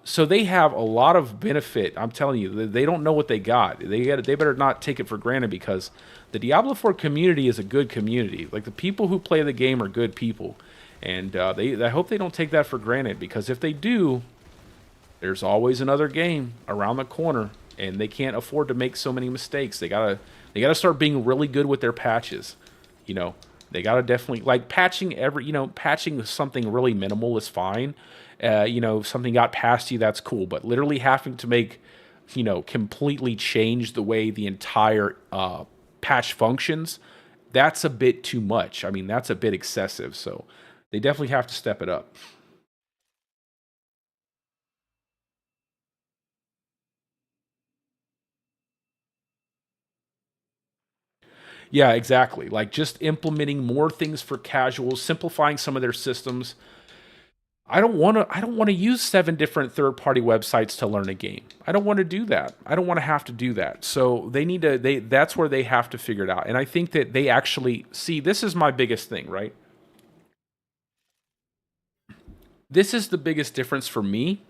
So they have a lot of benefit. I'm telling you, they don't know what they got. They better not take it for granted because the Diablo 4 community is a good community. Like, the people who play the game are good people, and I hope they don't take that for granted, because if they do, there's always another game around the corner, and they can't afford to make so many mistakes. They gotta start being really good with their patches. They gotta definitely patching patching something really minimal is fine. If something got past you, that's cool. But literally having to make completely change the way the entire patch functions, that's a bit too much. I mean, that's a bit excessive. So they definitely have to step it up. Yeah, exactly. Like, just implementing more things for casuals, simplifying some of their systems. I don't want to use 7 different third-party websites to learn a game. I don't want to do that. I don't want to have to do that. So that's where they have to figure it out. And I think that they actually see, this is my biggest thing, right? This is the biggest difference for me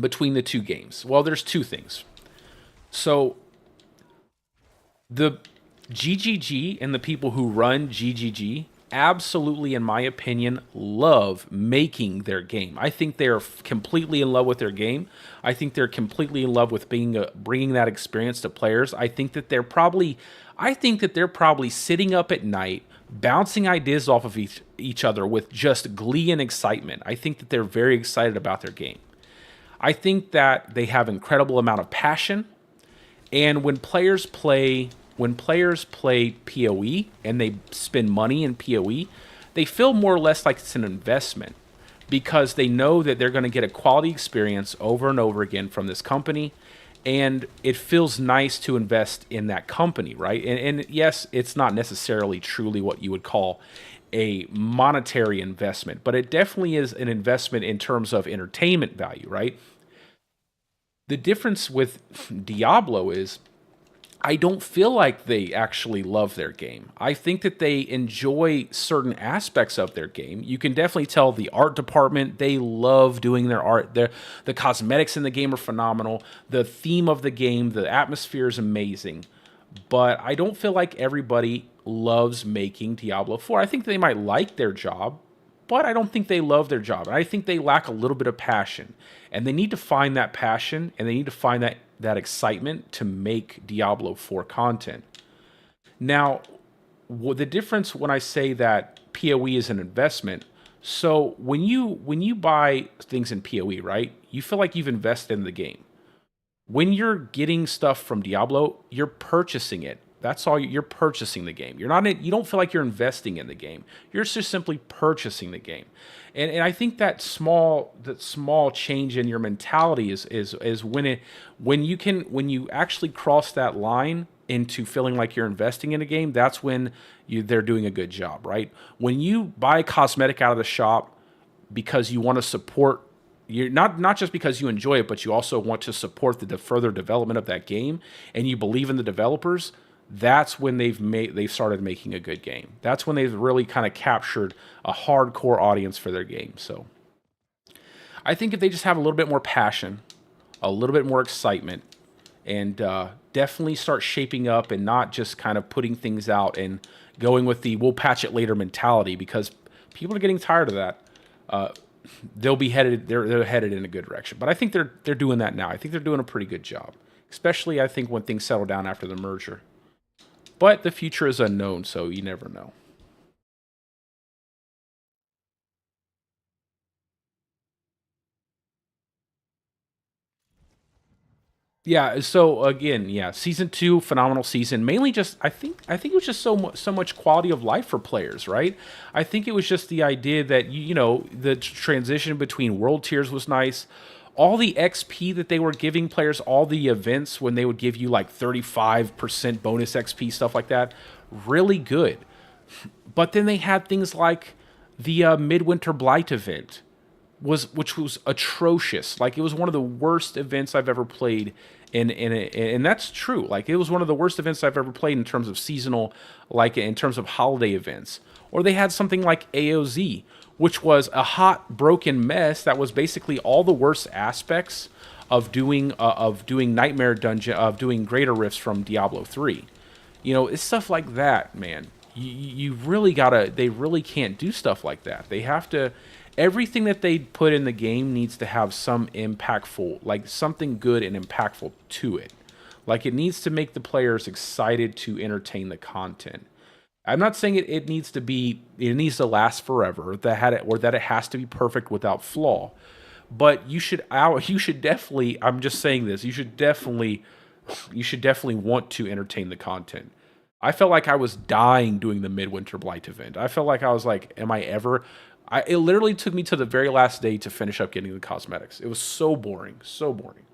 between the two games. Well, there's two things. So the GGG and the people who run GGG absolutely, in my opinion, love making their game. I think they're completely in love with their game. I think they're completely in love with bringing that experience to players. I think that they're probably sitting up at night, bouncing ideas off of each other with just glee and excitement. I think that they're very excited about their game. I think that they have incredible amount of passion, and when players play PoE and they spend money in PoE, they feel more or less like it's an investment, because they know that they're going to get a quality experience over and over again from this company, and it feels nice to invest in that company, right? And yes, it's not necessarily truly what you would call a monetary investment, but it definitely is an investment in terms of entertainment value, right? The difference with Diablo is I don't feel like they actually love their game. I think that they enjoy certain aspects of their game. You can definitely tell the art department, they love doing their art. The cosmetics in the game are phenomenal. The theme of the game, the atmosphere is amazing. But I don't feel like everybody loves making Diablo 4. I think they might like their job, but I don't think they love their job. I think they lack a little bit of passion. And they need to find that passion, and they need to find that excitement to make Diablo 4 content. Now, the difference when I say that PoE is an investment, so when you buy things in PoE, right, you feel like you've invested in the game. When you're getting stuff from Diablo, you're purchasing it. That's all. You're purchasing the game. You don't feel like you're investing in the game. You're just simply purchasing the game. And I think that small change in your mentality is when you actually cross that line into feeling like you're investing in a game, that's when they're doing a good job, right? When you buy a cosmetic out of the shop because you want to support, you're not just because you enjoy it, but you also want to support the further development of that game, and you believe in the developers, that's when they've started making a good game. That's when they've really kind of captured a hardcore audience for their game. So I think if they just have a little bit more passion, a little bit more excitement, and definitely start shaping up and not just kind of putting things out and going with the we'll patch it later mentality, because people are getting tired of that. They'll be headed they're headed in a good direction. But I think they're doing that now. I think they're doing a pretty good job, especially I think when things settle down after the merger. But the future is unknown, so you never know. Yeah, so again, yeah, season 2, phenomenal season. Mainly just I think it was just so much quality of life for players, right? I think it was just the idea that the transition between world tiers was nice. All the XP that they were giving players, all the events when they would give you like 35% bonus XP, stuff like that, really good. But then they had things like the Midwinter Blight event, which was atrocious. Like, it was one of the worst events I've ever played, and that's true. Like, it was one of the worst events I've ever played in terms of seasonal, like in terms of holiday events. Or they had something like AOZ, which was a hot broken mess that was basically all the worst aspects of doing Nightmare Dungeon, of doing Greater Rifts from Diablo 3. It's stuff like that, man. You really gotta. They really can't do stuff like that. They have to. Everything that they put in the game needs to have some impactful, like something good and impactful to it. Like, it needs to make the players excited to entertain the content. I'm not saying it needs to be, it needs to last forever, or that it has to be perfect without flaw. But you should definitely. I'm just saying this. You should definitely want to entertain the content. I felt like I was dying doing the Midwinter Blight event. I felt like I was like, am I ever? It literally took me to the very last day to finish up getting the cosmetics. It was so boring, so boring.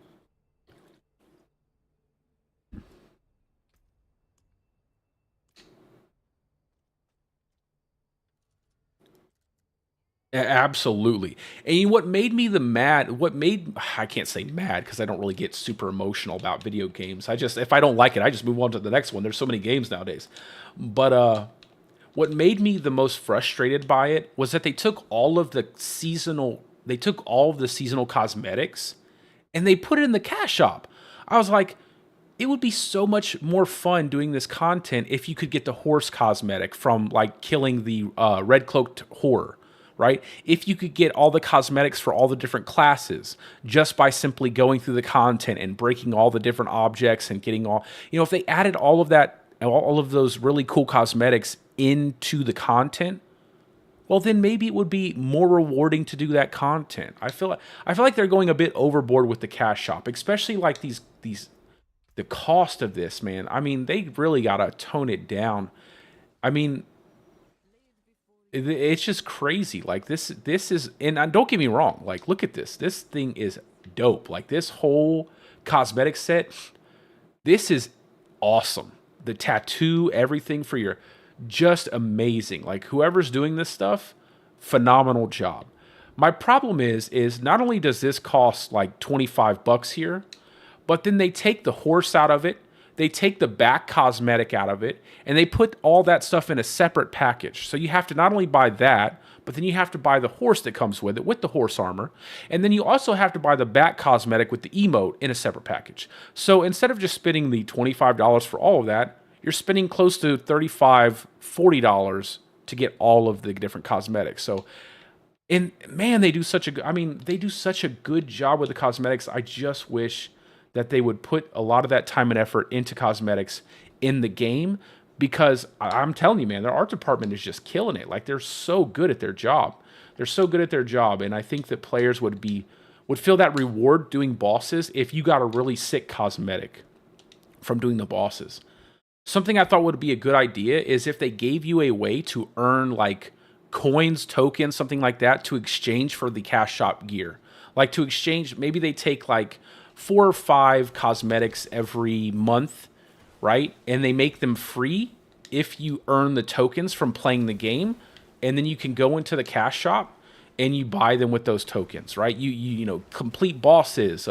Absolutely. And what made me the mad, what made, I can't say mad because I don't really get super emotional about video games. If I don't like it, I just move on to the next one. There's so many games nowadays. But what made me the most frustrated by it was that they took all of the seasonal cosmetics and they put it in the cash shop. I was like, it would be so much more fun doing this content if you could get the horse cosmetic from like killing the red cloaked horror, right? If you could get all the cosmetics for all the different classes just by simply going through the content and breaking all the different objects and getting if they added all of that, all of those really cool cosmetics into the content, well, then maybe it would be more rewarding to do that content. I feel like they're going a bit overboard with the cash shop, especially like these the cost of this, man. I mean, they really gotta tone it down. I mean, it's just crazy. Like, this is, and don't get me wrong. Like, look at this. This thing is dope. Like, this whole cosmetic set. This is awesome. The tattoo, everything for your, just amazing. Like, whoever's doing this stuff, phenomenal job. My problem is not only does this cost like $25 here, but then they take the horse out of it, they take the back cosmetic out of it, and they put all that stuff in a separate package. So you have to not only buy that, but then you have to buy the horse that comes with it, with the horse armor. And then you also have to buy the back cosmetic with the emote in a separate package. So instead of just spending the $25 for all of that, you're spending close to $35, $40 to get all of the different cosmetics. So, and man, they do such a good job with the cosmetics. I just wish that they would put a lot of that time and effort into cosmetics in the game, because I'm telling you, man, their art department is just killing it. Like, they're so good at their job. They're so good at their job, and I think that players would feel that reward doing bosses if you got a really sick cosmetic from doing the bosses. Something I thought would be a good idea is if they gave you a way to earn like coins, tokens, something like that, to exchange for the cash shop gear. Like, to exchange, maybe they take like 4 or 5 cosmetics every month, right? And they make them free if you earn the tokens from playing the game. And then you can go into the cash shop and you buy them with those tokens, right? You complete bosses,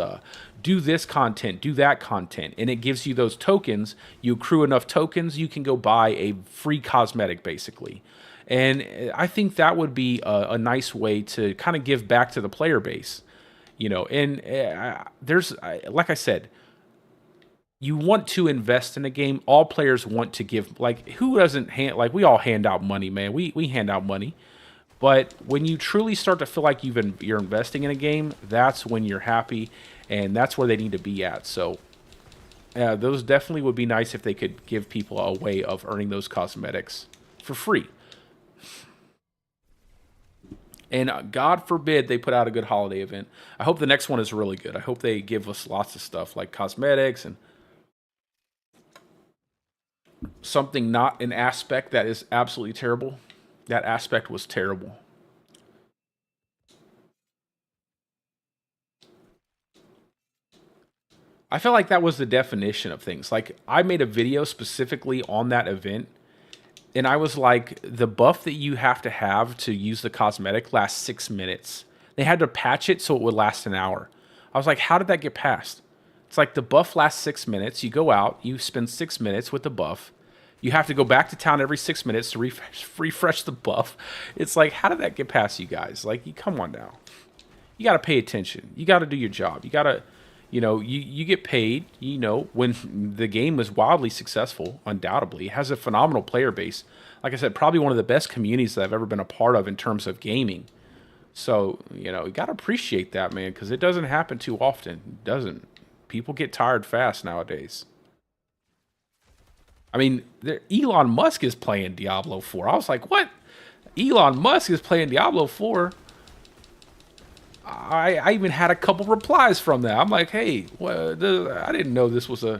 do this content, do that content, and it gives you those tokens. You accrue enough tokens, you can go buy a free cosmetic, basically. And I think that would be a nice way to kind of give back to the player base, And like I said, you want to invest in a game. All players want to give. Like, who doesn't we all hand out money, man. We hand out money. But when you truly start to feel like you're investing in a game, that's when you're happy, and that's where they need to be at. So, those definitely would be nice if they could give people a way of earning those cosmetics for free. And God forbid they put out a good holiday event. I hope the next one is really good. I hope they give us lots of stuff like cosmetics and something, not an aspect that is absolutely terrible. That aspect was terrible. I feel like that was the definition of things. Like, I made a video specifically on that event, and I was like, the buff that you have to use the cosmetic lasts 6 minutes. They had to patch it so it would last an hour. I was like, how did that get passed? It's like the buff lasts 6 minutes. You go out, you spend 6 minutes with the buff. You have to go back to town every 6 minutes to refresh the buff. It's like, how did that get past you guys? Like, come on now. You got to pay attention. You got to do your job. You got to, you get paid, when the game is wildly successful, undoubtedly. It has a phenomenal player base. Like I said, probably one of the best communities that I've ever been a part of in terms of gaming. So, you got to appreciate that, man, because it doesn't happen too often. It doesn't. People get tired fast nowadays. I mean, Elon Musk is playing Diablo 4. I was like, what? Elon Musk is playing Diablo 4? I even had a couple replies from that. I'm like, hey, I didn't know this was a...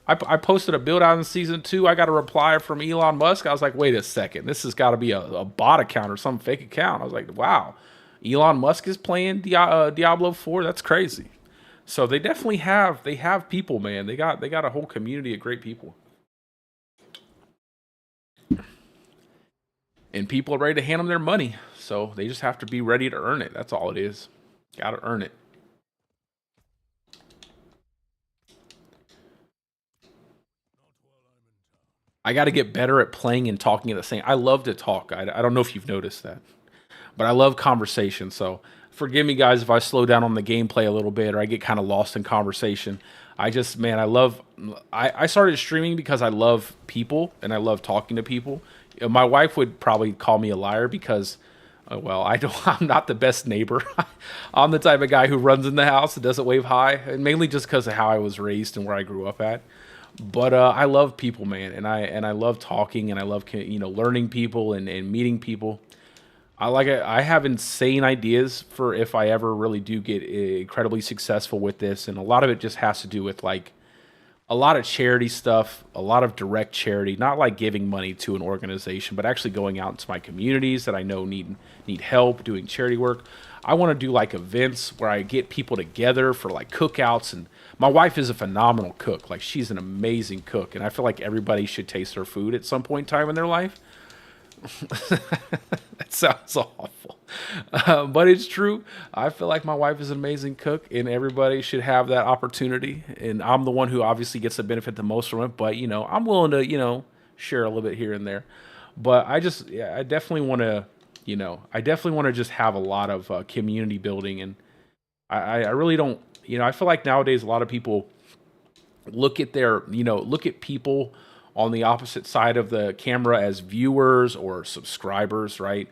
I posted a build out in Season 2. I got a reply from Elon Musk. I was like, wait a second. This has got to be a bot account or some fake account. I was like, wow. Elon Musk is playing Diablo 4? That's crazy. So they definitely have people, man. They got a whole community of great people. And people are ready to hand them their money. So they just have to be ready to earn it. That's all it is. Got to earn it. I got to get better at playing and talking at the same. I love to talk. I don't know if you've noticed that, but I love conversation. So forgive me, guys, if I slow down on the gameplay a little bit or I get kind of lost in conversation. I love. I started streaming because I love people and I love talking to people. My wife would probably call me a liar because, well, I'm not the best neighbor. I'm the type of guy who runs in the house and doesn't wave hi, and mainly just because of how I was raised and where I grew up at. But I love people, man, and I love talking and I love learning people and meeting people. I have insane ideas for if I ever really do get incredibly successful with this, and a lot of it just has to do with like a lot of charity stuff, a lot of direct charity, not like giving money to an organization, but actually going out into my communities that I know need help doing charity work. I want to do like events where I get people together for like cookouts, and my wife is a phenomenal cook. Like, she's an amazing cook, and I feel like everybody should taste her food at some point in time in their life. That sounds awful, but it's true. I feel like my wife is an amazing cook, and everybody should have that opportunity. And I'm the one who obviously gets to benefit the most from it. But I'm willing to share a little bit here and there. But I definitely want to just have a lot of community building, and I really don't. I feel like nowadays a lot of people look at people on the opposite side of the camera as viewers or subscribers, right?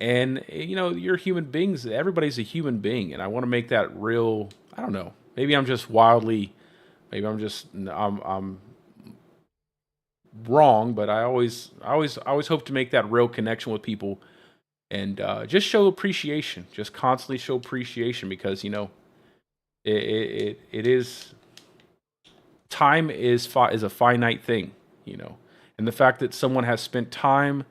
And you're human beings. Everybody's a human being, and I want to make that real. I don't know. Maybe I'm just wildly. Maybe I'm wrong, but I always hope to make that real connection with people, and just show appreciation. Just constantly show appreciation because it is time is a finite thing. And the fact that someone has spent time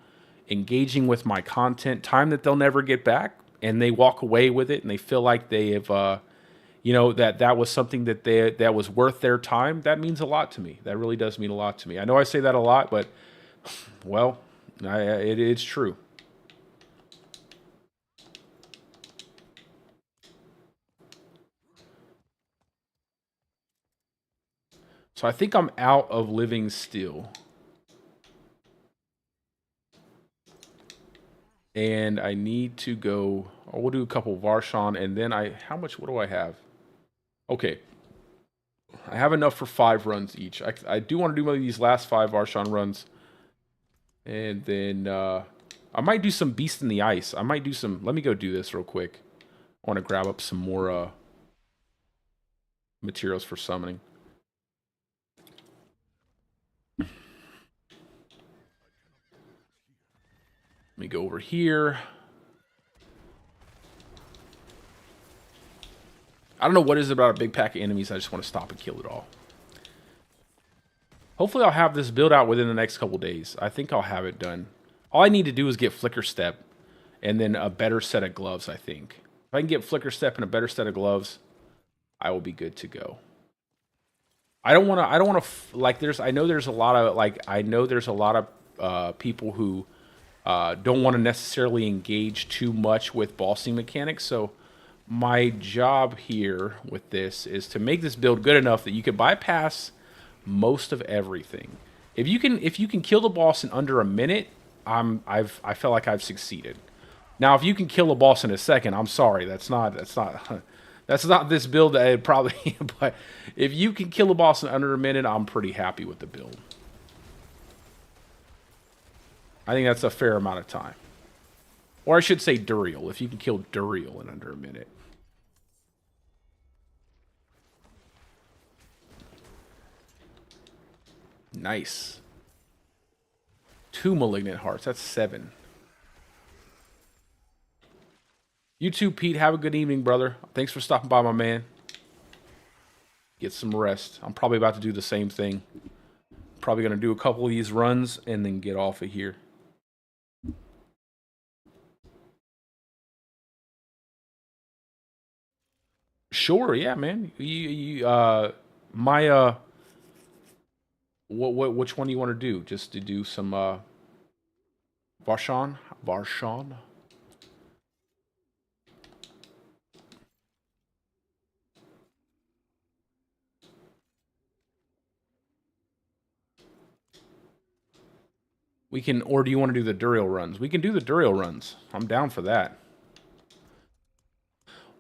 engaging with my content, time that they'll never get back, and they walk away with it and they feel like they have, that was something that was worth their time, that means a lot to me. That really does mean a lot to me. I know I say that a lot, but, well, it's true. So I think I'm out of living steel. And I need to go... Oh, we'll do a couple Varshan, and then how much... What do I have? Okay. I have enough for 5 runs each. I do want to do one of these last 5 Varshan runs. And then I might do some Beast in the Ice. I might do some... Let me go do this real quick. I want to grab up some more materials for summoning. Let me go over here. I don't know what it is about a big pack of enemies. I just want to stop and kill it all. Hopefully I'll have this build out within the next couple days. I think I'll have it done. All I need to do is get Flicker Step and then a better set of gloves, I think. If I can get Flicker Step and a better set of gloves, I will be good to go. I don't want to like I know there's a lot of people who don't want to necessarily engage too much with bossing mechanics. So my job here with this is to make this build good enough that you can bypass most of everything. If you can kill the boss in under a minute, I feel like I've succeeded. Now, if you can kill a boss in a second, I'm sorry, that's not this build. That probably, but if you can kill a boss in under a minute, I'm pretty happy with the build. I think that's a fair amount of time. Or I should say Duriel, if you can kill Duriel in under a minute. Nice. 2 Malignant Hearts, that's 7. You too, Pete. Have a good evening, brother. Thanks for stopping by, my man. Get some rest. I'm probably about to do the same thing. Probably going to do a couple of these runs and then get off of here. Sure, yeah, man. Which one do you want to do? Just to do some Varshan? We can, or do you want to do the Duriel runs? We can do the Duriel runs. I'm down for that.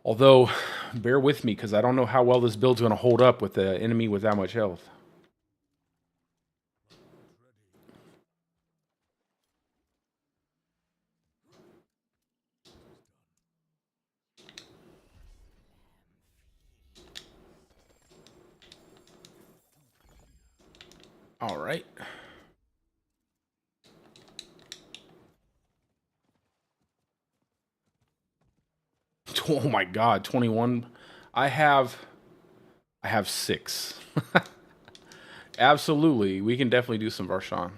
Although, bear with me, because I don't know how well this build's going to hold up with the enemy with that much health. All right. Oh my God, 21. I have 6. Absolutely. We can definitely do some Varshan.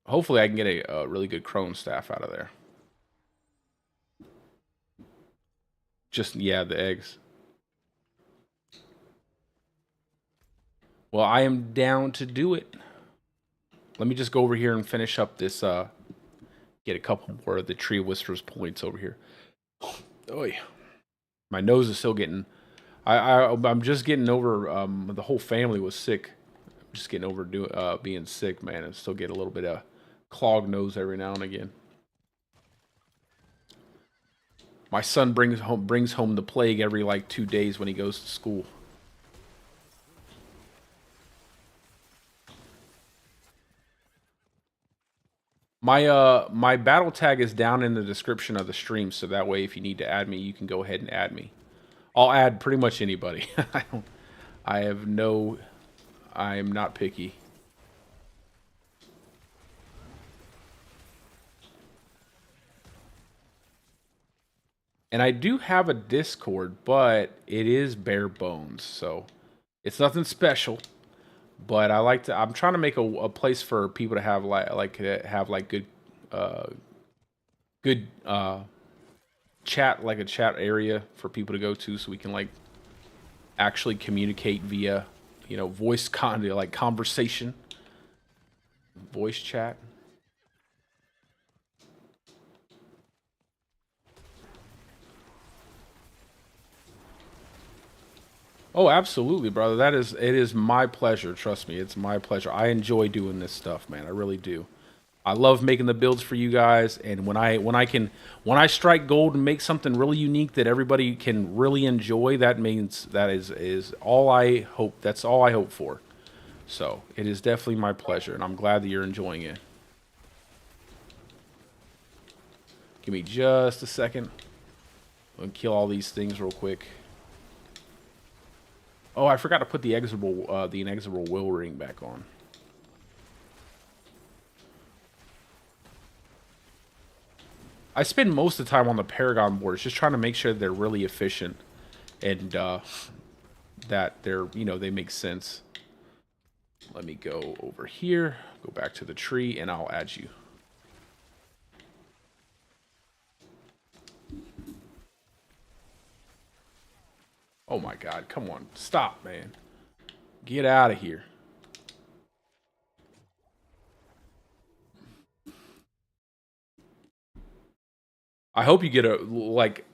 Hopefully I can get a really good Crone Staff out of there. Just, yeah, the eggs. Well, I am down to do it. Let me just go over here and finish up this, get a couple more of the Tree Whisperers points over here. Oh, my nose is still getting... I'm just getting over... the whole family was sick. I'm just getting over being sick, man. I still get a little bit of clogged nose every now and again. My son brings home the plague every, like, 2 days when he goes to school. My battle tag is down in the description of the stream, so that way if you need to add me, you can go ahead and add me. I'll add pretty much anybody. I am not picky. And I do have a Discord, but it is bare bones, so it's nothing special. But I'm trying to make a place for people to have good chat, like a chat area for people to go to, so we can like actually communicate via, voice like conversation, voice chat. Oh, absolutely, brother. It is my pleasure. Trust me, it's my pleasure. I enjoy doing this stuff, man. I really do. I love making the builds for you guys, and when I strike gold and make something really unique that everybody can really enjoy, that means that is all I hope. That's all I hope for. So it is definitely my pleasure, and I'm glad that you're enjoying it. Give me just a second. I'll kill all these things real quick. Oh, I forgot to put the inexorable will ring back on. I spend most of the time on the Paragon boards just trying to make sure they're really efficient and that they're, they make sense. Let me go over here, go back to the tree, and I'll add you. Oh my god, come on. Stop, man. Get out of here. I hope you get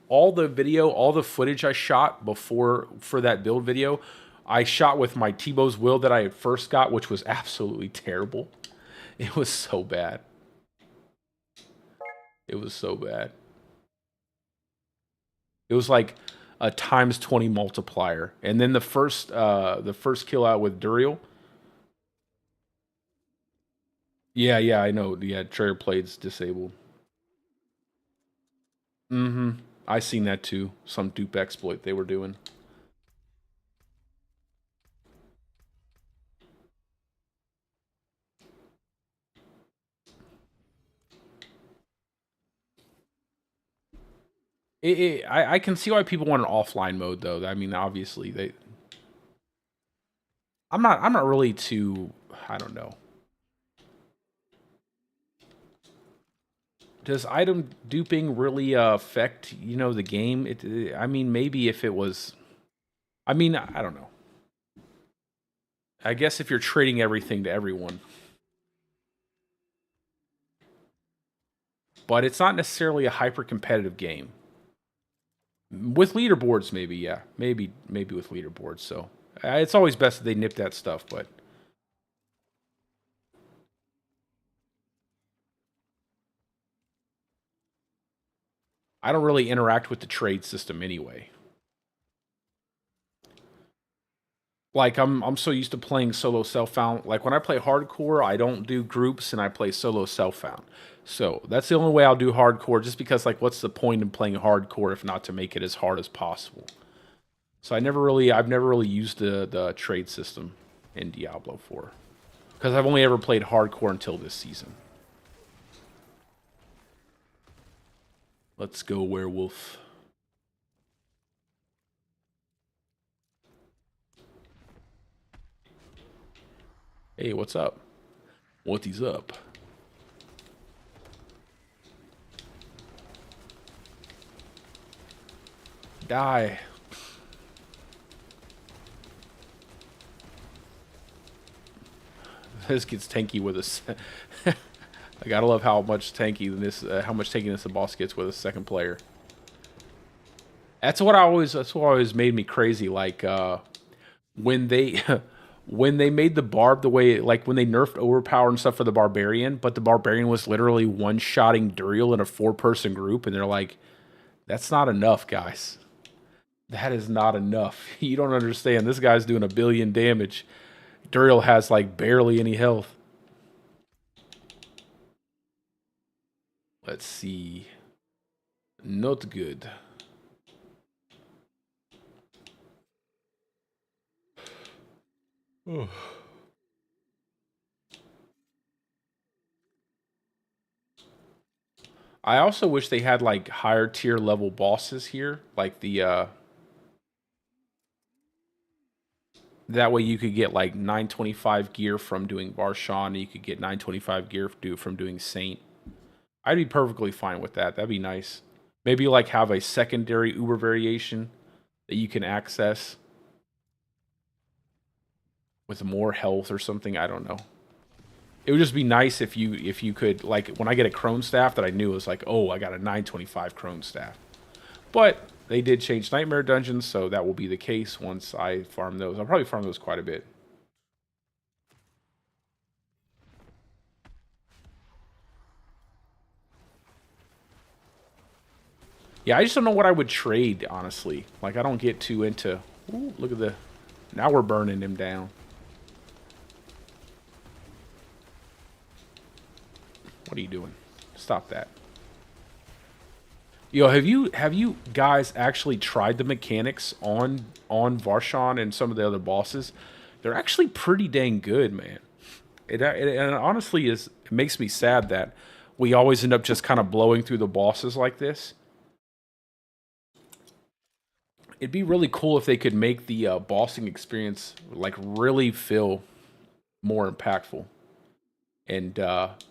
all the footage I shot before for that build video, I shot with my Tebow's will that I first got, which was absolutely terrible. It was so bad. It was so bad. It was like a times 20 multiplier. And then the first kill out with Duriel. Yeah, I know. Yeah, trigger plates disabled. Mm-hmm. I seen that too. Some dupe exploit they were doing. I can see why people want an offline mode though. I mean, obviously I'm not really too, I don't know. Does item duping really affect, the game? I mean, maybe if it was, I mean, I don't know. I guess if you're trading everything to everyone. But it's not necessarily a hyper competitive game. With leaderboards, maybe, yeah. Maybe with leaderboards, so. It's always best that they nip that stuff, but. I don't really interact with the trade system anyway. Like, I'm so used to playing solo self-found. Like, when I play hardcore, I don't do groups, and I play solo self-found. So, that's the only way I'll do hardcore, just because, like, what's the point in playing hardcore if not to make it as hard as possible? So, I've never really used the trade system in Diablo 4. Because I've only ever played hardcore until this season. Let's go, werewolf. Hey, what's up? What is up? Die. This gets tanky with us. I gotta love how much tankiness the boss gets with a second player. That's what always made me crazy. Like when they when they made the barb the way, like when they nerfed overpower and stuff for the barbarian, but the barbarian was literally one-shotting Duriel in a 4-person group, and they're like, that's not enough, guys. That is not enough. You don't understand. This guy's doing 1 billion damage. Duriel has like barely any health. Let's see. Not good. Oh. I also wish they had like higher tier level bosses here, like the that way you could get like 925 gear from doing Varshan, you could get 925 gear from doing Saint. I'd be perfectly fine with that. That'd be nice. Maybe like have a secondary Uber variation that you can access with more health or something. I don't know. It would just be nice if you could, like, when I get a Crone staff that I knew was like, oh, I got a 925 Crone staff. But They did change Nightmare Dungeons, so that will be the case once I farm those. I'll probably farm those quite a bit. Yeah, I just don't know what I would trade, honestly. Like, I don't get too into... Ooh, look at the... Now we're burning him down. What are you doing? Stop that. Yo, have you guys actually tried the mechanics on Varshan and some of the other bosses? They're actually pretty dang good, man. It honestly is... It makes me sad that we always end up just kind of blowing through the bosses like this. It'd be really cool if they could make the bossing experience like really feel more impactful and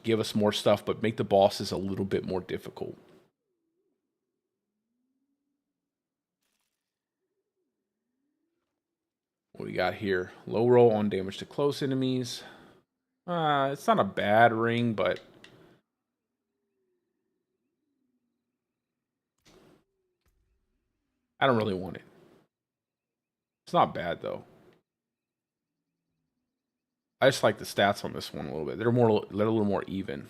give us more stuff, but make the bosses a little bit more difficult. What we got here? Low roll on damage to close enemies. It's not a bad ring, but I don't really want it. It's not bad though. I just like the stats on this one a little bit. They're a little more even.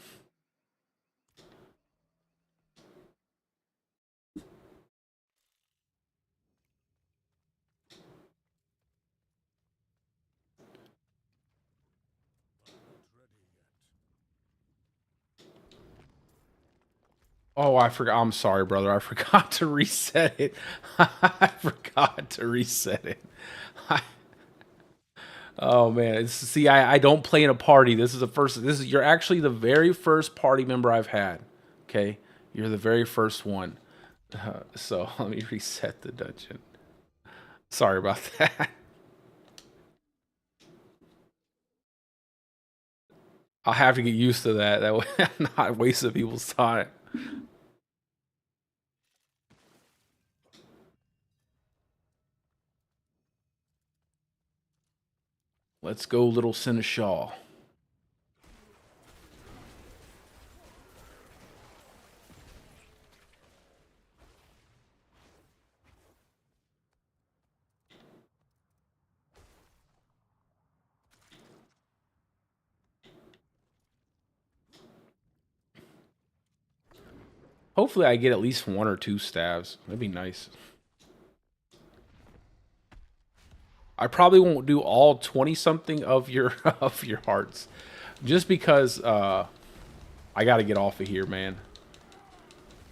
Oh, I forgot. I'm sorry, brother. I forgot to reset it. I forgot to reset it. Oh man, see, I don't play in a party. This is the first. You're actually the very first party member I've had. Okay, you're the very first one. So let me reset the dungeon. Sorry about that. I'll have to get used to that. That way I'm not wasting people's time. Let's go, little Seneschal. Hopefully I get at least 1 or 2 stabs. That'd be nice. I probably won't do all 20-something of your of your hearts. Just because I gotta get off of here, man.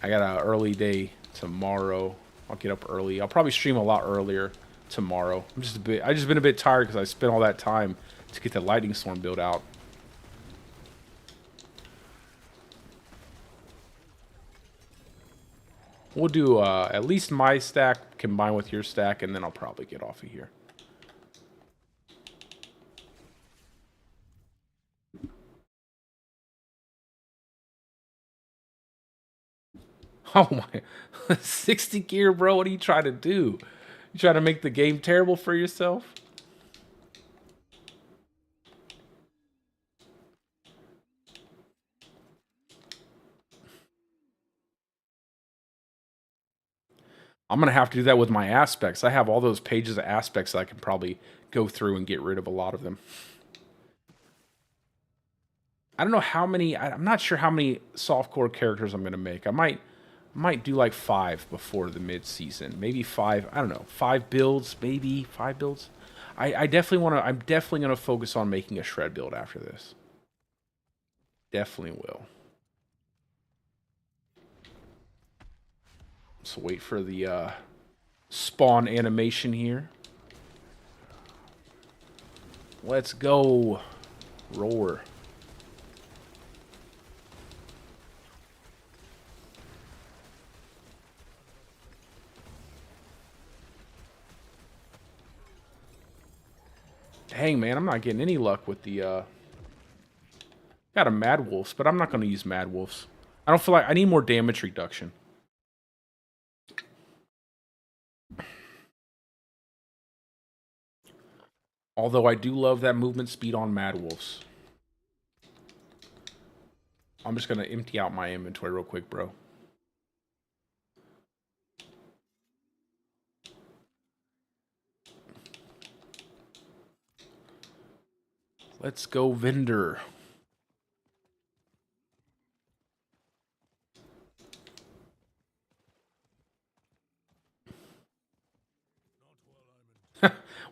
I got an early day tomorrow. I'll get up early. I'll probably stream a lot earlier tomorrow. I just been a bit tired because I spent all that time to get the lightning storm build out. We'll do at least my stack combined with your stack, and then I'll probably get off of here. Oh my, 60 gear, bro. What are you trying to do? You trying to make the game terrible for yourself? I'm going to have to do that with my aspects. I have all those pages of aspects that I can probably go through and get rid of a lot of them. I don't know how many, I'm not sure how many softcore characters I'm going to make. I might do like 5 before the mid-season. Maybe 5, I don't know, 5 builds, maybe 5 builds. I definitely want to, I'm definitely going to focus on making a shred build after this. Definitely will. So wait for the spawn animation here. Let's go. Roar. Dang, man, I'm not getting any luck with the... Got a Mad Wolves, but I'm not going to use Mad Wolves. I don't feel like... I need more damage reduction. Although I do love that movement speed on Mad Wolves. I'm just going to empty out my inventory real quick, bro. Let's go, vendor.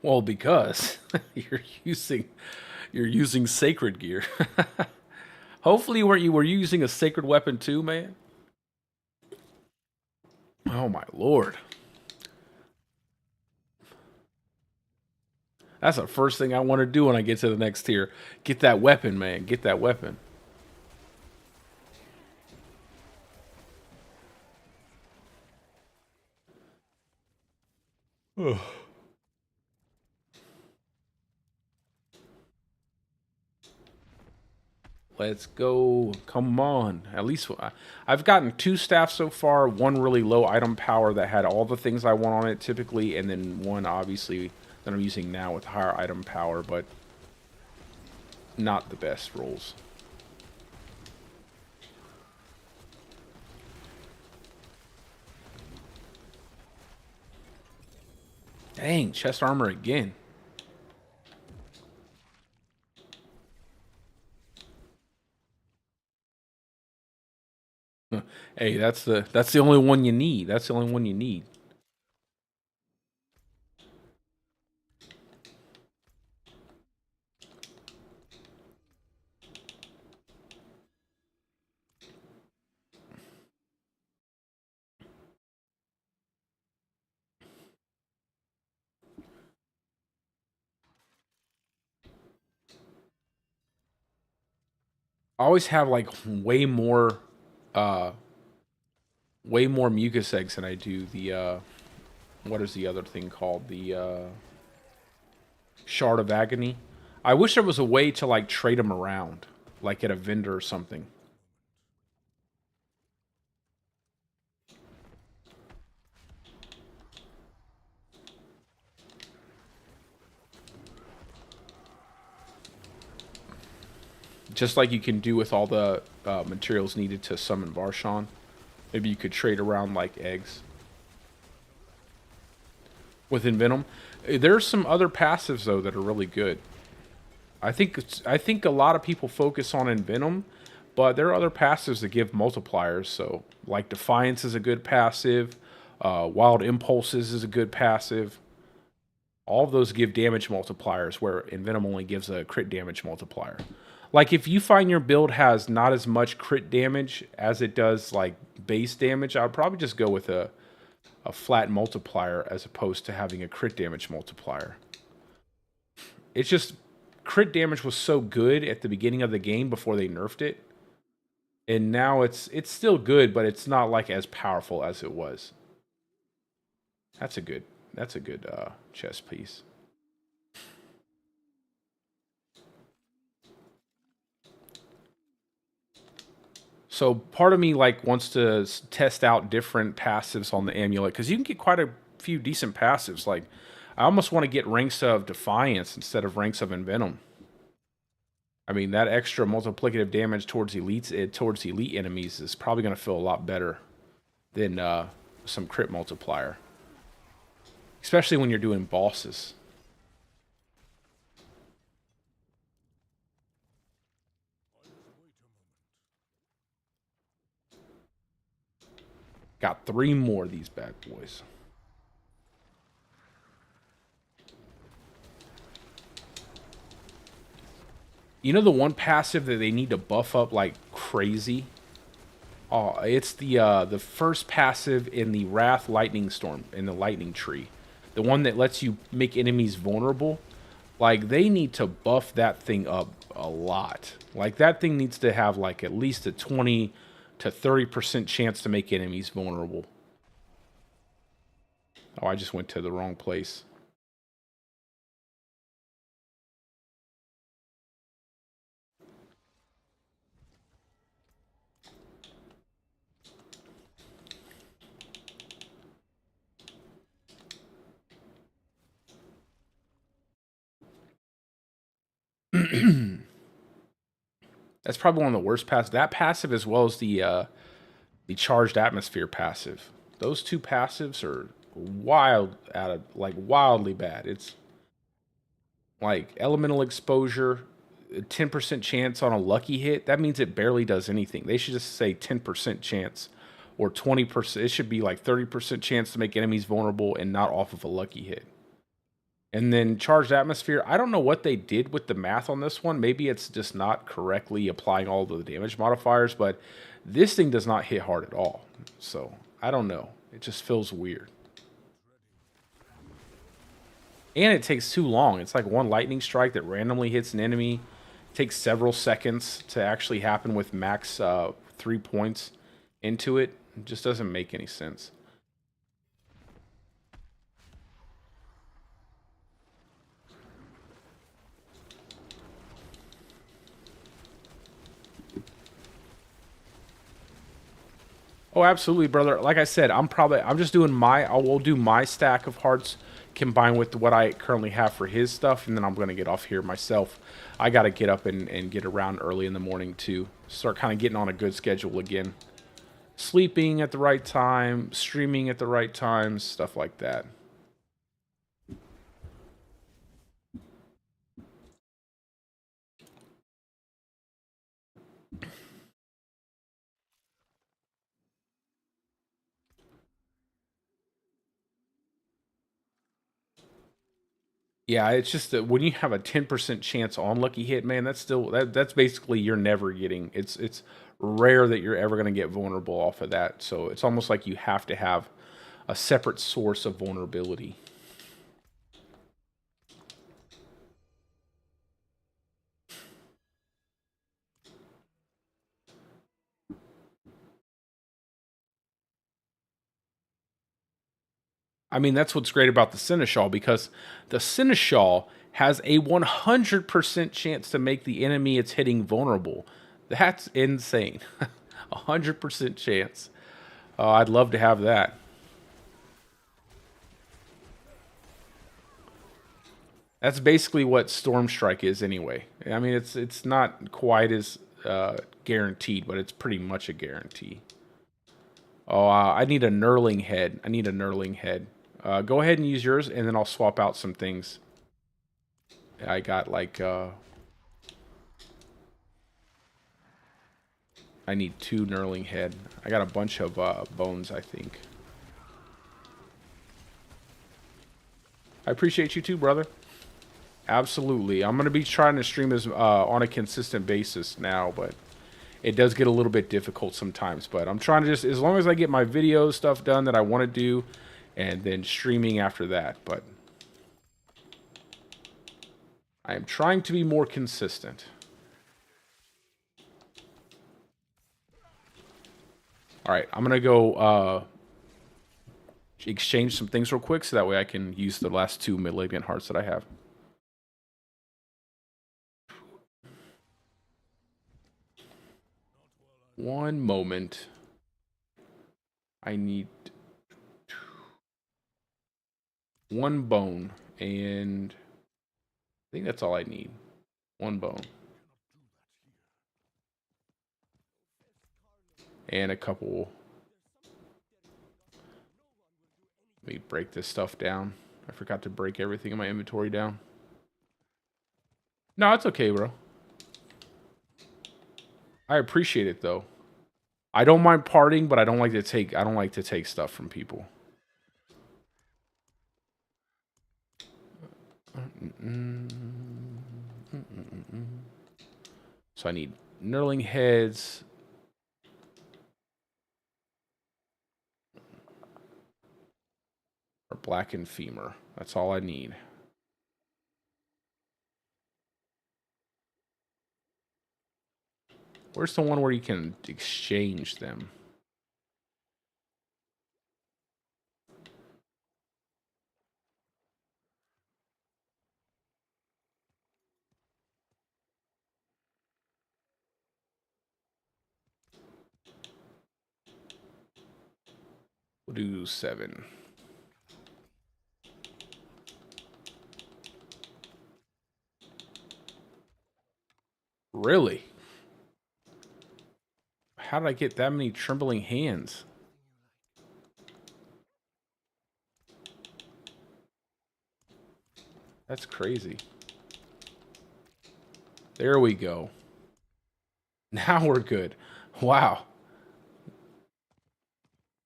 Well, because you're using sacred gear. Hopefully, were you using a sacred weapon too, man? Oh my lord. That's the first thing I want to do when I get to the next tier. Get that weapon, man. Get that weapon. Let's go. Come on. At least I've gotten 2 staffs so far. One really low item power that had all the things I want on it typically, and then one obviously that I'm using now with higher item power, but not the best rolls. Dang, chest armor again. Hey, that's the only one you need. That's the only one you need. I always have like uh way more mucus eggs than I do the what is the other thing called? The Shard of Agony. I wish there was a way to like trade them around, like at a vendor or something. Just like you can do with all the materials needed to summon Varshan. Maybe you could trade around like eggs. With Envenom. There's some other passives though that are really good. I think a lot of people focus on Envenom, but there are other passives that give multipliers. So like Defiance is a good passive, Wild Impulses is a good passive. All of those give damage multipliers, where Envenom only gives a crit damage multiplier. Like if you find your build has not as much crit damage as it does like base damage, I would probably just go with a flat multiplier as opposed to having a crit damage multiplier. It's just crit damage was so good at the beginning of the game before they nerfed it. And now it's still good, but it's not like as powerful as it was. That's a good chess piece. So part of me like wants to test out different passives on the amulet because you can get quite a few decent passives. Like I almost want to get ranks of Defiance instead of ranks of Envenom. I mean that extra multiplicative damage towards elite enemies is probably going to feel a lot better than some crit multiplier, especially when you're doing bosses. Got 3 more of these bad boys. You know the one passive that they need to buff up like crazy? Oh, it's the first passive in the Wrath Lightning Storm, in the Lightning Tree. The one that lets you make enemies vulnerable. Like, they need to buff that thing up a lot. Like, that thing needs to have, like, at least a 20 to 30% chance to make enemies vulnerable. Oh, I just went to the wrong place. That's probably one of the worst passives. That passive as well as the Charged Atmosphere passive. Those 2 passives are wildly bad. It's like Elemental Exposure a 10% chance on a lucky hit, that means it barely does anything. They should just say 10% chance or 20%. It should be like 30% chance to make enemies vulnerable and not off of a lucky hit. And then charged atmosphere. I don't know what they did with the math on this one. Maybe it's just not correctly applying all the damage modifiers, but this thing does not hit hard at all. So I don't know. It just feels weird. And it takes too long. It's like one lightning strike that randomly hits an enemy. It takes several seconds to actually happen with max 3 points into it. It just doesn't make any sense. Oh, absolutely, brother. Like I said, I'm just doing we'll do my stack of hearts combined with what I currently have for his stuff, and then I'm going to get off here myself. I got to get up and get around early in the morning to start kind of getting on a good schedule again. Sleeping at the right time, streaming at the right times, stuff like that. Yeah, it's just that when you have a 10% chance on lucky hit, man, that's basically you're never getting. It's rare that you're ever going to get vulnerable off of that. So it's almost like you have to have a separate source of vulnerability. I mean, that's what's great about the Seneschal, because the Seneschal has a 100% chance to make the enemy it's hitting vulnerable. That's insane. 100% chance. Oh, I'd love to have that. That's basically what Storm Strike is anyway. I mean, it's not quite as guaranteed, but it's pretty much a guarantee. Oh, I need a knurling head. I need a knurling head. Go ahead and use yours, and then I'll swap out some things. I got like I need 2 knurling head. I got a bunch of bones, I think. I appreciate you too, brother. Absolutely. I'm going to be trying to stream as on a consistent basis now, but it does get a little bit difficult sometimes. But I'm trying to just, as long as I get my video stuff done that I want to do, and then streaming after that. But I am trying to be more consistent. All right, I'm going to go exchange some things real quick so that way I can use the last 2 malignant hearts that I have. One moment. I need 1 bone, and I think that's all I need. 1 bone. And a couple. Let me break this stuff down. I forgot to break everything in my inventory down. No, it's okay, bro. I appreciate it though. I don't mind parting, but I don't like to take stuff from people. So I need knurling heads. Or blackened femur. That's all I need. Where's the one where you can exchange them? We'll do 7. Really? How did I get that many trembling hands? That's crazy. There we go. Now we're good. Wow.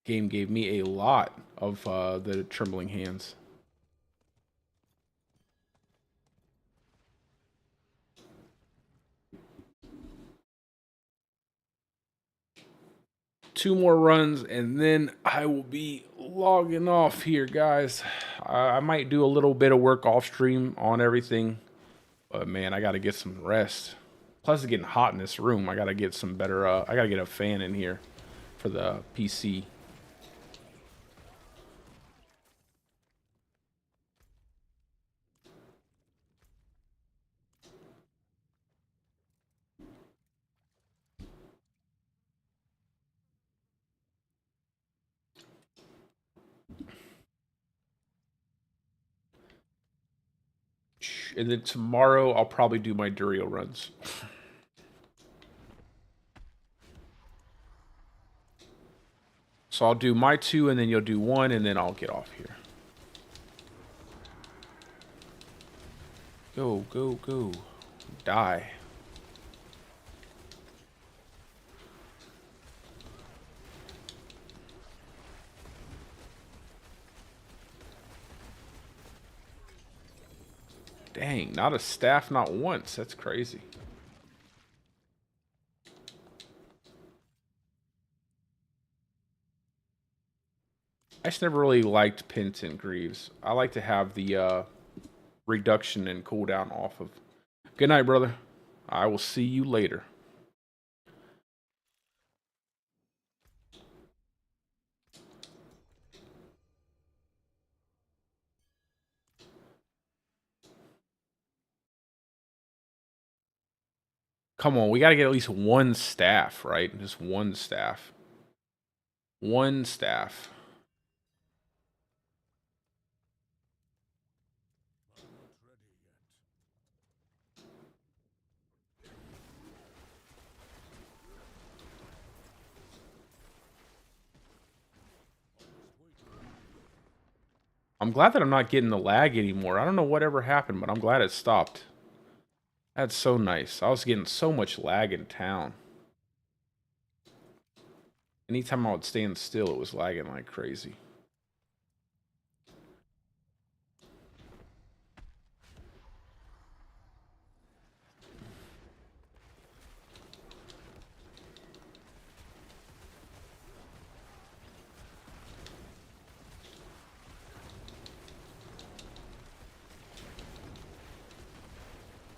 Game gave me a lot of the trembling hands. Two more runs, and then I will be logging off here, guys. I might do a little bit of work off stream on everything, but man, I got to get some rest. Plus, it's getting hot in this room. I got to get some better. I got to get a fan in here for the PC. And then tomorrow, I'll probably do my Durio runs. So I'll do my 2, and then you'll do 1, and then I'll get off here. Go, go, go. Die. Dang, not a staff, not once. That's crazy. I just never really liked Penitent Greaves. I like to have the reduction and cooldown off of. Good night, brother. I will see you later. Come on, we got to get at least one staff, right? Just one staff. One staff. I'm glad that I'm not getting the lag anymore. I don't know whatever happened, but I'm glad it stopped. That's so nice. I was getting so much lag in town. Anytime I would stand still, it was lagging like crazy.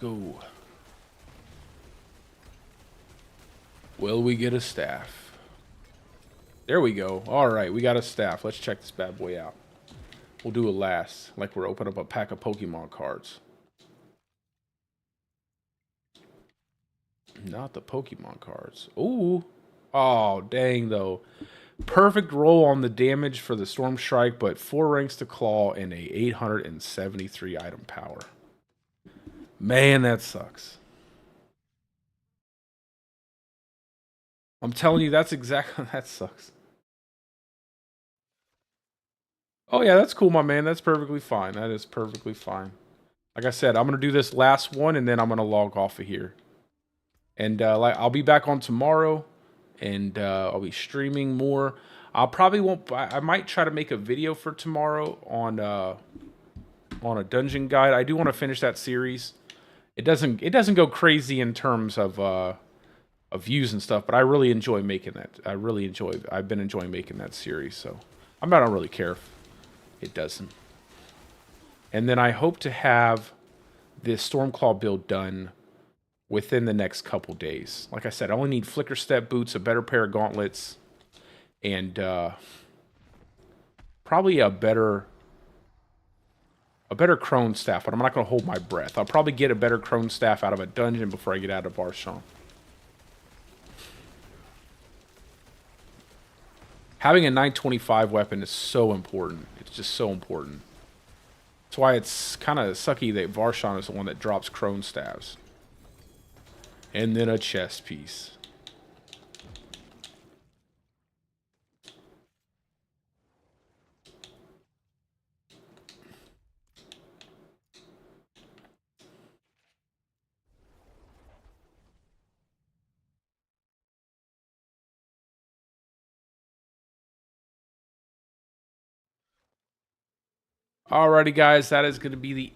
Go. Will we get a staff? There we go. All right, we got a staff. Let's check this bad boy out. We'll do it last, like we're opening up a pack of Pokemon cards. Not the Pokemon cards. Ooh. Oh, dang, though. Perfect roll on the damage for the Storm Strike, but 4 ranks to Claw and a 873 item power. Man, that sucks. I'm telling you, that's exactly... That sucks. Oh, yeah, that's cool, my man. That's perfectly fine. That is perfectly fine. Like I said, I'm going to do this last one, and then I'm going to log off of here. And I'll be back on tomorrow, and I'll be streaming more. I'll probably won't... I might try to make a video for tomorrow on a dungeon guide. I do want to finish that series. It doesn't go crazy in terms of views and stuff, but I really enjoy making that. I've been enjoying making that series, so I don't really care if it doesn't. And then I hope to have this Stormclaw build done within the next couple days. Like I said, I only need Flicker Step boots, a better pair of gauntlets, and probably a better Crone staff, but I'm not going to hold my breath. I'll probably get a better Crone staff out of a dungeon before I get out of Varshan. Having a 925 weapon is so important. It's just so important. That's why it's kind of sucky that Varshan is the one that drops Crone staves. And then a chest piece. Alrighty, guys, that is going to be the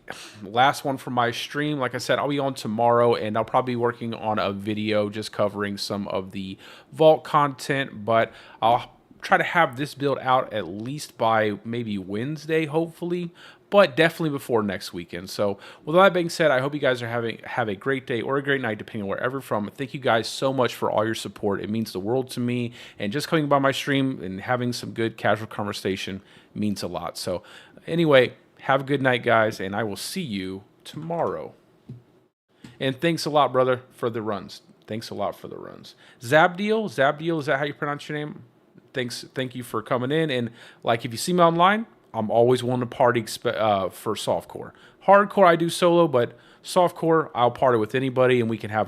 last one for my stream. Like I said, I'll be on tomorrow, and I'll probably be working on a video just covering some of the vault content, but I'll try to have this build out at least by maybe Wednesday, hopefully, but definitely before next weekend. So with that being said, I hope you guys are have a great day or a great night, depending on wherever from. Thank you guys so much for all your support. It means the world to me, and just coming by my stream and having some good casual conversation means a lot. So anyway, have a good night, guys, and I will see you tomorrow. And thanks a lot, brother, for the runs. Thanks a lot for the runs. Zabdiel, is that how you pronounce your name? Thank you for coming in. And like, if you see me online, I'm always willing to party for softcore. Hardcore I do solo, but softcore I'll party with anybody, and we can have a